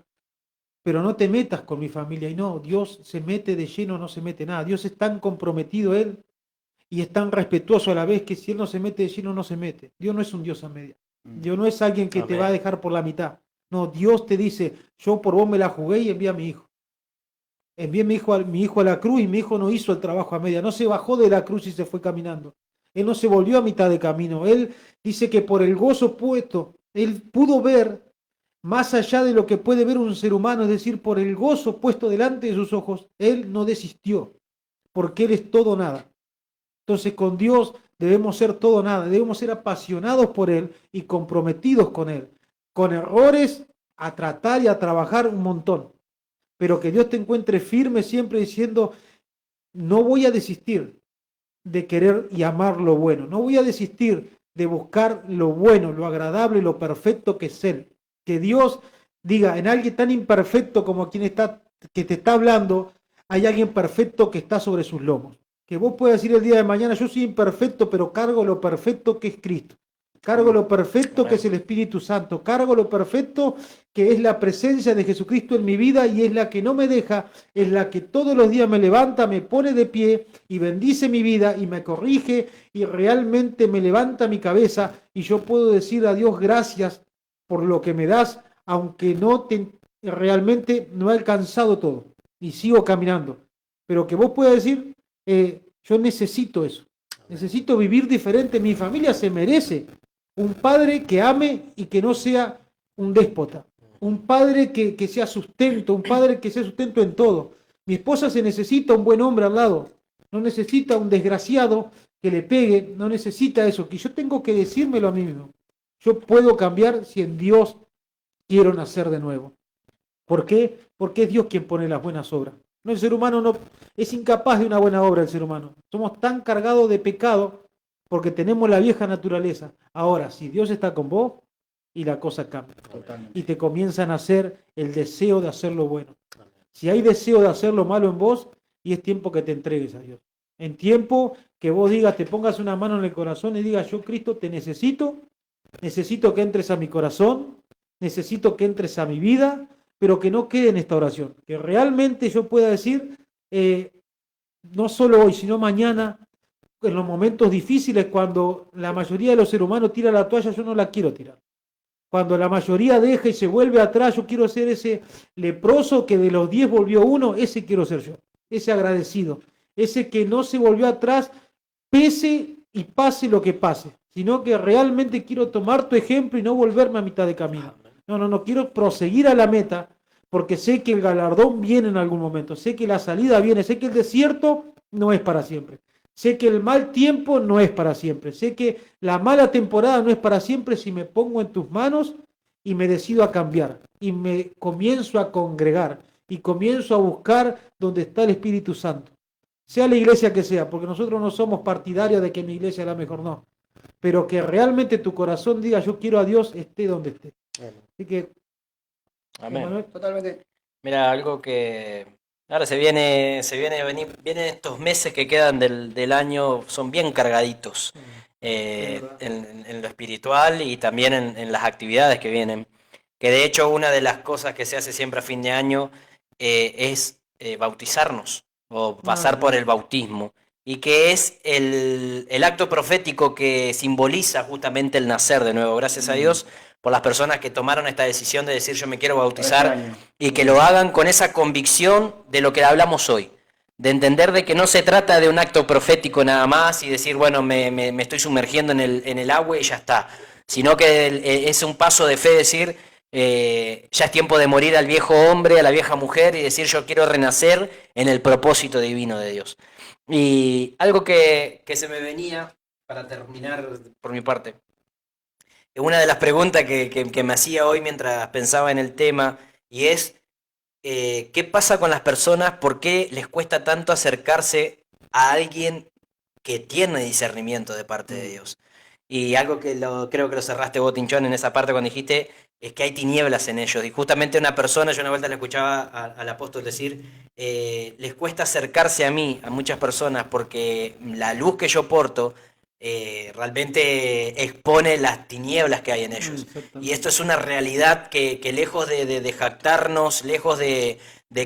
pero no te metas con mi familia. Y no, Dios se mete de lleno, no se mete nada. Dios es tan comprometido Él y es tan respetuoso a la vez que si Él no se mete de lleno, no se mete. Dios no es un Dios a media. Dios no es alguien que te va a Amén. dejar por la mitad. No, Dios te dice, yo por vos me la jugué y envía a mi hijo. Envié mi hijo a la cruz y mi hijo no hizo el trabajo a media, no se bajó de la cruz y se fue caminando. Él no se volvió a mitad de camino. Él dice que por el gozo puesto, él pudo ver más allá de lo que puede ver un ser humano, es decir, por el gozo puesto delante de sus ojos, él no desistió, porque él es todo o nada. Entonces con Dios debemos ser todo o nada, debemos ser apasionados por Él y comprometidos con Él, con errores a tratar y a trabajar un montón, pero que Dios te encuentre firme siempre diciendo, no voy a desistir de querer y amar lo bueno, no voy a desistir de buscar lo bueno, lo agradable, lo perfecto que es Él. Que Dios diga, en alguien tan imperfecto como quien está, que te está hablando, hay alguien perfecto que está sobre sus lomos. Que vos puedas decir el día de mañana, yo soy imperfecto, pero cargo lo perfecto que es Cristo. Cargo lo perfecto que es Amén. el Espíritu Santo. Cargo lo perfecto que es la presencia de Jesucristo en mi vida y es la que no me deja, es la que todos los días me levanta, me pone de pie y bendice mi vida y me corrige y realmente me levanta mi cabeza y yo puedo decir a Dios gracias por lo que me das, aunque realmente no he alcanzado todo y sigo caminando. Pero que vos puedas decir, yo necesito eso, necesito vivir diferente, mi familia se merece un padre que ame y que no sea un déspota, un padre que sea sustento, un padre que sea sustento en todo. Mi esposa se necesita un buen hombre al lado, no necesita un desgraciado que le pegue, no necesita eso, que yo tengo que decírmelo a mí mismo. Yo puedo cambiar si en Dios quiero nacer de nuevo. ¿Por qué? Porque es Dios quien pone las buenas obras. No, el ser humano no es incapaz de una buena obra, el ser humano. Somos tan cargados de pecado porque tenemos la vieja naturaleza. Ahora, si Dios está con vos, y la cosa cambia. Totalmente. Y te comienzan a hacer el deseo de hacer lo bueno. Si hay deseo de hacer lo malo en vos, y es tiempo que te entregues a Dios. En tiempo que vos digas, te pongas una mano en el corazón y digas, yo Cristo te necesito que entres a mi corazón, necesito que entres a mi vida, pero que no quede en esta oración. Que realmente yo pueda decir, no solo hoy, sino mañana, en los momentos difíciles, cuando la mayoría de los seres humanos tira la toalla, yo no la quiero tirar. Cuando la mayoría deja y se vuelve atrás, yo quiero ser ese leproso que de los 10 volvió uno, ese quiero ser yo, ese agradecido, ese que no se volvió atrás, pese y pase lo que pase, sino que realmente quiero tomar tu ejemplo y no volverme a mitad de camino. No, quiero proseguir a la meta, porque sé que el galardón viene en algún momento, sé que la salida viene, sé que el desierto no es para siempre. Sé que el mal tiempo no es para siempre. Sé que la mala temporada no es para siempre si me pongo en tus manos y me decido a cambiar. Y me comienzo a congregar. Y comienzo a buscar donde está el Espíritu Santo. Sea la iglesia que sea, porque nosotros no somos partidarios de que mi iglesia es la mejor, no. Pero que realmente tu corazón diga, yo quiero a Dios, esté donde esté. Así que, Amén. Emanuel, Totalmente. Mira, algo que ahora vienen estos meses que quedan del año, son bien cargaditos en lo espiritual y también en las actividades que vienen. Que de hecho una de las cosas que se hace siempre a fin de año es bautizarnos o pasar por el bautismo. Y que es el acto profético que simboliza justamente el nacer de nuevo. Gracias a Dios por las personas que tomaron esta decisión de decir yo me quiero Para este bautizar año. y que lo hagan con esa convicción de lo que hablamos hoy, de entender de que no se trata de un acto profético nada más y decir, bueno, me estoy sumergiendo en el agua y ya está, sino que es un paso de fe decir, ya es tiempo de morir al viejo hombre, a la vieja mujer y decir yo quiero renacer en el propósito divino de Dios. Y algo que se me venía para terminar por mi parte. Una de las preguntas que me hacía hoy mientras pensaba en el tema, y es, ¿qué pasa con las personas? ¿Por qué les cuesta tanto acercarse a alguien que tiene discernimiento de parte de Dios? Y algo que creo que lo cerraste vos, Tinchón, en esa parte cuando dijiste, es que hay tinieblas en ellos. Y justamente una persona, yo una vuelta le escuchaba al apóstol decir, les cuesta acercarse a mí, a muchas personas, porque la luz que yo porto realmente expone las tinieblas que hay en ellos. Y esto es una realidad que lejos de jactarnos, lejos de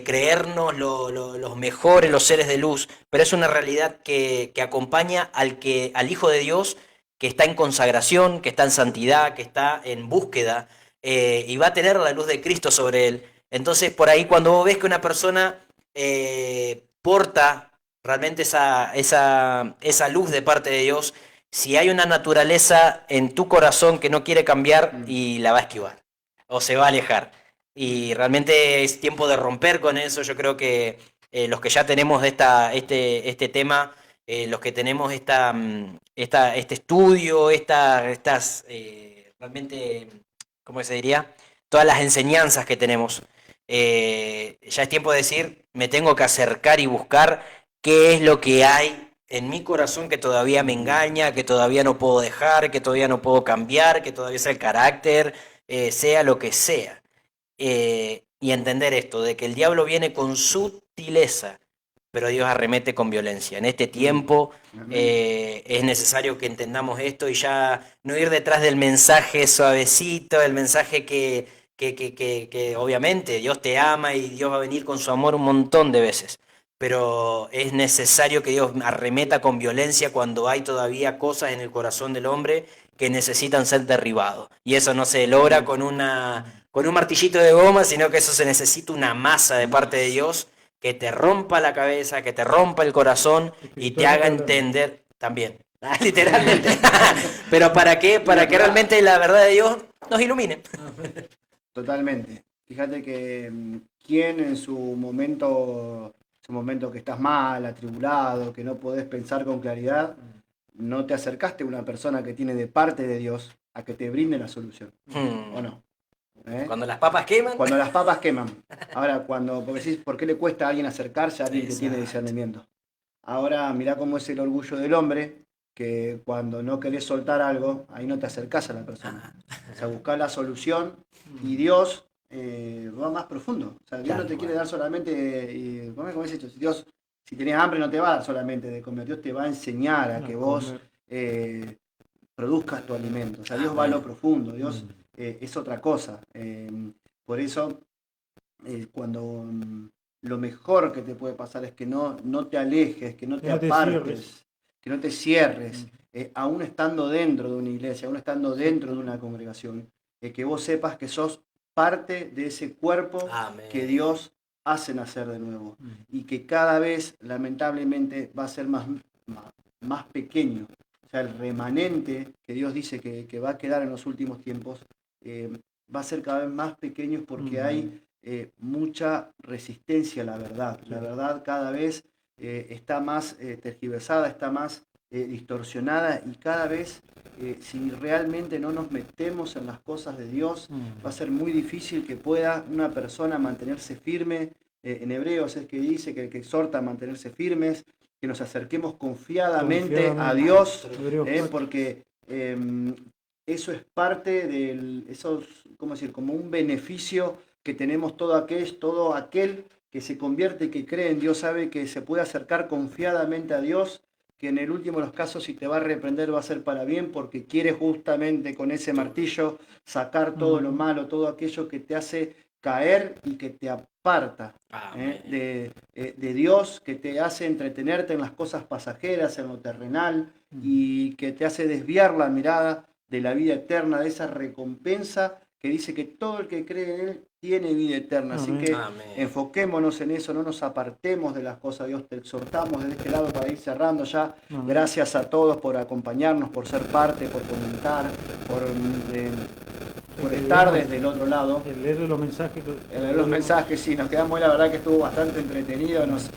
creernos los mejores, los seres de luz, pero es una realidad que acompaña al Hijo de Dios que está en consagración, que está en santidad, que está en búsqueda, y va a tener la luz de Cristo sobre él. Entonces, por ahí cuando vos ves que una persona porta realmente esa luz de parte de Dios, si hay una naturaleza en tu corazón que no quiere cambiar, y la va a esquivar, o se va a alejar. Y realmente es tiempo de romper con eso. Yo creo que los que ya tenemos este tema, los que tenemos este estudio, estas realmente, ¿cómo se diría? Todas las enseñanzas que tenemos. Ya es tiempo de decir, me tengo que acercar y buscar qué es lo que hay en mi corazón que todavía me engaña, que todavía no puedo dejar, que todavía no puedo cambiar, que todavía sea el carácter, sea lo que sea. Y entender esto, de que el diablo viene con sutileza, pero Dios arremete con violencia. En este tiempo es necesario que entendamos esto y ya no ir detrás del mensaje suavecito, el mensaje que obviamente Dios te ama y Dios va a venir con su amor un montón de veces. Pero es necesario que Dios arremeta con violencia cuando hay todavía cosas en el corazón del hombre que necesitan ser derribados. Y eso no se logra con un martillito de goma, sino que eso se necesita una masa de parte de Dios que te rompa la cabeza, que te rompa el corazón y te haga entender también. Literalmente. Pero ¿para qué? Para que realmente la verdad de Dios nos ilumine. Totalmente. Fíjate que quién en su momento que estás mal, atribulado, que no podés pensar con claridad, no te acercaste a una persona que tiene de parte de Dios a que te brinde la solución. ¿O no? ¿eh? Cuando las papas queman. Cuando las papas queman. Ahora, porque decís, ¿por qué le cuesta a alguien acercarse a alguien que tiene Exacto. discernimiento? Ahora, mirá cómo es el orgullo del hombre, que cuando no querés soltar algo, ahí no te acercás a la persona. O sea, buscás la solución y Dios va más profundo. O sea, Dios no Tal te quiere cual. dar solamente, ¿cómo es esto? Si Dios, si tenés hambre, no te va a dar solamente de comer. Dios te va a enseñar a A que vos comer. produzcas tu alimento. O sea, Dios va a lo Amén. profundo. Dios Mm. es otra cosa. Por eso cuando lo mejor que te puede pasar es que no te alejes, que no Que te no te cierres. apartes, que no te cierres, Mm. aún estando dentro de una iglesia, aún estando dentro de una Exactamente. congregación, que vos sepas que sos parte de ese cuerpo que Amén. Dios hace nacer de nuevo Mm. y que cada vez lamentablemente va a ser más pequeño. O sea, el remanente que Dios dice que va a quedar en los últimos tiempos va a ser cada vez más pequeño porque Mm. hay mucha resistencia a la verdad. Sí. La verdad cada vez está más tergiversada, está más distorsionada y cada vez, si realmente no nos metemos en las cosas de Dios, va a Mm. ser muy difícil que pueda una persona mantenerse firme. En Hebreos es que dice que el que exhorta a mantenerse firmes, que nos acerquemos confiadamente a Confiadamente. Dios, Hebreos 4. porque eso es parte del, eso es, ¿cómo decir? Como un beneficio que tenemos todo aquel que se convierte y que cree en Dios, sabe que se puede acercar confiadamente a Dios, que en el último de los casos si te va a reprender va a ser para bien, porque quiere justamente con ese martillo sacar todo lo Mm. malo, todo aquello que te hace caer y que te aparta Amén. de Dios, que te hace entretenerte en las cosas pasajeras, en lo terrenal, Mm. y que te hace desviar la mirada de la vida eterna, de esa recompensa que dice que todo el que cree en Él tiene vida eterna. Así Amén. que Amén. enfoquémonos en eso, no nos apartemos de las cosas de Dios. Te exhortamos desde este lado para ir cerrando ya. Amén. Gracias a todos por acompañarnos, por ser parte, por comentar, por estar desde el otro lado. El leer los mensajes. Los mensajes, sí, nos quedamos, la verdad que estuvo bastante entretenido, nos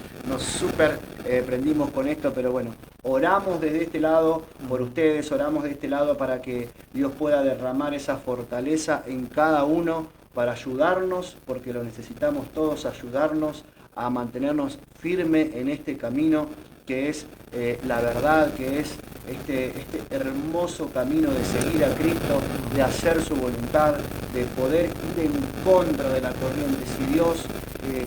súper prendimos con esto, pero bueno, oramos desde este lado por ustedes, oramos de este lado para que Dios pueda derramar esa fortaleza en cada uno para ayudarnos, porque lo necesitamos todos, ayudarnos a mantenernos firme en este camino que es la verdad, que es este hermoso camino de seguir a Cristo, de hacer su voluntad, de poder ir en contra de la corriente. Si Dios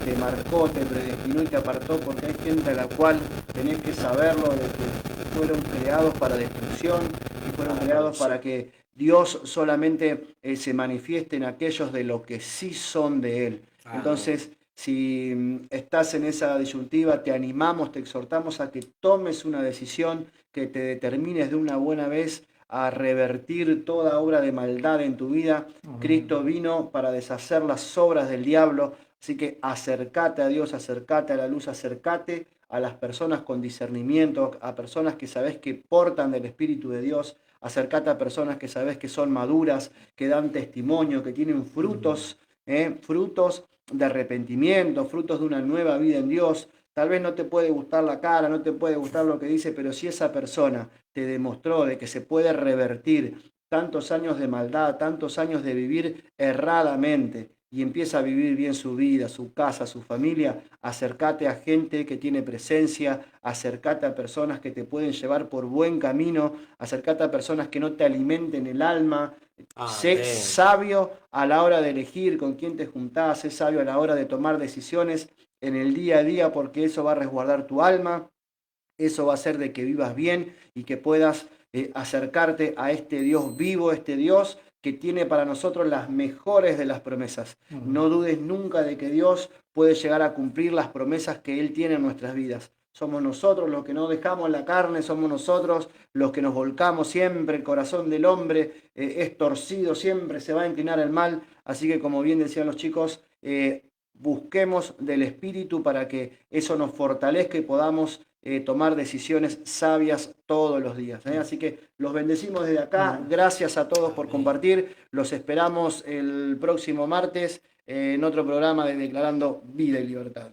te marcó, te predestinó y te apartó, porque hay gente a la cual tenés que saberlo, de que fueron creados para destrucción y fueron creados para que Dios solamente se manifieste en aquellos de lo que sí son de Él. Amén. Entonces, si estás en esa disyuntiva, te animamos, te exhortamos a que tomes una decisión, que te determines de una buena vez a revertir toda obra de maldad en tu vida. Amén. Cristo vino para deshacer las obras del diablo, así que acércate a Dios, acércate a la luz, acércate a las personas con discernimiento, a personas que sabes que portan del Espíritu de Dios, acércate a personas que sabes que son maduras, que dan testimonio, que tienen frutos, frutos de arrepentimiento, frutos de una nueva vida en Dios. Tal vez no te puede gustar la cara, no te puede gustar lo que dice, pero si esa persona te demostró de que se puede revertir tantos años de maldad, tantos años de vivir erradamente y empieza a vivir bien su vida, su casa, su familia, acércate a gente que tiene presencia, acércate a personas que te pueden llevar por buen camino, acércate a personas que no te alimenten el alma. Sé Amén. sabio a la hora de elegir con quién te juntás, sé sabio a la hora de tomar decisiones en el día a día, porque eso va a resguardar tu alma, eso va a hacer de que vivas bien y que puedas acercarte a este Dios vivo, este Dios que tiene para nosotros las mejores de las promesas. No dudes nunca de que Dios puede llegar a cumplir las promesas que Él tiene en nuestras vidas. Somos nosotros los que no dejamos la carne, somos nosotros los que nos volcamos siempre, el corazón del hombre es torcido, siempre se va a inclinar al mal, así que como bien decían los chicos, busquemos del Espíritu para que eso nos fortalezca y podamos tomar decisiones sabias todos los días. Así que los bendecimos desde acá, gracias a todos por compartir, los esperamos el próximo martes en otro programa de Declarando Vida y Libertad.